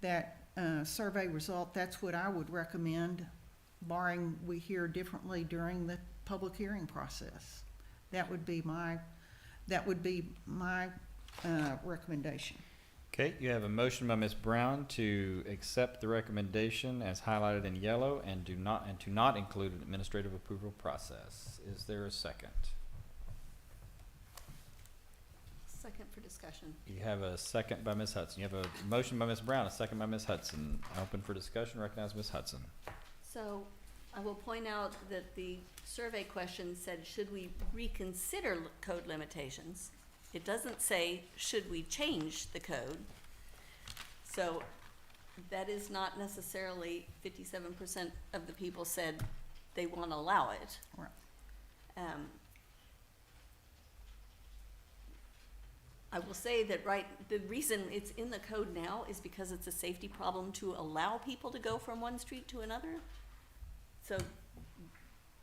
that survey result, that's what I would recommend, barring we hear differently during the public hearing process. That would be my recommendation. Okay, you have a motion by Ms. Brown to accept the recommendation as highlighted in yellow and to not include an administrative approval process. Is there a second? Second for discussion. You have a second by Ms. Hudson. You have a motion by Ms. Brown, a second by Ms. Hudson. Open for discussion. Recognize Ms. Hudson. So I will point out that the survey question said, should we reconsider code limitations? It doesn't say, should we change the code? So that is not necessarily 57% of the people said they want to allow it. Right. I will say that, right, the reason it's in the code now is because it's a safety problem to allow people to go from one street to another. So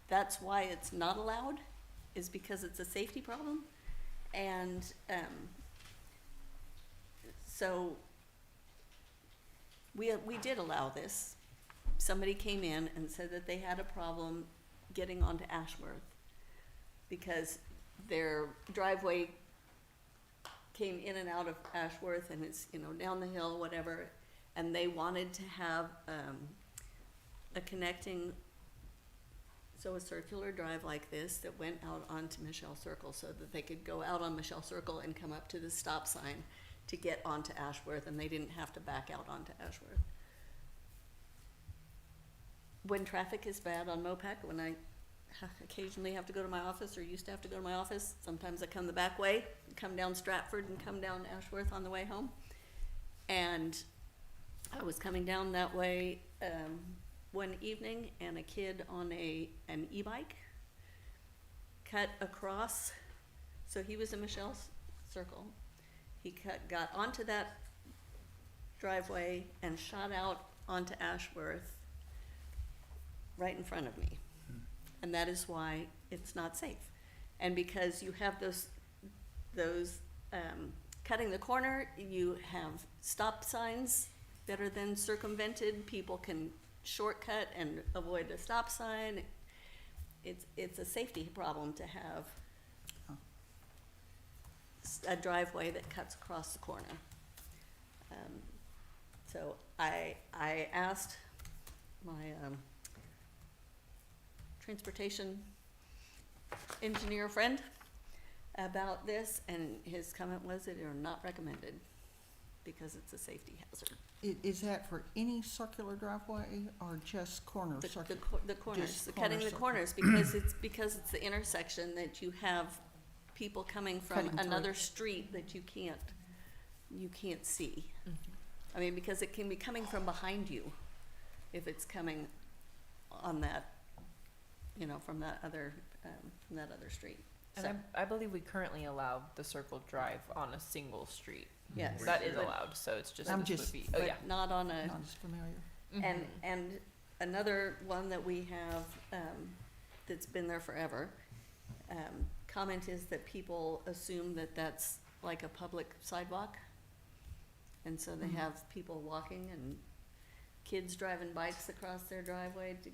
that's why it's not allowed, is because it's a safety problem. And, so we did allow this. Somebody came in and said that they had a problem getting onto Ashworth because their driveway came in and out of Ashworth, and it's, you know, down the hill, whatever, and they wanted to have, a connecting, so a circular drive like this that went out onto Michelle Circle so that they could go out on Michelle Circle and come up to the stop sign to get onto Ashworth, and they didn't have to back out onto Ashworth. When traffic is bad on Mopac, when I occasionally have to go to my office, or used to have to go to my office, sometimes I come the back way, come down Stratford and come down Ashworth on the way home. And I was coming down that way one evening, and a kid on an e-bike cut across, so he was in Michelle's Circle. He got onto that driveway and shot out onto Ashworth right in front of me. And that is why it's not safe. And because you have those cutting the corner, you have stop signs that are then circumvented. People can shortcut and avoid the stop sign. It's a safety problem to have a driveway that cuts across the corner. So I asked my transportation engineer friend about this, and his comment was that it are not recommended because it's a safety hazard. Is that for any circular driveway or just corner circular? The corners, Just the corner cutting the circle. corners, because it's the intersection that you have people coming from Cutting through. another street that you can't see. I mean, because it can be coming from behind you if it's coming on that, you know, from that other street. And So, I believe we currently allow the circle drive on a single street. yes. That is but- allowed, so it's just, I'm this just- would be, oh but yeah. not on a, Not as familiar. and another one that we have, that's been there forever, comment is that people assume that that's like a public sidewalk. And so they Mhm. have people walking and kids driving bikes across their driveway to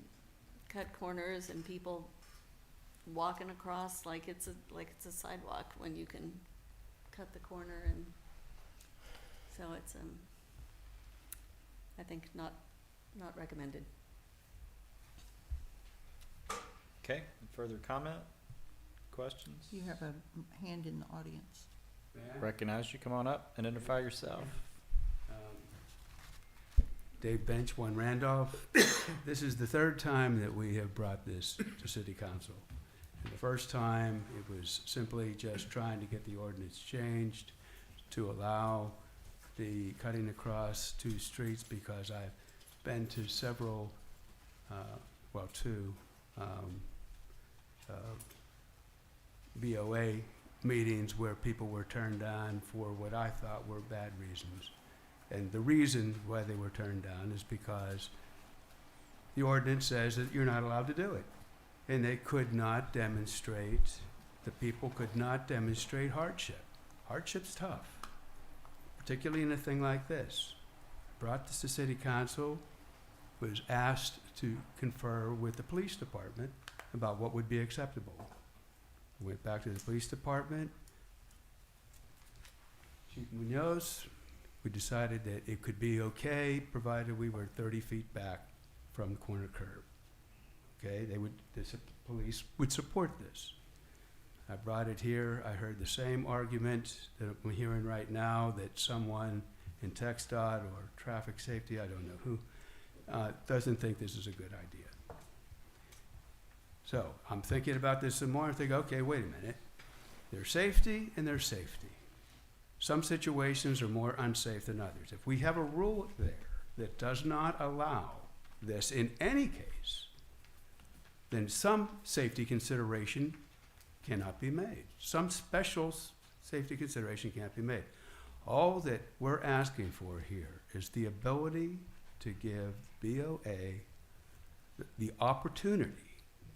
cut corners, and people walking across like it's a sidewalk when you can cut the corner. And so it's, I think not recommended. Okay, further comment, questions? You have a hand in the audience. Recognize you, come on up, identify yourself. Dave Bench, 1 Randolph. This is the third time that we have brought this to city council. And the first time, it was simply just trying to get the ordinance changed to allow the cutting across 2 streets, because I've been to several, two, BOA meetings where people were turned down for what I thought were bad reasons. And the reason why they were turned down is because the ordinance says that you're not allowed to do it. And they could not demonstrate, the people could not demonstrate hardship. Hardship's tough, particularly in a thing like this. Brought this to city council, was asked to confer with the police department about what would be acceptable. Went back to the police department. Chief Munoz, we decided that it could be okay, provided we were 30 feet back from the corner curb. Okay, the police would support this. I brought it here, I heard the same argument that I'm hearing right now, that someone in TxDOT or traffic safety, I don't know who, doesn't think this is a good idea. So I'm thinking about this some more and think, okay, wait a minute. There's safety and there's safety. Some situations are more unsafe than others. If we have a rule there that does not allow this in any case, then some safety consideration cannot be made. Some special safety consideration can't be made. All that we're asking for here is the ability to give BOA the opportunity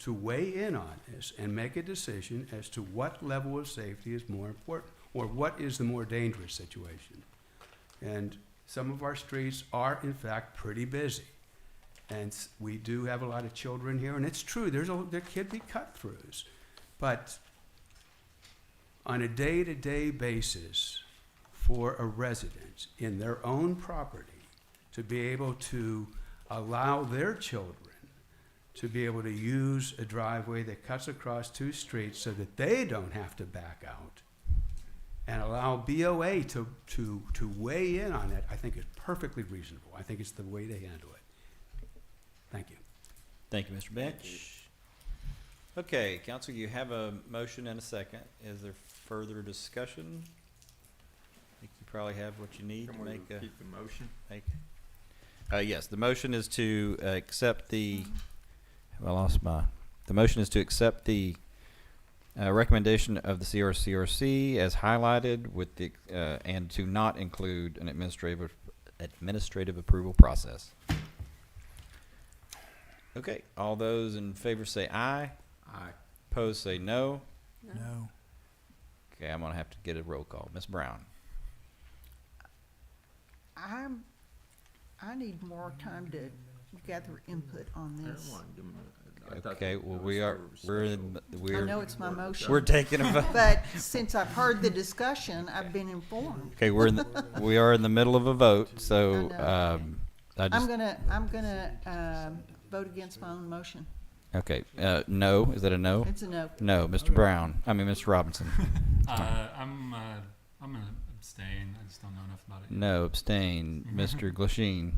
to weigh in on this and make a decision as to what level of safety is more important, or what is the more dangerous situation. And some of our streets are, in fact, pretty busy. And we do have a lot of children here, and it's true, there could be cut-throughs. But on a day-to-day basis, for a resident in their own property to be able to allow their children to be able to use a driveway that cuts across two streets so that they don't have to back out, and allow BOA to weigh in on it, I think is perfectly reasonable. I think it's the way to handle it. Thank you. Thank you, Mr. Bench. Okay, council, you have a motion and a second. Is there further discussion? I think you probably have what you need to Can we make a. repeat the motion? Yes, the motion is to accept the, the motion is to accept the recommendation of the CRCRC as highlighted with the, and to not include an administrative approval process. Okay, all those in favor say aye. Aye. Opposed say no. No. Okay, I'm gonna have to get a roll call. Ms. Brown. I need more time to gather input on this. Okay, well, I know it's my motion. we're taking a vote. But since I've heard the discussion, I've been informed. Okay, we are in the middle of a vote, so, I I'm just, gonna vote against my own motion. okay, no, is that a no? It's a no. No, Mr. Brown, Mr. Robinson. I'm gonna abstain. I just don't know enough about it. No, abstain. Mr. Glasheen.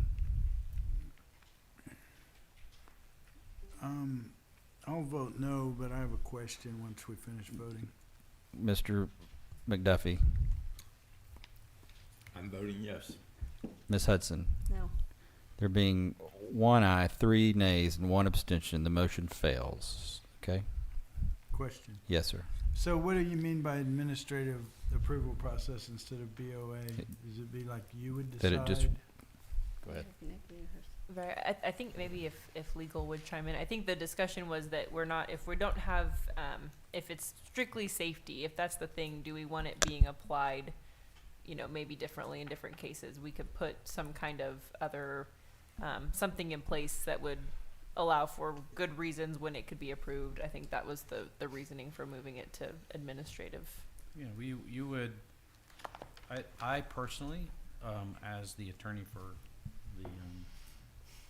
I'll vote no, but I have a question once we finish voting. Mr. McDuffie. I'm voting yes. Ms. Hudson. No. There being 1 aye, 3 nays, and 1 abstention, the motion fails. Okay? Question. Yes, sir. So what do you mean by administrative approval process instead of BOA? Does it be like you would That decide? it just- Go ahead. Right, I think maybe if legal would chime in, I think the discussion was that if we don't have, if it's strictly safety, if that's the thing, do we want it being applied, maybe differently in different cases? We could put some kind of other, something in place that would allow for good reasons when it could be approved. I think that was the reasoning for moving it to administrative. Yeah, you would, I personally, as the attorney for the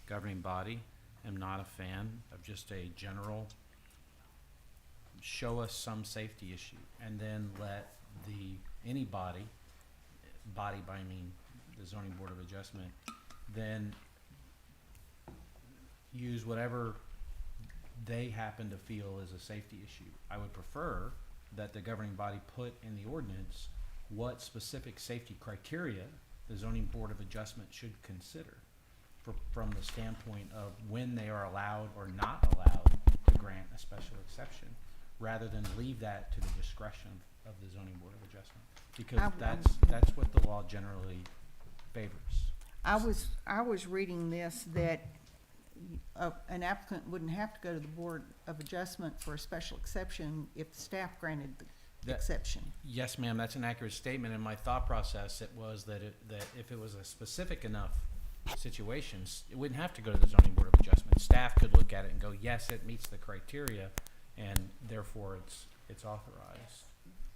governing body, am not a fan of just a general show us some safety issue and then let any body by I mean the zoning board of adjustment, then use whatever they happen to feel is a safety issue. I would prefer that the governing body put in the ordinance what specific safety criteria the zoning board of adjustment should consider from the standpoint of when they are allowed or not allowed to grant a special exception, rather than leave that to the discretion of the zoning board of adjustment, because that's what the law generally favors. I was reading this that an applicant wouldn't have to go to the Board of Adjustment for a special exception if the staff granted the exception. Yes, ma'am, that's an accurate statement. In my thought process, it was that if it was a specific enough situation, it wouldn't have to go to the zoning board of adjustment. Staff could look at it and go, yes, it meets the criteria, and therefore it's authorized.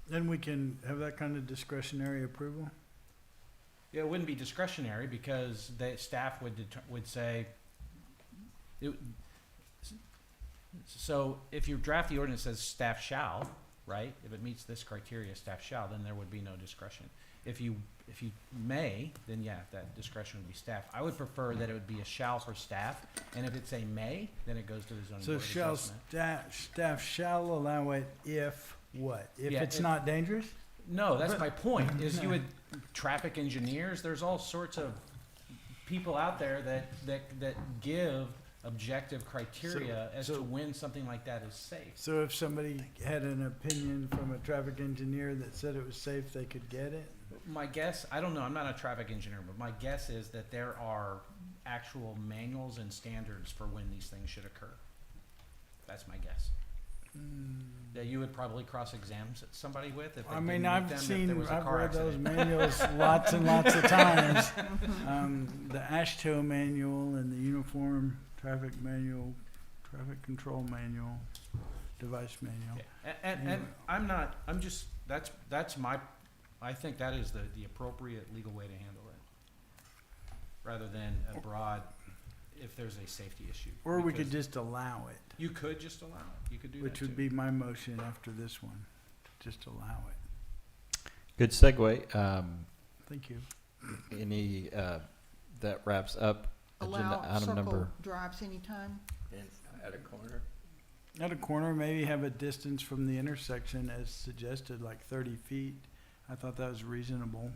Then we can have that kind of discretionary approval? Yeah, it wouldn't be discretionary because the staff would say, so if you draft the ordinance as staff shall, right? If it meets this criteria, staff shall, then there would be no discretion. If you may, then yeah, that discretion would be staff. I would prefer that it would be a shall for staff, and if it's a may, then it goes to the zoning board of adjustment. Staff shall allow it if what? If Yeah, it's not dangerous? No, that's my point, is you would, traffic engineers, there's all sorts of people out there that give objective criteria as to so- when something like that is safe. So if somebody had an opinion from a traffic engineer that said it was safe, they could get it? My guess, I don't know, I'm not a traffic engineer, but my guess is that there are actual manuals and standards for when these things should occur. That's my guess. That you would probably cross-examine somebody with if they I didn't mean, meet I've them if there was a car read those accident. manuals lots and lots of times. The AASHTO manual and the Uniform Traffic Manual, Traffic Control Manual, Device Manual. And I'm not, I'm just, that's my, I think that is the appropriate legal way to handle it. Rather than a broad, if there's a safety issue. Or we could Because just allow it, You could just allow it, you could do that which would too. be my motion after this one, to just allow it. Good segue. Thank you. Any, that wraps up agenda Allow item circle number. drives anytime? At a corner? At a corner, maybe have a distance from the intersection as suggested, like 30 feet. I thought that was reasonable.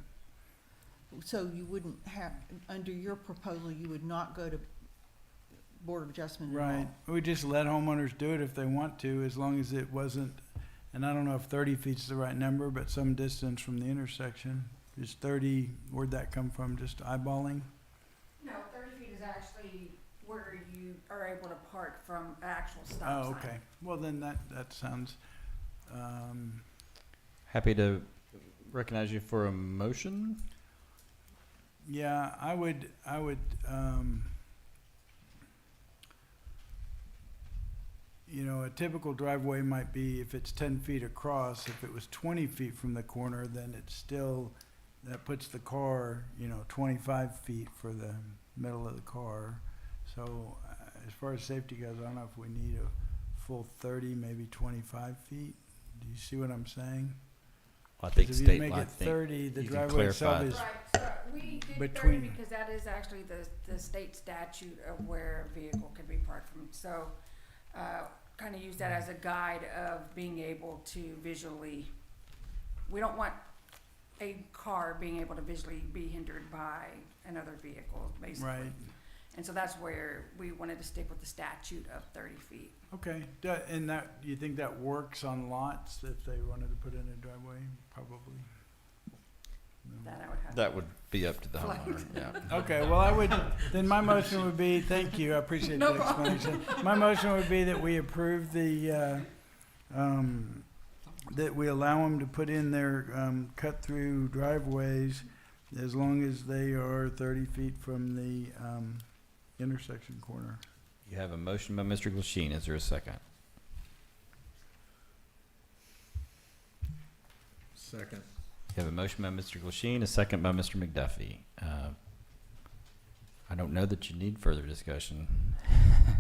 So you wouldn't have, under your proposal, you would not go to Board of Adjustment at all? Right. We just let homeowners do it if they want to, as long as it wasn't, and I don't know if 30 feet's the right number, but some distance from the intersection. Is 30, where'd that come from? Just eyeballing? No, 30 feet is actually where you are able to park from an actual stop Oh, sign. okay. Well, then that sounds, Happy to recognize you for a motion. yeah, I would, you know, a typical driveway might be if it's 10 feet across. If it was 20 feet from the corner, then it's still, that puts the car, 25 feet for the middle of the car. So as far as safety goes, I don't know if we need a full 30, maybe 25 feet. Do you see what I'm saying? I think 'Cause if state you make law, I it think 30, the you can driveway itself clarify. is, Right, so we did 30 between- because that is actually the state statute of where a vehicle can be parked from. So, kind of use that as a guide of being able to visually, we don't want a car being able to visually be hindered by another vehicle, basically. right. And so that's where we wanted to stick with the statute of 30 feet. Okay, and that, you think that works on lots if they wanted to put in a driveway? Probably. No. That I would have. That would be up to the Flag. homeowner, yeah. Okay, well, I would, then my motion would be, thank you, I appreciate No the problem. explanation. My motion would be that we approve the, that we allow them to put in their, cut-through driveways as long as they are 30 feet from the, intersection corner. You have a motion by Mr. Glasheen. Is there a second? Second. You have a motion by Mr. Glasheen, a second by Mr. McDuffie. I don't know that you need further discussion,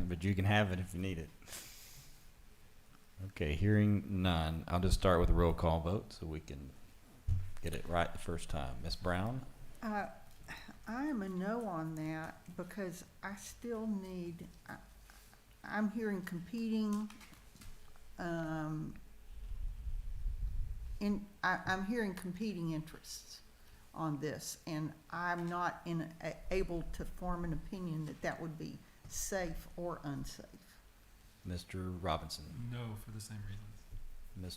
but you can have it if you need it. Okay, hearing none, I'll just start with a roll call vote so we can get it right the first time. Ms. Brown? I am a no on that because I still need, I'm hearing competing, I'm hearing competing interests on this, and I'm not able to form an opinion that that would be safe or unsafe. Mr. Robinson? No, for the same reasons.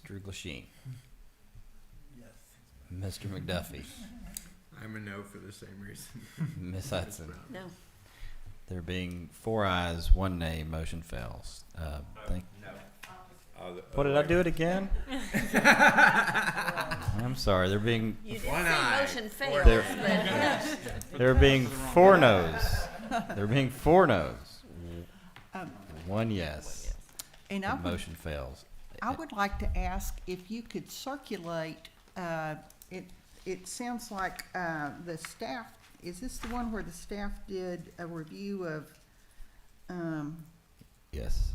Mr. Glasheen? Yes. Mr. McDuffie? I'm a no for the same reason. Ms. Hudson? No. There being 4 ayes, 1 nay, motion fails. What did I do it again? I'm sorry. There being You did One say eye. motion fails, There- but yes. there being 4 noes. There being 4 noes. Um, 1 yes. And The I would, motion fails. I would like to ask if you could circulate, it sounds like, the staff, is this the one where the staff did a review of, Yes.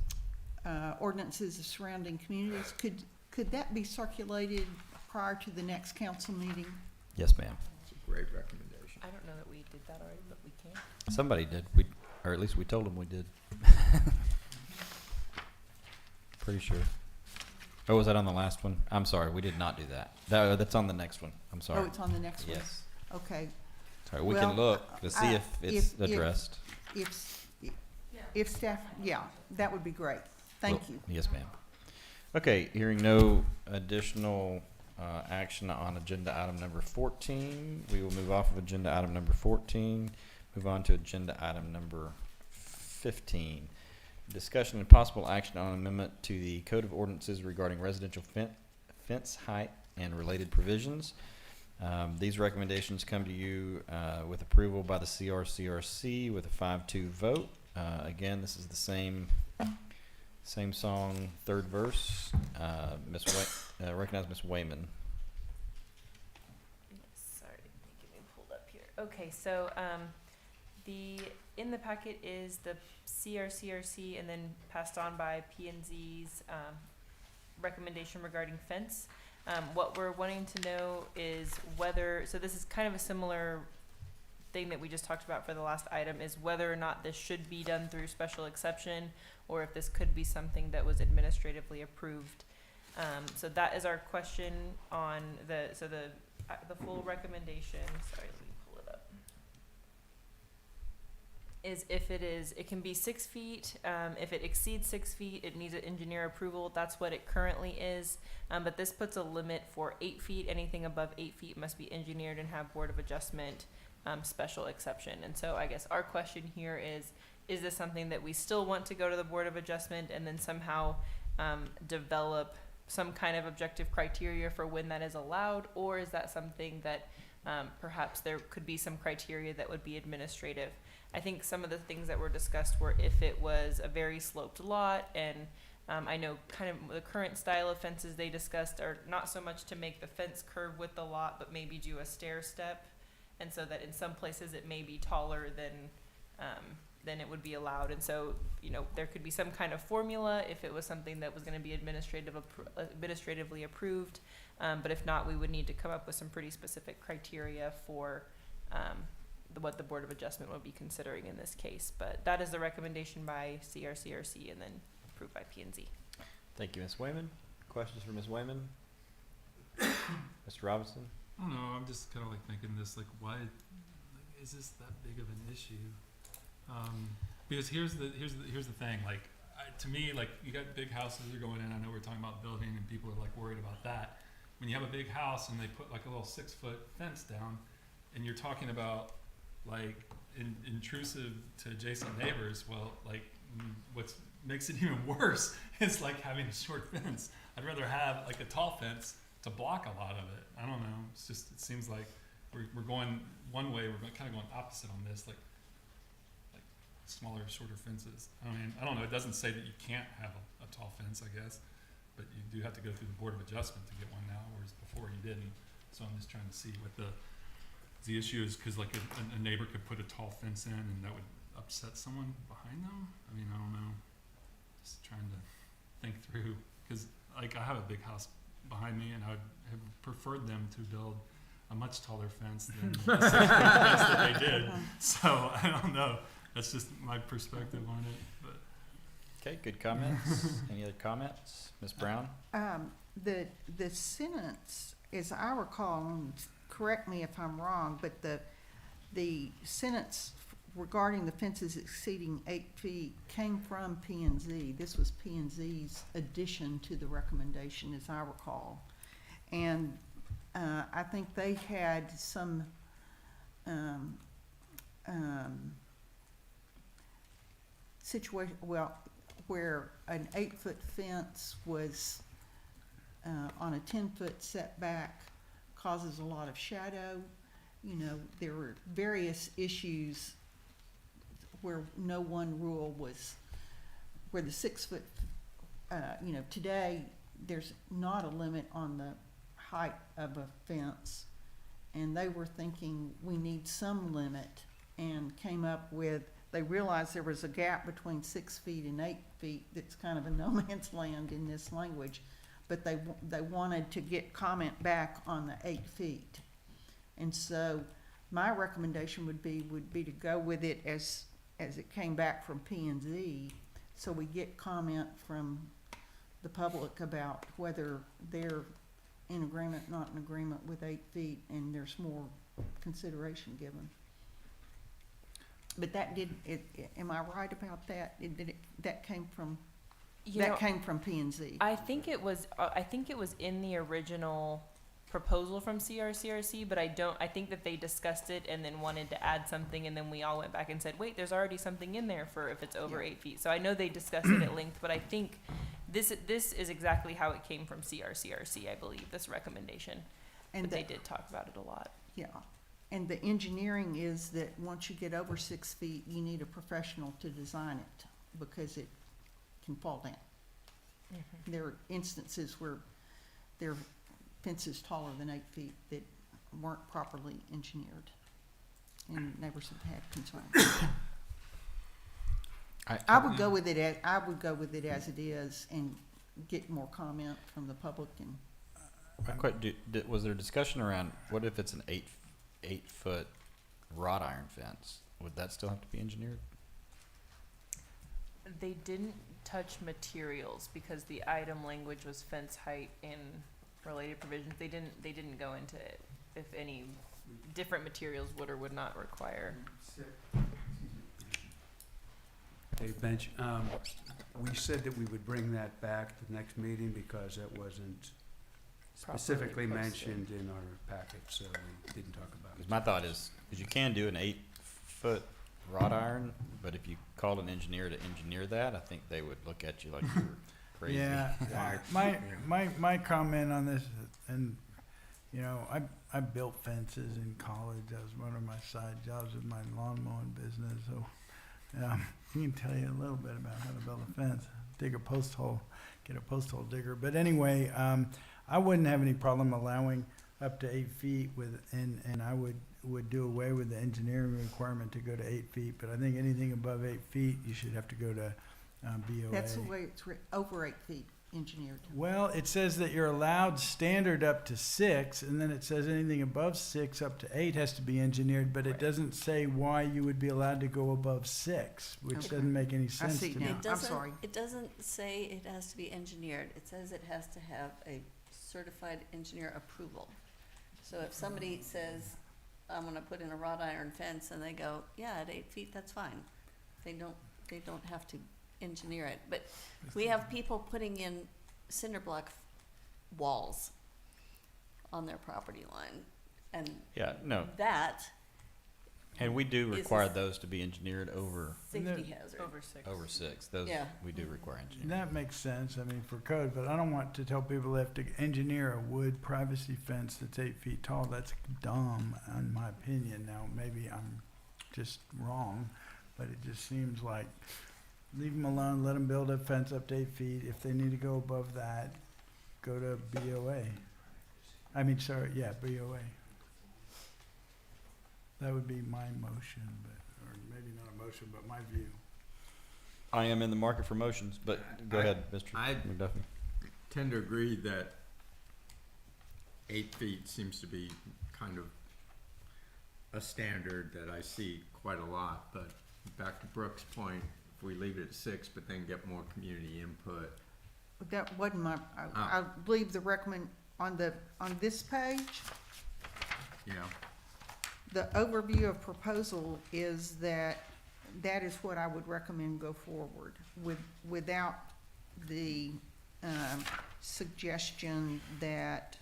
ordinances of surrounding communities? Could that be circulated prior to the next council meeting? Yes, ma'am. It's a great recommendation. I don't know that we did that already, but we can. Somebody did. Or at least we told them we did. Pretty sure. Oh, was that on the last one? I'm sorry. We did not do that. That's on the next one. I'm sorry. Oh, it's on the next one? Yes. Okay. Sorry. We can Well, look to see if it's if- addressed. If, if staff, yeah, that would be great. Thank you. Yes, ma'am. Okay, hearing no additional action on agenda item number 14, we will move off of agenda item number 14, move on to agenda item number 15. Discussion and possible action on amendment to the Code of Ordinances regarding residential fence height and related provisions. These recommendations come to you with approval by the CRCRC with a 5-2 vote. Again, this is the same song, third verse. Recognize Ms. Wayman. Sorry, get me pulled up here. Okay, so in the packet is the CRCRC and then passed on by P&Z's recommendation regarding fence. What we're wanting to know is whether, so this is kind of a similar thing that we just talked about for the last item, is whether or not this should be done through special exception or if this could be something that was administratively approved. So that is our question on the full recommendation. Sorry, let me pull it up. Is if it can be 6 feet. If it exceeds 6 feet, it needs an engineer approval. That's what it currently is. But this puts a limit for 8 feet. Anything above 8 feet must be engineered and have Board of Adjustment special exception. And so I guess our question here is this something that we still want to go to the Board of Adjustment and then somehow develop some kind of objective criteria for when that is allowed? Or is that something that perhaps there could be some criteria that would be administrative? I think some of the things that were discussed were if it was a very sloped lot, and I know kind of the current style of fences they discussed are not so much to make the fence curve with the lot, but maybe do a stair step, and so that in some places it may be taller than it would be allowed. And so, you know, there could be some kind of formula if it was something that was going to be administratively approved. But if not, we would need to come up with some pretty specific criteria for what the Board of Adjustment would be considering in this case. But that is the recommendation by CRCRC and then approved by P&Z. Thank you, Ms. Wayman. Questions for Ms. Wayman? Mr. Robinson? I don't know, I'm just kind of like thinking this, like, why, is this that big of an issue? Because here's the thing, like, to me, like, you got big houses that are going in, I know we're talking about building and people are like worried about that. When you have a big house and they put like a little 6-foot fence down and you're talking about like intrusive to adjacent neighbors, well, like, what makes it even worse is like having a short fence. I'd rather have like a tall fence to block a lot of it. I don't know, it's just, it seems like we're going one way, we're kind of going opposite on this, like smaller, shorter fences. I mean, I don't know, it doesn't say that you can't have a tall fence, I guess, but you do have to go through the Board of Adjustment to get one now, whereas before you didn't. So I'm just trying to see what the issue is, because like a neighbor could put a tall fence in and that would upset someone behind them. I mean, I don't know, just trying to think through, because like I have a big house behind me and I would have preferred them to build a much taller fence than the 6-foot fence that they did. So I don't know. That's just my perspective on it. But Okay, good comments. Any other comments? Ms. Brown? The sentence, as I recall, and correct me if I'm wrong, but the sentence regarding the fences exceeding 8 feet came from P&Z. This was P&Z's addition to the recommendation, as I recall. And I think they had some situation, well, where an 8-foot fence was on a 10-foot setback causes a lot of shadow. You know, there were various issues where no one rule was, where the 6-foot, you know, today there's not a limit on the height of a fence, and they were thinking we need some limit and came up with, they realized there was a gap between 6 feet and 8 feet that's kind of a no man's land in this language, but they wanted to get comment back on the 8 feet. And so my recommendation would be to go with it as it came back from P&Z, so we get comment from the public about whether they're in agreement, not in agreement with 8 feet, and there's more consideration given. But that didn't, am I right about that? That came from, You know, that came from P and Z? I think it was in the original proposal from CRCRC, but I think that they discussed it and then wanted to add something, and then we all went back and said, wait, there's already something in there for if it's over Yeah. 8 feet. So I know they discussed it at length, but I think this is exactly how it came from CRCRC, I believe, this recommendation. And But they the- did talk about it a lot. Yeah, and the engineering is that once you get over 6 feet, you need a professional to design it, because it can fall down. There are instances where there are fences taller than 8 feet that weren't properly engineered, and neighbors have had concerns. I would go with it as it is and get more comment from the public and. Was there discussion around, what if it's an 8-foot wrought iron fence? Would that still have to be engineered? They didn't touch materials because the item language was fence height and related provisions. They didn't go into if any different materials would or would not require. Hey, Bench, we said that we would bring that back to the next meeting because that wasn't specifically Properly posted. mentioned in our packet, so we didn't talk about it. Because my thought is, because you can do an 8-foot wrought iron, but if you called an engineer to engineer that, I think they would look at you like you were crazy. Yeah, my comment on this, and, you know, I built fences in college. That was one of my side jobs with my lawn mowing business, so, I can tell you a little bit about how to build a fence. Dig a post hole, get a post hole digger. But anyway, I wouldn't have any problem allowing up to 8 feet and I would do away with the engineering requirement to go to 8 feet. But I think anything above 8 feet, you should have to go to BOA. That's the way it's over 8 feet engineered. Well, it says that you're allowed standard up to 6, and then it says anything above 6 up to 8 has to be engineered, but it doesn't say why you would be allowed to go above 6, which Okay. doesn't make any sense see to now. me. I'm It doesn't, sorry. it doesn't say it has to be engineered. It says it has to have a certified engineer approval. So if somebody says, I'm gonna put in a wrought iron fence, and they go, yeah, at 8 feet, that's fine. They don't have to engineer it. But we have people putting in cinder block walls on their property line, and Yeah, no, that and we do Is require this- those to be engineered over safety hazard. over 6. Those, Yeah. we do require engineering. That makes sense, I mean, for code, but I don't want to tell people they have to engineer a wood privacy fence that's 8 feet tall. That's dumb, in my opinion. Now, maybe I'm just wrong, but it just seems like, leave them alone, let them build a fence up to 8 feet. If they need to go above that, go to BOA. BOA. That would be my motion, or maybe not a motion, but my view. I am in the market for motions, but go ahead, Mr. I- McDuffie. Tend to agree that 8 feet seems to be kind of a standard that I see quite a lot, but back to Brooke's point, if we leave it at 6, but then get more community input, But that wasn't I believe the on this page, you know, the overview of proposal is that is what I would recommend go forward without the suggestion that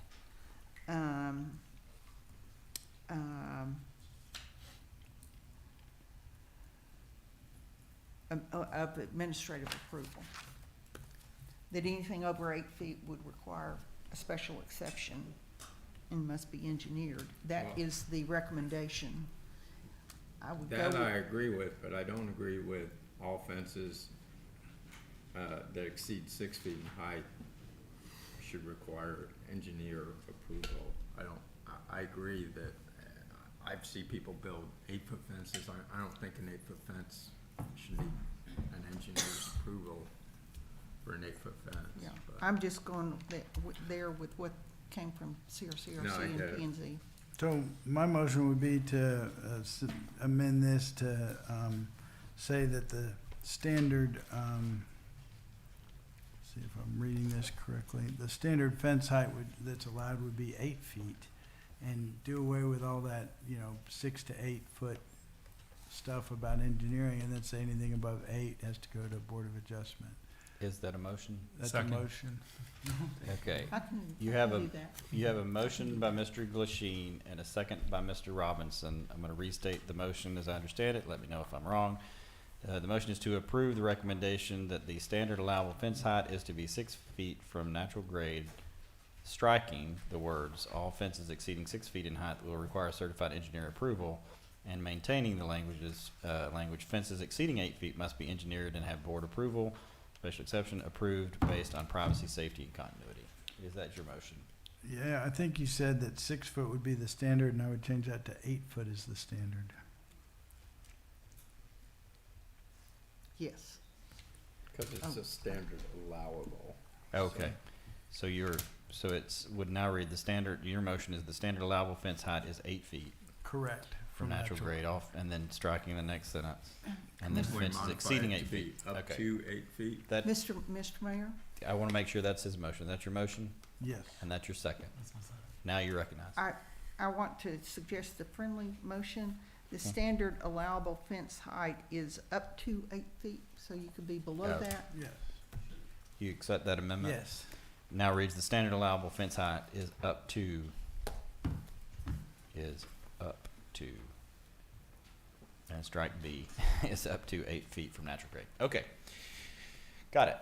of administrative approval. That anything over 8 feet would require a special exception and must be engineered. That Well- is the recommendation. I would go that I with, agree with, but I don't agree with all fences that exceed 6 feet in height should require engineer approval. I agree that I see people build 8-foot fences. I don't think an 8-foot fence should need an engineer's approval for an 8-foot fence. yeah. but- I'm just going there with what came from CRCRC No, I and get it. P and Z. So my motion would be to amend this to say that the standard, see if I'm reading this correctly, the standard fence height that's allowed would be 8 feet, and do away with all that, 6 to 8 foot stuff about engineering and then say anything above 8 has to go to Board of Adjustment. Is that a motion? That's Second. a motion. Okay. I can, You I have can a- do that. You have a motion by Mr. Glasheen and a second by Mr. Robinson. I'm gonna restate the motion as I understand it. Let me know if I'm wrong. The motion is to approve the recommendation that the standard allowable fence height is to be 6 feet from natural grade, striking the words, all fences exceeding 6 feet in height will require certified engineer approval, and maintaining the language fences exceeding 8 feet must be engineered and have board approval, special exception approved based on privacy, safety, and continuity. Is that your motion? Yeah, I think you said that 6 foot would be the standard, and I would change that to 8 foot is the standard. Yes. Because it's a standard allowable. Okay, so would now read the standard, your motion is the standard allowable fence height is 8 feet Correct. from natural grade off, and then striking the next sentence. And then We fences modify exceeding it 8 to be feet. Up Okay, to 8 feet. that, Mr. Mayor, I wanna make sure that's his motion. That's your motion, Yes. and that's your second. That's my side. Now you recognize. I want to suggest the friendly motion. The Okay. standard allowable fence height is up to 8 feet, so you could be below Yeah. that. Yes. You accept that amendment? Yes. Now reads the standard allowable fence height is up to, and strike B, is up to 8 feet from natural grade. Okay. Got it.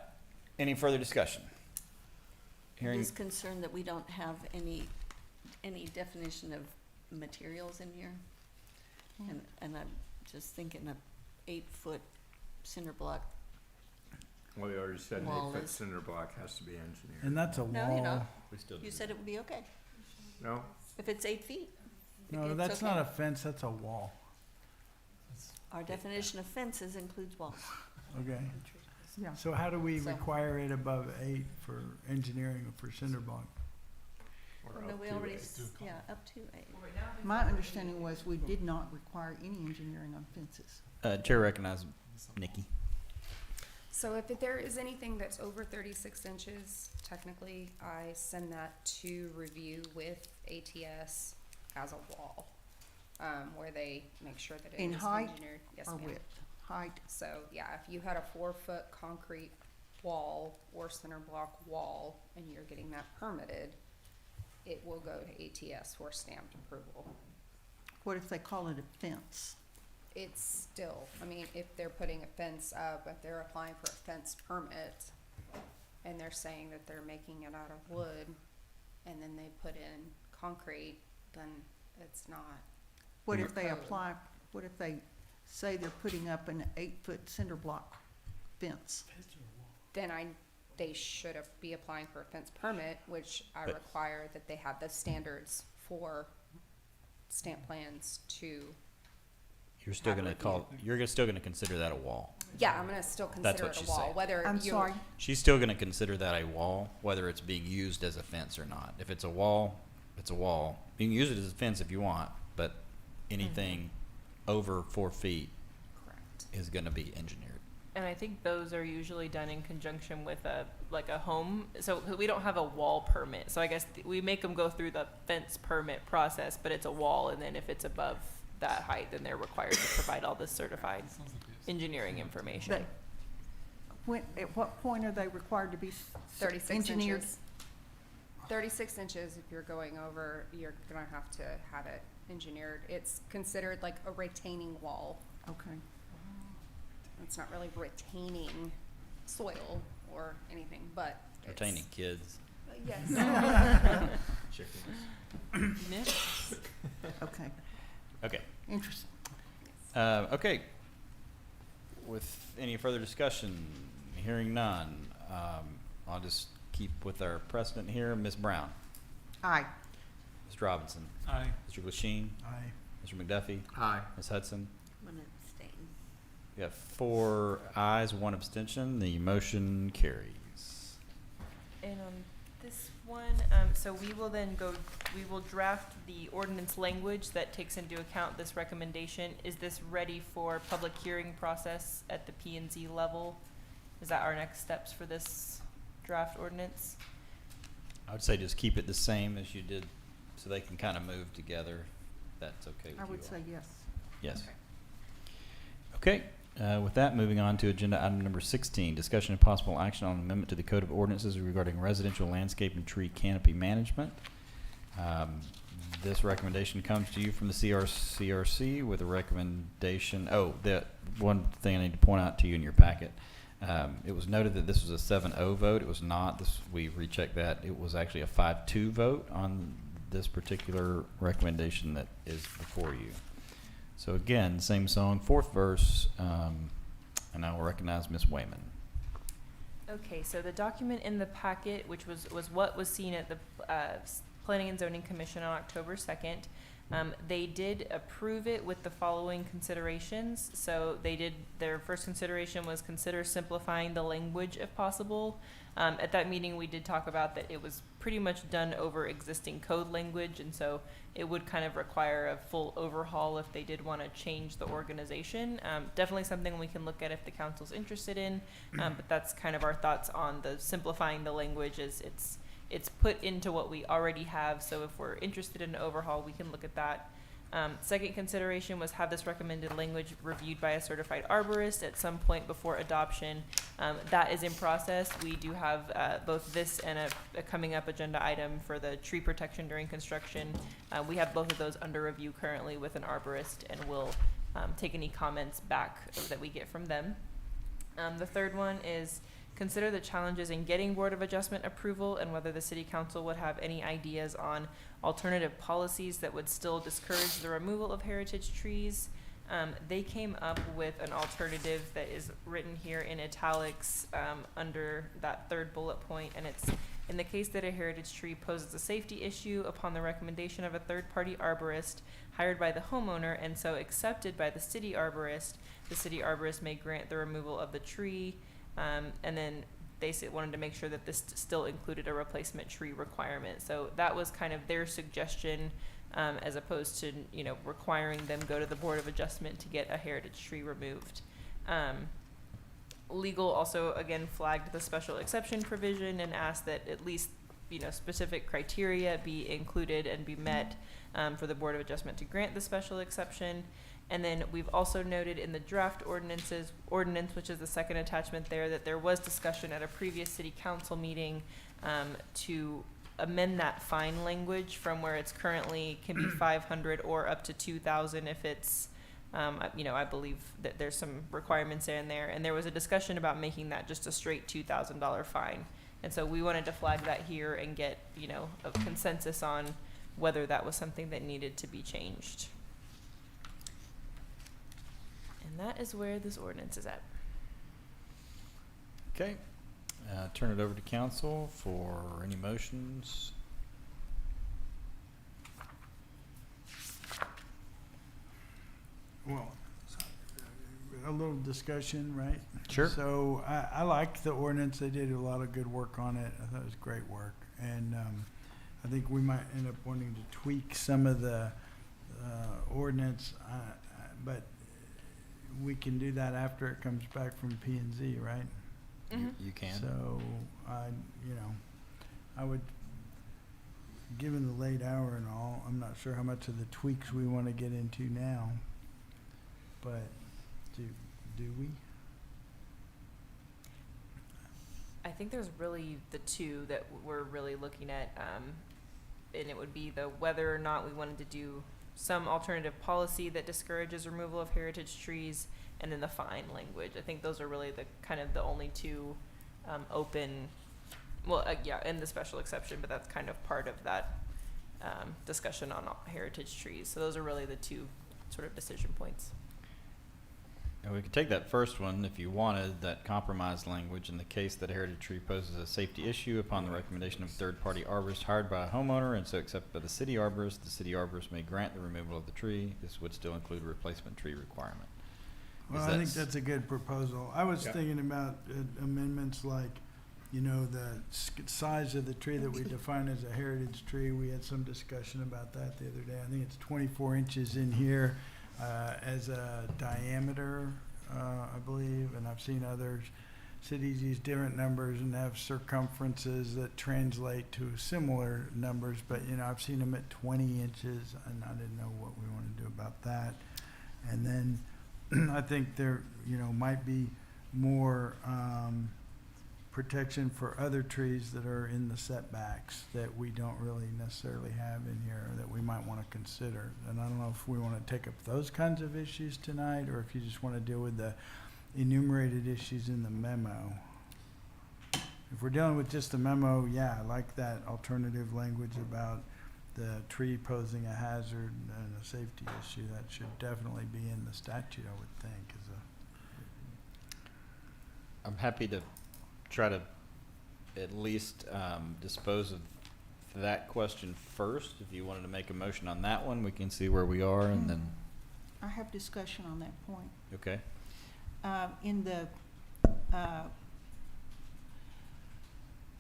Any further discussion? I'm Hearing, just concerned that we don't have any definition of materials in here. And I'm just thinking a 8-foot cinder block. Well, we already said an Wall 8 foot is- cinder block has to be engineered. And that's a No, wall. you're not. we still do. You said it would be okay, No? if it's 8 feet. No, It's that's okay. not a fence, that's a wall. Our definition of fences includes walls. Okay. Yeah. So how do we So- require it above 8 for engineering or for cinder block? Or Well, no, up we to already, 8. yeah, up to 8. My understanding was we did not require any engineering on fences. Chair recognizes Nikki. So if there is anything that's over 36 inches, technically, I send that to review with ATS as a wall, where they make sure that it In is height engineered. Yes, Or ma'am. width, height. So, yeah, if you had a 4-foot concrete wall or center block wall and you're getting that permitted, it will go to ATS for stamped approval. What if they call it a fence? It's still, I mean, if they're putting a fence up, if they're applying for a fence permit and they're saying that they're making it out of wood and then they put in concrete, then it's not. What if they Code. apply, what if they say they're putting up an 8-foot cinder block fence? Then they should be applying for a fence permit, which I But- require that they have the standards for stamp plans to, You're still Have gonna review. you're still gonna consider that a wall. yeah, I'm gonna still consider what it a she's wall, saying. whether I'm you. sorry, She's still gonna consider that a wall, whether it's being used as a fence or not. If it's a wall, it's a wall. You can use it as a fence if you want, but anything over 4 feet Correct. is gonna be engineered. And I think those are usually done in conjunction with a home. So we don't have a wall permit. So I guess we make them go through the fence permit process, but it's a wall. And then if it's above that height, then they're required to provide all this certified Sounds like it's- engineering information. but at what point are they required to be 36 engineered? inches. 36 inches, if you're going over, you're gonna have to have it engineered. It's considered like a retaining wall. Okay. It's not really retaining soil or anything, but it's. Retaining kids. Yes. Chickens. Okay, Okay. interesting. Okay. With any further discussion, hearing none, I'll just keep with our precedent here. Ms. Brown, Aye. Mr. Robinson, Aye. Mr. Glasheen, Aye. Mr. McDuffie, Aye. Ms. Hudson. I'm gonna abstain. We have 4 ayes, 1 abstention. The motion carries. And on this one, so we will draft the ordinance language that takes into account this recommendation. Is this ready for public hearing process at the P and Z level? Is that our next steps for this draft ordinance? I would say just keep it the same as you did, so they can kind of move together. That's okay with you I would all. say yes. Yes. Okay. Okay, with that, moving on to agenda item number 16, discussion and possible action on amendment to the Code of Ordinances regarding residential landscape and tree canopy management. This recommendation comes to you from the CRCRC with a recommendation. Oh, the one thing I need to point out to you in your packet. It was noted that this was a 7-0 vote. It was not. We rechecked that. It was actually a 5-2 vote on this particular recommendation that is before you. So again, same song, fourth verse, and I will recognize Ms. Wayman. Okay, so the document in the packet, which was what was seen at the Planning and Zoning Commission on October 2nd, they did approve it with the following considerations. So their first consideration was consider simplifying the language if possible. At that meeting, we did talk about that it was pretty much done over existing code language, and so it would kind of require a full overhaul if they did want to change the organization. Definitely something we can look at if the council's interested in, but that's kind of our thoughts on the simplifying the language. Is it's put into what we already have, so if we're interested in an overhaul, we can look at that. Second consideration was have this recommended language reviewed by a certified arborist at some point before adoption. That is in process. We do have both this and a coming up agenda item for the tree protection during construction. We have both of those under review currently with an arborist, and we'll take any comments back that we get from them. The third one is consider the challenges in getting Board of Adjustment approval and whether the City Council would have any ideas on alternative policies that would still discourage the removal of heritage trees. They came up with an alternative that is written here in italics under that third bullet point, and it's in the case that a heritage tree poses a safety issue upon the recommendation of a third-party arborist hired by the homeowner and so accepted by the city arborist may grant the removal of the tree. And then they wanted to make sure that this still included a replacement tree requirement. So that was kind of their suggestion, as opposed to, requiring them go to the Board of Adjustment to get a heritage tree removed. Legal also, again, flagged the special exception provision and asked that at least, specific criteria be included and be met for the Board of Adjustment to grant the special exception. And then we've also noted in the draft ordinance, which is the second attachment there, that there was discussion at a previous city council meeting to amend that fine language from where it's currently can be 500 or up to 2,000 if it's, I believe that there's some requirements in there. And there was a discussion about making that just a straight $2,000 fine. And so we wanted to flag that here and get, a consensus on whether that was something that needed to be changed. And that is where this ordinance is at. Okay, turn it over to council for any motions. Well, a little discussion, right? Sure. So I liked the ordinance. They did a lot of good work on it. I thought it was great work. And I think we might end up wanting to tweak some of the ordinance, but we can do that after it comes back from P&Z, right? You can. So I would, given the late hour and all, I'm not sure how much of the tweaks we want to get into now, but do we? I think there's really the two that we're really looking at, and it would be the whether or not we wanted to do some alternative policy that discourages removal of heritage trees, and then the fine language. I think those are really the kind of the only two open, and the special exception, but that's kind of part of that discussion on heritage trees. So those are really the two sort of decision points. And we could take that first one if you wanted, that compromise language in the case that a heritage tree poses a safety issue upon the recommendation of a third-party arborist hired by a homeowner and so accepted by the city arborist may grant the removal of the tree. This would still include a replacement tree requirement. Well, I think that's a good proposal. I was thinking about amendments like, the size of the tree that we define as a heritage tree. We had some discussion about that the other day. I think it's 24 inches in here. As a diameter, I believe, and I've seen other cities use different numbers and have circumferences that translate to similar numbers, but I've seen them at 20 inches, and I didn't know what we want to do about that. And then I think there, might be more, protection for other trees that are in the setbacks that we don't really necessarily have in here that we might want to consider. And I don't know if we want to take up those kinds of issues tonight, or if you just want to deal with the enumerated issues in the memo. If we're dealing with just the memo, yeah, I like that alternative language about the tree posing a hazard and a safety issue. That should definitely be in the statute, I would think, I'm happy to try to at least dispose of that question first. If you wanted to make a motion on that one, we can see where we are and then, I have discussion on that point. okay. In the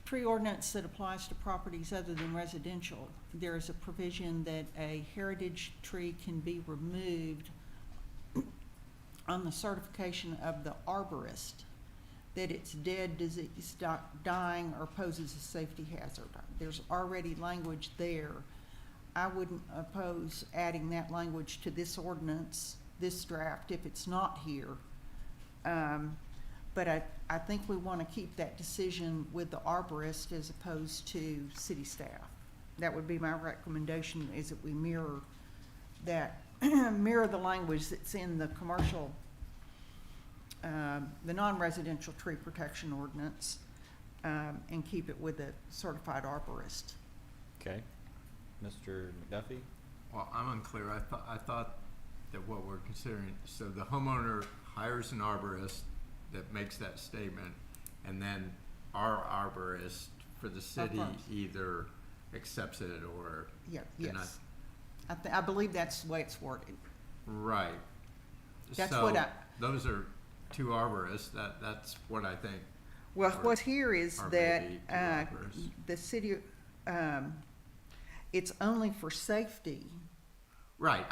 tree ordinance that applies to properties other than residential, there is a provision that a heritage tree can be removed on the certification of the arborist that it's dead, diseased, dying, or poses a safety hazard. There's already language there. I wouldn't oppose adding that language to this ordinance, this draft, if it's not here. But I think we want to keep that decision with the arborist as opposed to city staff. That would be my recommendation, is that we mirror that, mirror the language that's in the commercial, the non-residential tree protection ordinance, and keep it with a certified arborist. Okay. Mr. McDuffie? Well, I'm unclear. I thought that what we're considering, so the homeowner hires an arborist that makes that statement, and then our arborist for the city Affirms. either accepts it or Yeah, denies. yes. I believe that's the way it's worded. Right. That's So what those are two arborists. That's what I think. Well, Or- what here is or that, maybe two arborists. the city, it's only for safety. Right.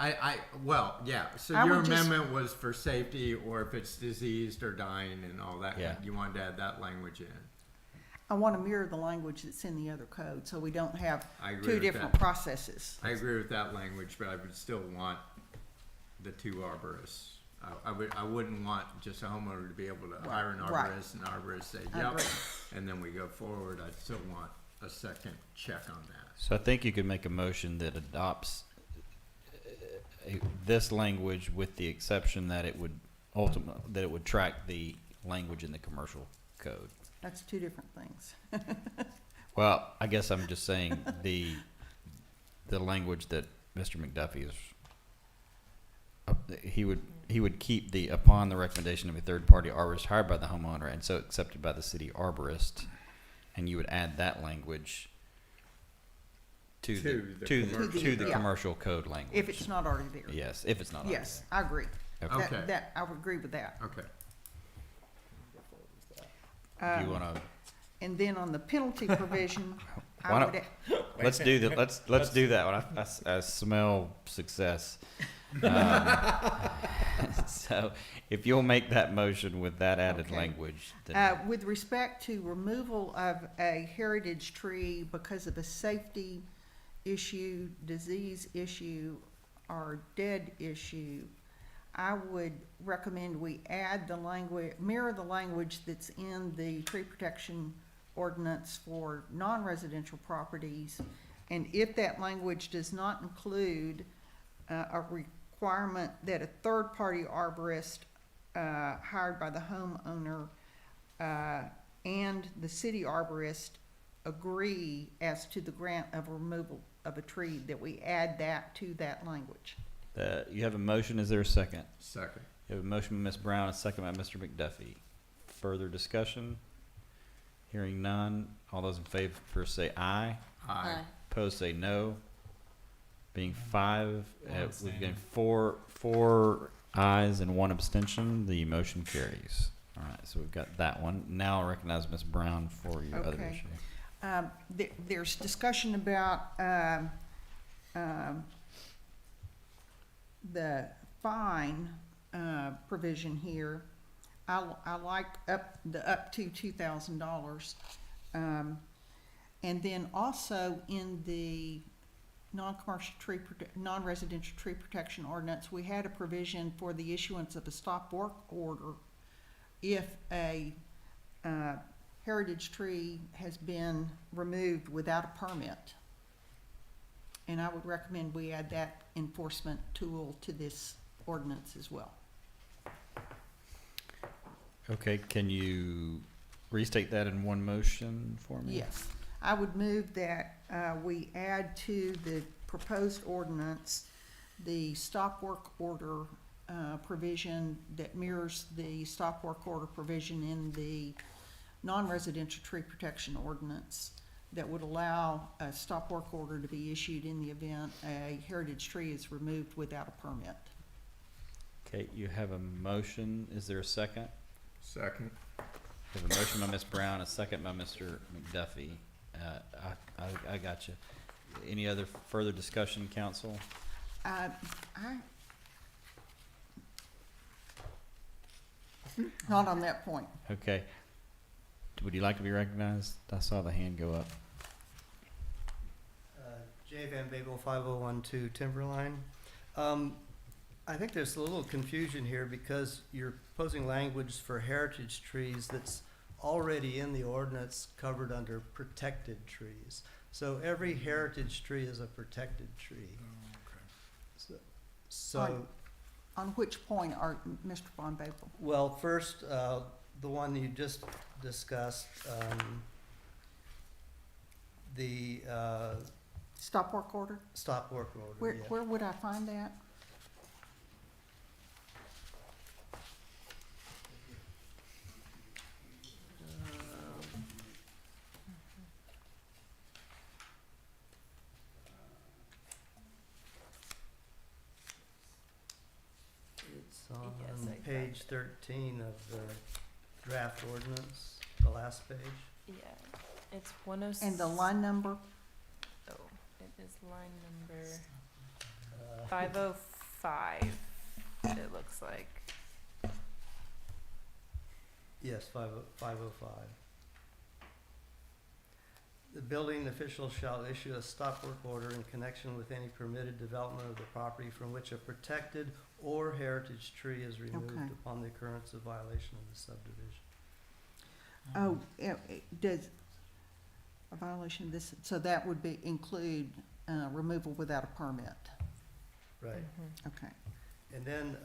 Well, yeah. So I your would just- amendment was for safety, or if it's diseased or dying and all that. Yeah. You wanted to add that language in. I want to mirror the language that's in the other code, so we don't have I agree two with different that. processes. I agree with that language, but I would still want the two arborists. I wouldn't want just a homeowner to be able to hire an Right. arborist and the arborist say, I yep, agree. and then we go forward. I'd still want a second check on that. So I think you could make a motion that adopts this language with the exception that it would that it would track the language in the commercial code. That's two different things. Well, I guess I'm just saying the language that Mr. McDuffie is, he would keep the upon the recommendation of a third party arborist hired by the homeowner and so accepted by the city arborist, and you would add that language to the yeah. commercial code language. If it's not already there. Yes, if it's not already Yes, I agree. there. Okay. That, I would agree with that. Okay. Do you Um, want to? And then on the penalty provision, Why I don't- would, Let's do that. Let's do that one. I smell success. So if you'll make that motion with that added Okay. language, then with respect to removal of a heritage tree because of a safety issue, disease issue, or dead issue, I would recommend we add the language, mirror the language that's in the tree protection ordinance for non-residential properties. And if that language does not include a requirement that a third-party arborist hired by the homeowner and the city arborist agree as to the grant of removal of a tree, that we add that to that language. you have a motion. Is there a second? Second. You have a motion by Ms. Brown, a second by Mr. McDuffie. Further discussion? Hearing none. All those in favor say aye. Aye. Opposed say no. Being five, we've abstaining. been four ayes and one abstention. The motion carries. All right, so we've got that one. Now I recognize Ms. Brown for your other Okay. issue. There's discussion about the fine provision here. I like up to $2,000. And then also in the non-residential tree protection ordinance, we had a provision for the issuance of a stop work order if a heritage tree has been removed without a permit. And I would recommend we add that enforcement tool to this ordinance as well. Okay, can you restate that in one motion for me? Yes, I would move that we add to the proposed ordinance the stop work order provision that mirrors the stop work order provision in the non-residential tree protection ordinance that would allow a stop work order to be issued in the event a heritage tree is removed without a permit. Okay, you have a motion. Is there a second? Second. We have a motion by Ms. Brown, a second by Mr. McDuffie. I got you. Any other further discussion, council? Not on that point. Okay. Would you like to be recognized? I saw the hand go up. Jay Van Babel, 5012 Timberline. I think there's a little confusion here because you're proposing language for heritage trees that's already in the ordinance covered under protected trees. So every heritage tree is a protected tree. So On which point are, Mr. Von Babel? well, first, the one you just discussed, the Stop work order? stop work order. Where, yeah. where would I find that? It's Yes, on I page found 13 of the draft ordinance, the last page. Yeah, it's 106. And the line number? Oh, it is line number Uh, 505, it looks like. Yes, 505. The building official shall issue a stop work order in connection with any permitted development of the property from which a protected or heritage tree is removed Okay. upon the occurrence of violation of the subdivision. Oh, does a violation of this, so that would be, include, removal without a permit? Right. Okay. And then,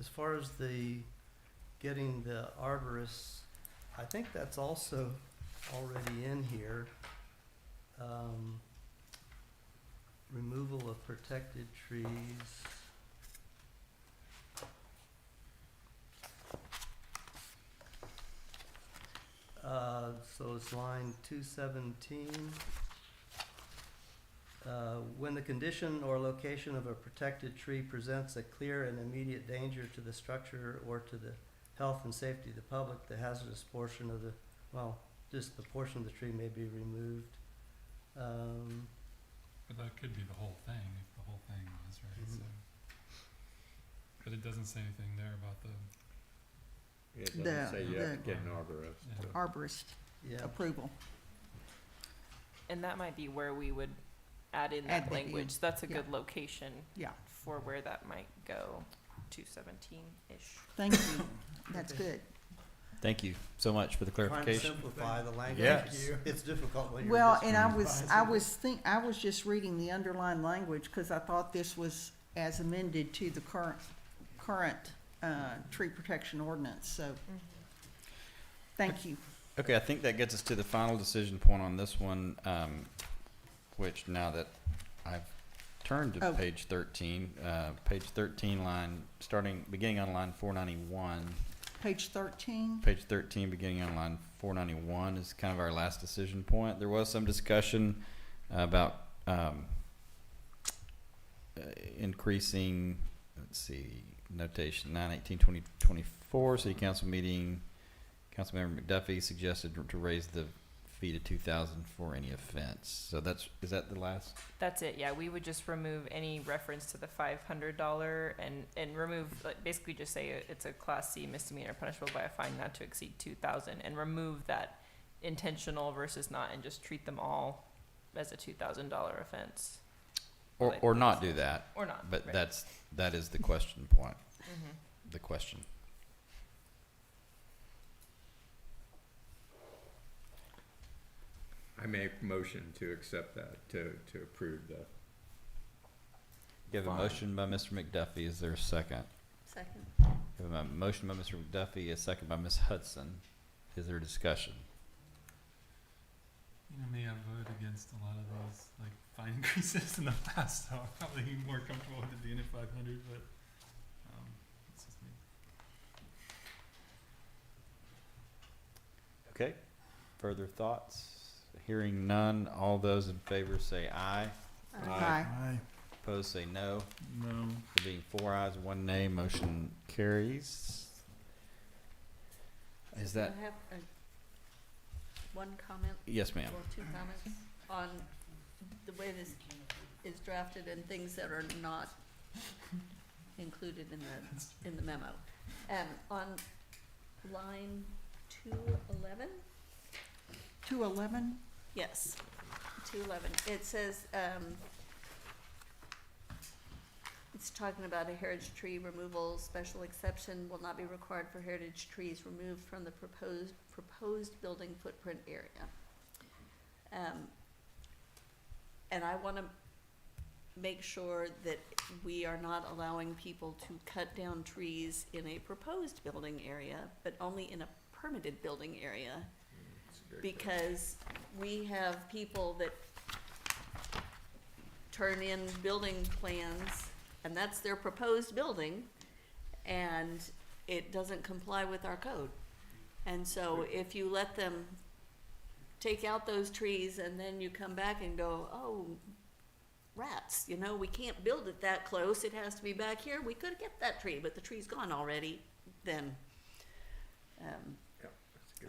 as far as the getting the arborists, I think that's also already in here. Removal of protected trees. So it's line 217. When the condition or location of a protected tree presents a clear and immediate danger to the structure or to the health and safety of the public, the hazardous portion of the, well, just the portion of the tree may be removed. But that could be the whole thing, if the whole thing was right, Mhm. so. But it doesn't say anything there about the, It The- doesn't say you have to the- get an arborist. Yeah. to- Arborist Yeah. approval. And that might be where we would add in Add that that in, language. That's a yeah. good location Yeah. for where that might go, 217-ish. Thank you. That's good. Thank you so much for the Trying to clarification. simplify the language. Yes. It's difficult when you're Well, just and I was just reading the underlying language because I thought this was as amended to the current tree protection ordinance, so thank you. Okay, I think that gets us to the final decision point on this one, which now that I've turned to Oh. page 13, beginning on line 491. Page 13? Page 13, beginning on line 491 is kind of our last decision point. There was some discussion about increasing, let's see, notation 9/18/2024, City Council meeting. Councilmember McDuffie suggested to raise the fee to 2,000 for any offense. So is that the last? That's it, yeah, we would just remove any reference to the $500 and remove, like, basically just say it's a Class C misdemeanor punishable by a fine not to exceed 2,000 and remove that intentional versus not and just treat them all as a $2,000 offense. Or not do that. Or not, But right. that is the question point, Mhm. the question. I make motion to accept that, to approve the, You have a Fine. motion by Mr. McDuffie. Is there a second? Second. You have a motion by Mr. McDuffie, a second by Ms. Hudson. Is there discussion? You know me, I've voted against a lot of those like fine increases in the past, so I'm probably more comfortable with it being at 500. But it's just me. Okay. Further thoughts? Hearing none, all those in favor say aye. Aye. Aye. Opposed say no. No. There being 4 ayes, 1 nay, motion carries. Is that, I have one comment, yes, ma'am. or two comments, on the way this is drafted and things that are not included in the memo. On line 211, 211? yes, 211, it says, it's talking about a heritage tree removal, special exception will not be required for heritage trees removed from the proposed building footprint area. And I wanna make sure that we are not allowing people to cut down trees in a proposed building area, but only in a permitted building area. Because we have people that turn in building plans, and that's their proposed building, and it doesn't comply with our code. And so if you let them take out those trees and then you come back and go, oh, rats, you know, we can't build it that close, it has to be back here, we could get that tree, but the tree's gone already, then,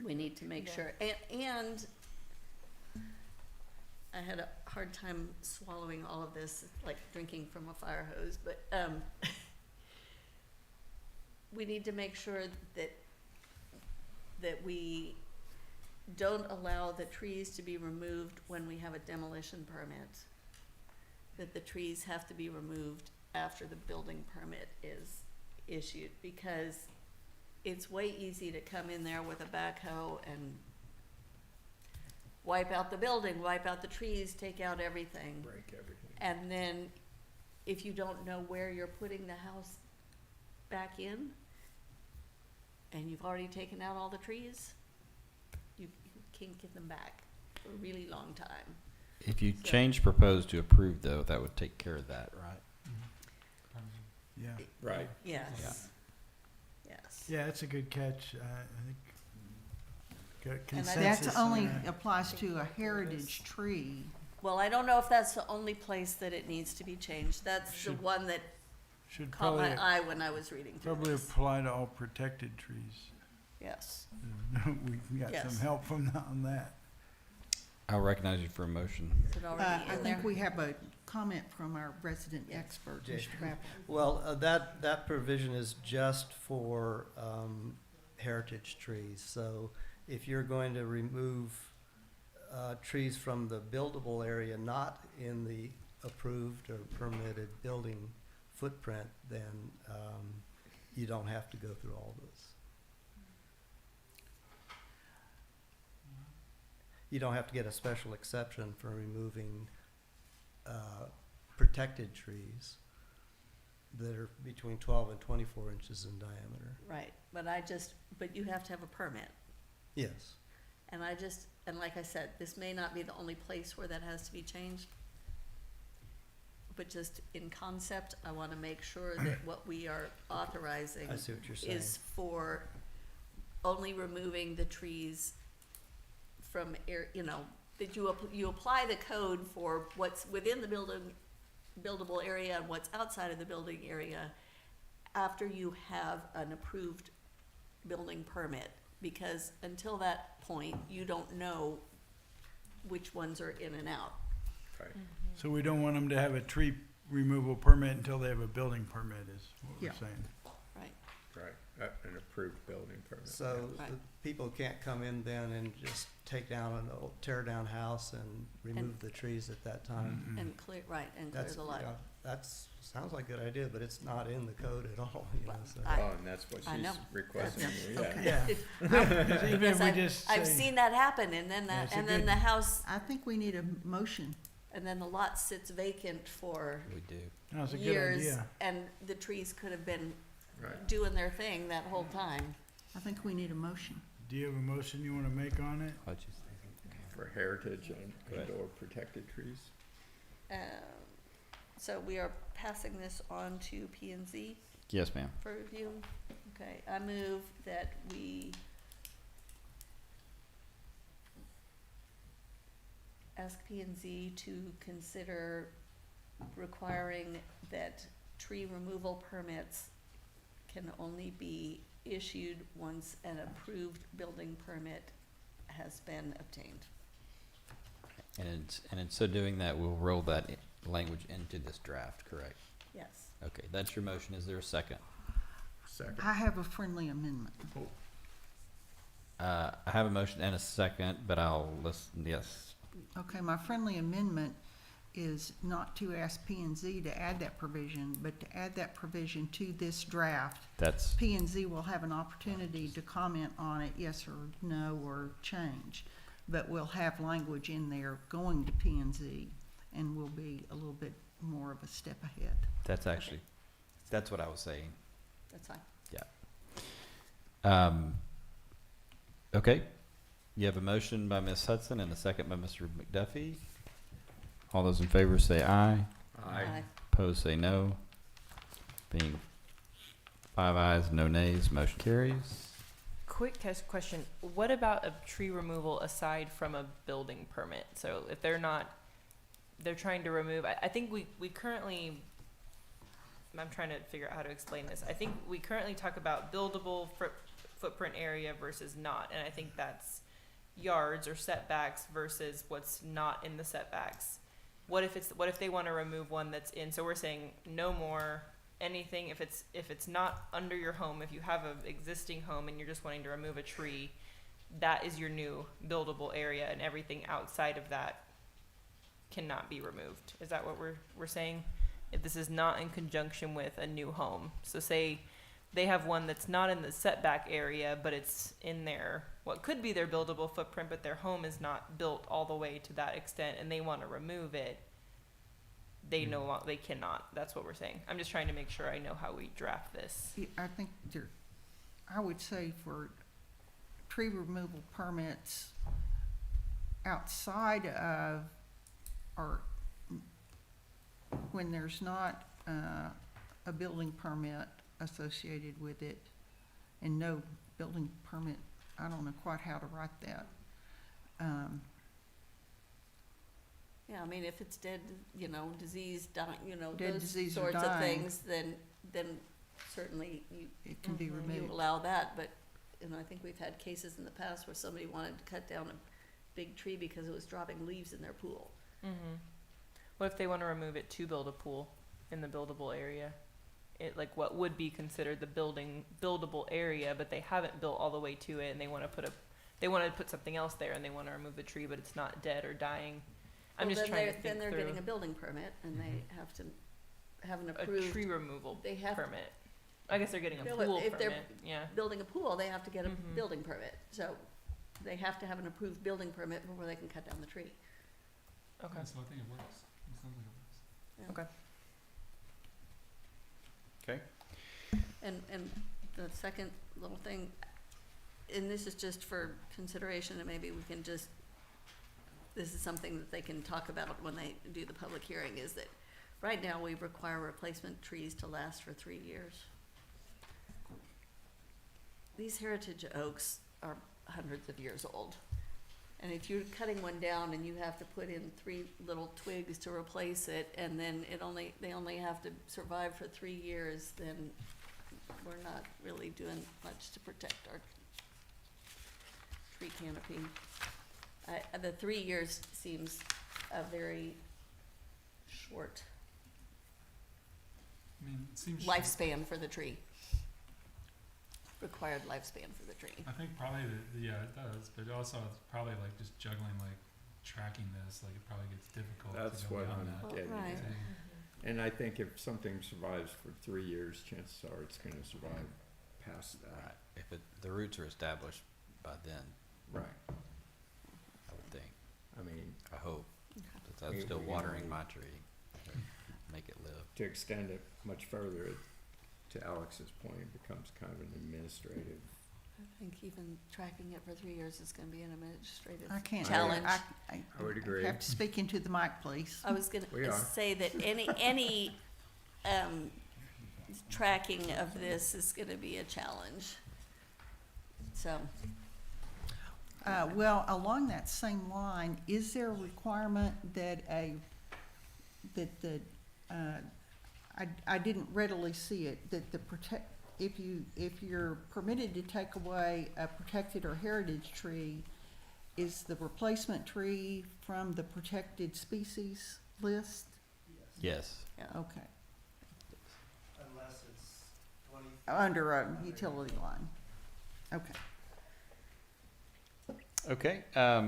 we need to make sure, and I had a hard time swallowing all of this, like drinking from a fire hose, but, we need to make sure that we don't allow the trees to be removed when we have a demolition permit. That the trees have to be removed after the building permit is issued, because it's way easy to come in there with a backhoe and wipe out the building, wipe out the trees, take out everything. break everything. And then if you don't know where you're putting the house back in, and you've already taken out all the trees, you can't get them back for a really long time. If you So- change proposed to approved, though, that would take care of that, right? Yeah. Right. Yes. Yes. Yeah, that's a good catch. I think got And I- consensus That's on only that. applies to a heritage tree. Well, I don't know if that's the only place that it needs to be changed. That's the Should- one that Should caught probably, my eye when I was reading through probably this. apply to all protected trees. Yes. We got some Yes. help from on that. I'll recognize you for a motion. Is it already I in think there? we have a comment from our resident expert, Yeah. Mr. Babb. Well, that provision is just for heritage trees. So if you're going to remove trees from the buildable area not in the approved or permitted building footprint, then you don't have to go through all this. You don't have to get a special exception for removing protected trees that are between 12 and 24 inches in diameter. Right, but you have to have a permit. Yes. And like I said, this may not be the only place where that has to be changed. But just in concept, I wanna make sure that what we are authorizing I see what you're saying. is for only removing the trees from that you apply the code for what's within the buildable area and what's outside of the building area after you have an approved building permit. Because until that point, you don't know which ones are in and out. Right. So we don't want them to have a tree removal permit until they have a building permit is what Yeah. we're saying. Right. Right. an approved building permit. So Right. the people can't come in then and just take down an old tear down house and remove the trees at that time. And clear, right, and clear That's, the lot. yeah, that's, sounds like a good idea, but it's not in the code at all, you know, Well, so. I- Oh, and that's what I she's know. requesting, Okay. yeah. Yeah. 'Cause even if Because we I've, just I've say- seen that happen, and then Yeah, that, it's a and then good- the house, I think we need a motion. and then the lot sits vacant for We do. That's a good years, idea. and the trees could have been Right. doing their thing that whole time. I think we need a motion. Do you have a motion you wanna make on it? What'd you think? For heritage and Go ahead. or protected trees. So we are passing this on to P and Z Yes, ma'am. for review. Okay, I move that we ask P and Z to consider requiring that tree removal permits can only be issued once an approved building permit has been obtained. And in so doing that, we'll roll that language into this draft, correct? Yes. Okay, that's your motion. Is there a second? Second. I have a friendly amendment. I have a motion and a second, but I'll listen, yes. Okay, my friendly amendment is not to ask P and Z to add that provision, but to add that provision to this draft. That's, P and Z will have an opportunity to comment on it, yes or no, or change. But we'll have language in there going to P and Z, and we'll be a little bit more of a step ahead. that's actually, that's what I was saying. That's fine. Okay, you have a motion by Ms. Hudson and a second by Mr. McDuffie. All those in favor say aye. Aye. Opposed say no. Being 5 ayes, no nays, motion carries. Quick question, what about a tree removal aside from a building permit? So if they're trying to remove, I think we currently, I'm trying to figure out how to explain this. I think we currently talk about buildable footprint area versus not, and I think that's yards or setbacks versus what's not in the setbacks. What if they want to remove one that's in, so we're saying no more anything, if it's not under your home, if you have an existing home and you're just wanting to remove a tree, that is your new buildable area, and everything outside of that cannot be removed. Is that what we're saying? If this is not in conjunction with a new home. So say they have one that's not in the setback area, but it's in their, what could be their buildable footprint, but their home is not built all the way to that extent, and they want to remove it, they they cannot. That's what we're saying. I'm just trying to make sure I know how we draft this. I think I would say for tree removal permits outside of, or when there's not a building permit associated with it, and no building permit, I don't know quite how to write that. Yeah, I mean, if it's dead, disease, dying, Dead, those diseased, or sorts of dying. things, then certainly It can be you removed. allow that, but, I think we've had cases in the past where somebody wanted to cut down a big tree because it was dropping leaves in their pool. Mm-hmm. What if they want to remove it to build a pool in the buildable area? It, like, what would be considered the buildable area, but they haven't built all the way to it, and they want to put something else there, and they want to remove the tree, but it's not dead or dying. I'm Well, just then trying to they're- think Then they're through getting a building permit, and they have to have an a approved, tree removal they have- permit. I guess they're getting a No, pool if they're permit. Yeah. building a pool, they have to get a Mhm. building permit. So they have to have an approved building permit before they can cut down the tree. Okay. Yeah, so I think it works. It sounds like it works. Okay. Okay. And the second little thing, and this is just for consideration, and maybe we can just, this is something that they can talk about when they do the public hearing, is that right now we require replacement trees to last for 3 years. These heritage oaks are hundreds of years old. And if you're cutting one down and you have to put in 3 little twigs to replace it, and then they only have to survive for 3 years, then we're not really doing much to protect our tree canopy. The 3 years seems a very short I mean, it seems short. lifespan for the tree. required lifespan for the tree. I think probably yeah, it does, but also it's probably like just juggling, like tracking this, like it probably gets difficult That's to go what beyond I'm that. getting Right. at. And I think if something survives for 3 years, chances are it's gonna survive past that. Right. If the roots are established by then, Right. I would think. I mean, I hope. Okay. Since I'm still watering my tree. Make it live. to extend it much further, to Alex's point, it becomes kind of an administrative. I think even tracking it for 3 years is gonna be an administrative I can't. challenge. I I would agree. have to speak into the mic, please. I was We gonna are. say that any tracking of this is gonna be a challenge. So, Well, along that same line, is there a requirement that I didn't readily see it, that if you're permitted to take away a protected or heritage tree, is the replacement tree from the protected species list? Yes. yeah. Okay, Unless it's 20. under a utility line. Okay. Okay, all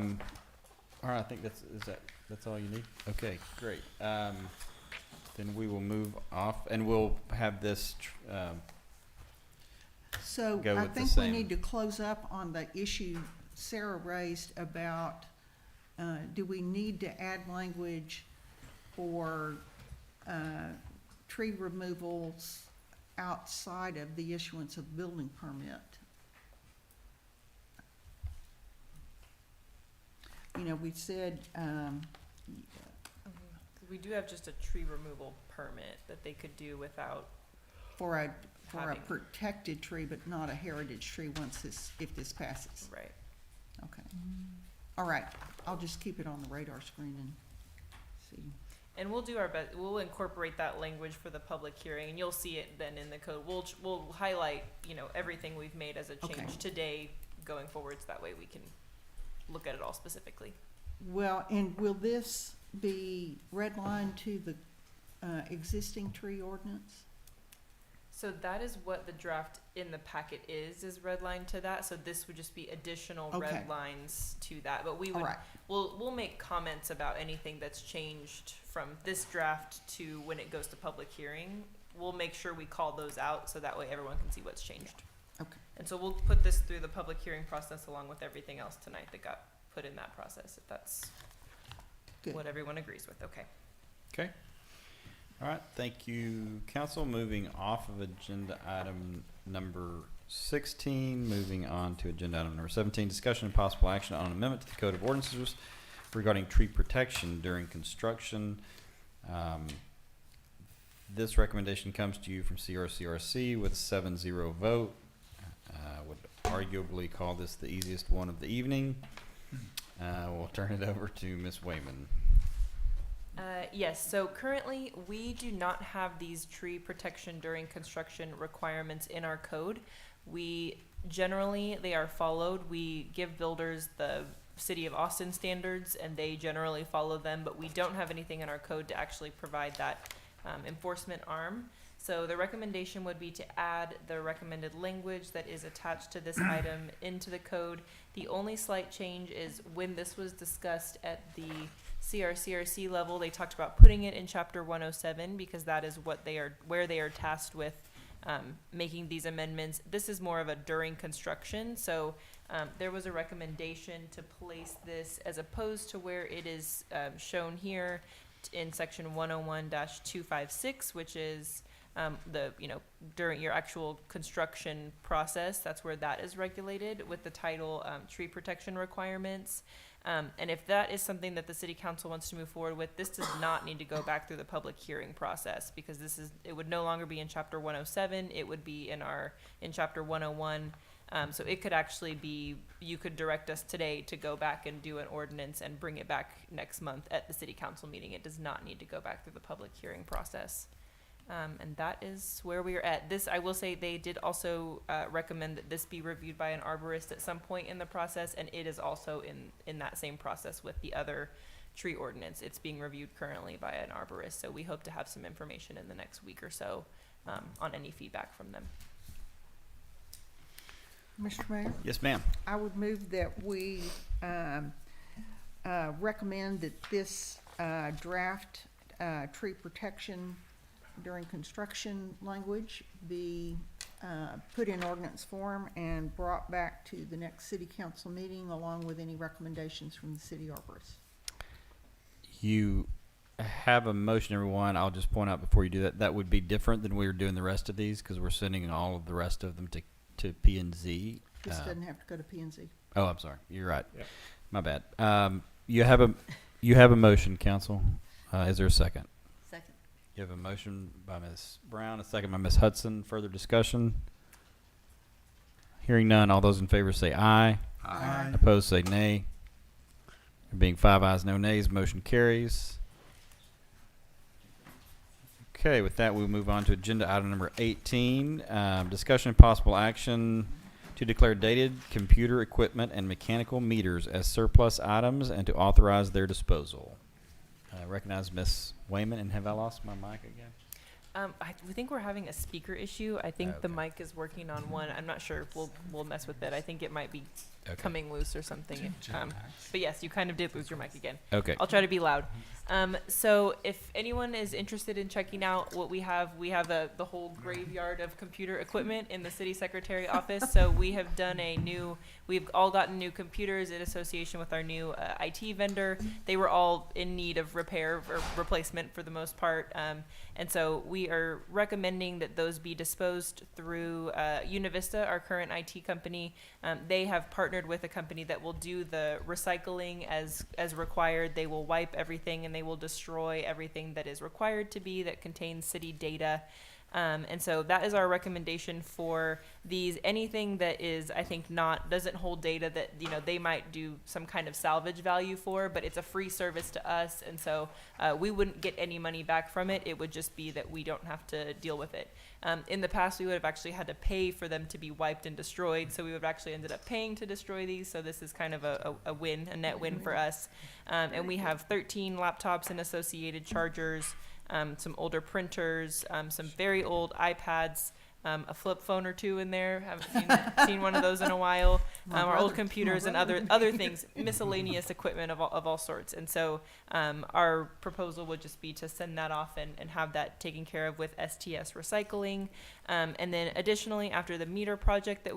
right, I think that's all you need? Okay, great. Then we will move off, and we'll have this, So Go I with the think we same. need to close up on the issue Sarah raised about, do we need to add language for, tree removals outside of the issuance of building permit? You know, we said, We do have just a tree removal permit that they could do without, for a Having- protected tree, but not a heritage tree if this passes. right. Okay. All right, I'll just keep it on the radar screen and see. And we'll do our best, we'll incorporate that language for the public hearing, and you'll see it then in the code. We'll highlight, everything we've made as a Okay. change today going forward, so that way we can look at it all specifically. Well, and will this be redlined to the existing tree ordinance? So that is what the draft in the packet is redlined to that, so this would just be additional Okay. red lines to that, but we All would, right, we'll make comments about anything that's changed from this draft to when it goes to public hearing. We'll make sure we call those out, so that way everyone can see what's changed. okay. And so we'll put this through the public hearing process along with everything else tonight that got put in that process, if that's Good. what everyone agrees with, okay. okay? All right, thank you, council. Moving off of agenda item number 16, moving on to agenda item number 17, discussion and possible action on an amendment to the Code of Ordinances regarding tree protection during construction. This recommendation comes to you from CRCRC with a 7-0 vote. Would arguably call this the easiest one of the evening. We'll turn it over to Ms. Wayman. Yes, so currently, we do not have these tree protection during construction requirements in our code. They are followed. We give builders the City of Austin standards, and they generally follow them, but we don't have anything in our code to actually provide that enforcement arm. So the recommendation would be to add the recommended language that is attached to this item into the code. The only slight change is when this was discussed at the CRCRC level, they talked about putting it in chapter 107 because that is where they are tasked with making these amendments. This is more of a during construction, so there was a recommendation to place this as opposed to where it is shown here in section 101-256, which is during your actual construction process. That's where that is regulated with the title tree protection requirements. And if that is something that the city council wants to move forward with, this does not need to go back through the public hearing process because it would no longer be in chapter 107. It would be in chapter 101. So it could actually be, you could direct us today to go back and do an ordinance and bring it back next month at the city council meeting. It does not need to go back through the public hearing process. And that is where we are at. This, I will say, they did also recommend that this be reviewed by an arborist at some point in the process, and it is also in that same process with the other tree ordinance. It's being reviewed currently by an arborist, so we hope to have some information in the next week or so on any feedback from them. Mr. Mayor, Yes, ma'am. I would move that we recommend that this draft tree protection during construction language be put in ordinance form and brought back to the next city council meeting along with any recommendations from the city arborist. You have a motion, everyone. I'll just point out before you do that, that would be different than we were doing the rest of these because we're sending all of the rest of them to P and Z. This doesn't have to go to P and Z. Oh, I'm sorry. You're right. Yep. My bad. You have a motion, council. Is there a second? Second. You have a motion by Ms. Brown, a second by Ms. Hudson. Further discussion? Hearing none. All those in favor say aye. Aye. Opposed say nay. There being 5 ayes, no nays, motion carries. Okay, with that, we'll move on to agenda item number 18. Discussion and possible action to declare dated computer equipment and mechanical meters as surplus items and to authorize their disposal. I recognize Ms. Wayman, and have I lost my mic again? We think we're having a speaker issue. I think the Okay. mic is working on one. I'm not sure. We'll mess with it. I think it might be Okay. coming loose or something. But yes, you kind of did lose your mic again. Okay. I'll try to be loud. So if anyone is interested in checking out what we have the whole graveyard of computer equipment in the city secretary office. So we have done we've all gotten new computers in association with our new IT vendor. They were all in need of repair or replacement for the most part. And so we are recommending that those be disposed through Univista, our current IT company. They have partnered with a company that will do the recycling as required. They will wipe everything and they will destroy everything that is required to be that contains city data. And so that is our recommendation for these. Anything that is, I think, doesn't hold data that, they might do some kind of salvage value for, but it's a free service to us. And so we wouldn't get any money back from it. It would just be that we don't have to deal with it. In the past, we would have actually had to pay for them to be wiped and destroyed. So we would have actually ended up paying to destroy these. So this is kind of a win, a net win for us. And we have 13 laptops and associated chargers, some older printers, some very old iPads, a flip phone or two in there. Haven't seen one of those in a while. Our old computers and other things, miscellaneous equipment of all sorts. And so our proposal would just be to send that off and have that taken care of with STS Recycling. And then additionally, after the meter project that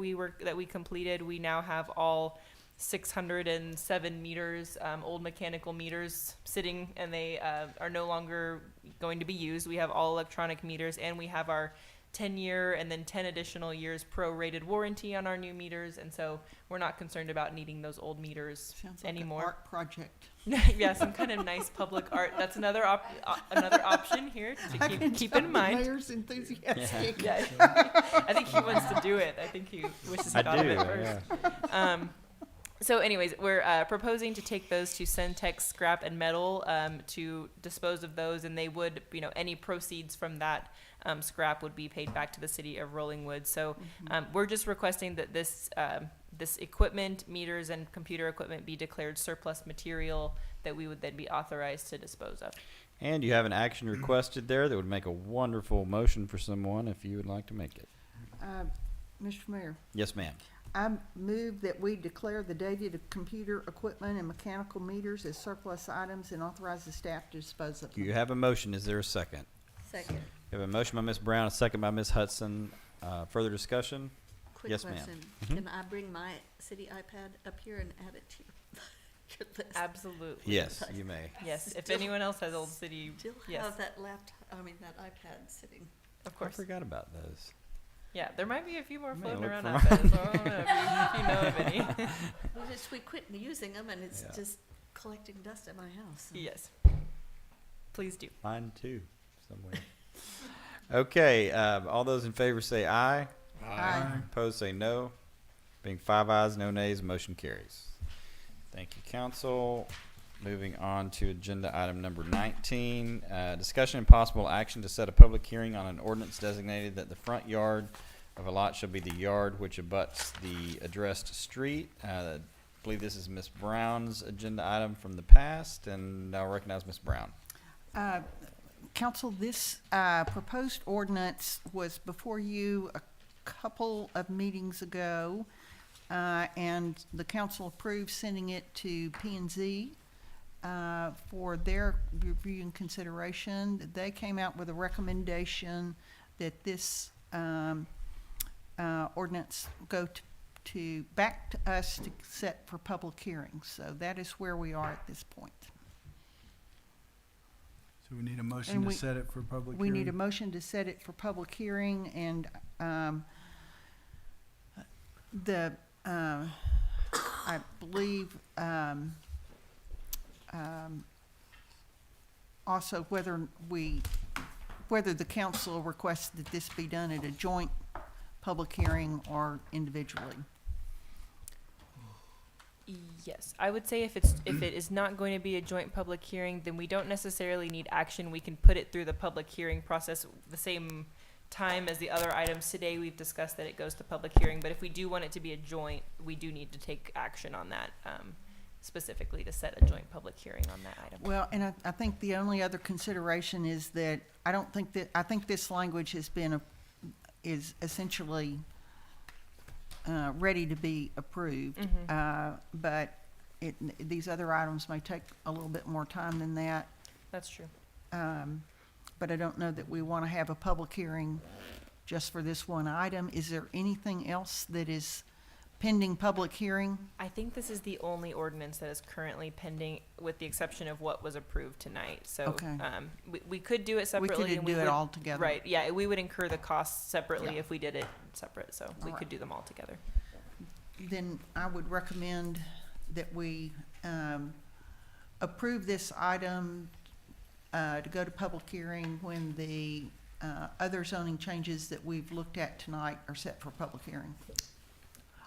we completed, we now have all 607 meters, old mechanical meters sitting, and they are no longer going to be used. We have all electronic meters, and we have our 10-year and then 10 additional years prorated warranty on our new meters, and so we're not concerned about needing those old meters Sounds like anymore. an art project. Yeah, some kind of nice public art. That's another option here to keep in mind. Mayor's enthusiastic. Yeah, I think he wants to do it. I think he wishes he thought of it first. So anyways, we're proposing to take those to Centex Scrap and Metal to dispose of those, and they would, any proceeds from that scrap would be paid back to the city of Rollingwood. So we're just requesting that this equipment, meters and computer equipment, be declared surplus material that we would then be authorized to dispose of. And you have an action requested there that would make a wonderful motion for someone if you would like to make it. Mr. Mayor, Yes, ma'am. I move that we declare the dated computer equipment and mechanical meters as surplus items and authorize the staff to dispose of them. You have a motion. Is there a second? Second. You have a motion by Ms. Brown, a second by Ms. Hudson. Further discussion? Quick Yes, ma'am. question. Mhm. Can I bring my city iPad up here and add it to your list? Absolutely. Yes, you may. Yes, if Still- anyone else has old city, Still yes, have that that iPad sitting. of I course. forgot about those. Yeah, there might be a few more May floating look around for out there, so I don't know if you know of any. We quit using them and it's Yeah. just collecting dust at my house. Yes. Please do. Mine too, somewhere. Okay, all those in favor say aye. Aye. Opposed say no. Being 5 ayes, no nays, motion carries. Thank you, council. Moving on to agenda item number 19, discussion and possible action to set a public hearing on an ordinance designated that the front yard of a lot shall be the yard which abuts the addressed street. I believe this is Ms. Brown's agenda item from the past, and I'll recognize Ms. Brown. Council, this proposed ordinance was before you a couple of meetings ago. and the council approved sending it to P and Z for their review and consideration. They came out with a recommendation that this ordinance go back to us to set for public hearings. So that is where we are at this point. So we need a motion And to we- set it for public We hearing? need a motion to set it for public hearing, and I believe also whether the council requests that this be done at a joint public hearing or individually. Yes, I would say if it is not going to be a joint public hearing, then we don't necessarily need action. We can put it through the public hearing process the same time as the other items today. We've discussed that it goes to public hearing, but if we do want it to be a joint, we do need to take action on that, specifically to set a joint public hearing on that item. Well, and I think the only other consideration is that I think this language is essentially ready to be approved. But these other items may take a little bit more time than that. That's true. But I don't know that we want to have a public hearing just for this one item. Is there anything else that is pending public hearing? I think this is the only ordinance that is currently pending, with the exception of what was approved tonight. So, Okay. We could do it We separately. could and do it would- all together. Right, yeah, we would incur the costs separately Yeah. if we did it separate, so we All could right. do them all together. Then I would recommend that we approve this item to go to public hearing when the other zoning changes that we've looked at tonight are set for public hearing.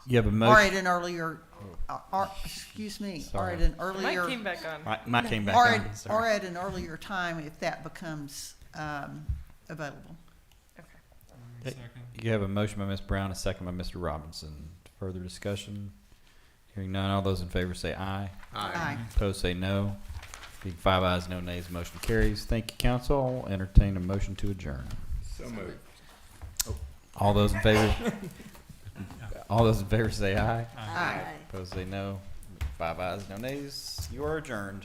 You have a Or at motion? an earlier, excuse me, or Sorry. at an Mike earlier, came back on. Mike came back or on. at, Sorry. or at an earlier time if that becomes available. Okay. Hey, Second. You have a motion by Ms. Brown, a second by Mr. Robinson. Further discussion? Hearing none, all those in favor say aye. Aye. Opposed say no. Being 5 ayes, no nays, motion carries. Thank you, council. I'll entertain a motion to adjourn. So moved. All those in favor? All those in favor say aye. Aye. Opposed say no. 5 ayes, no nays. You are adjourned.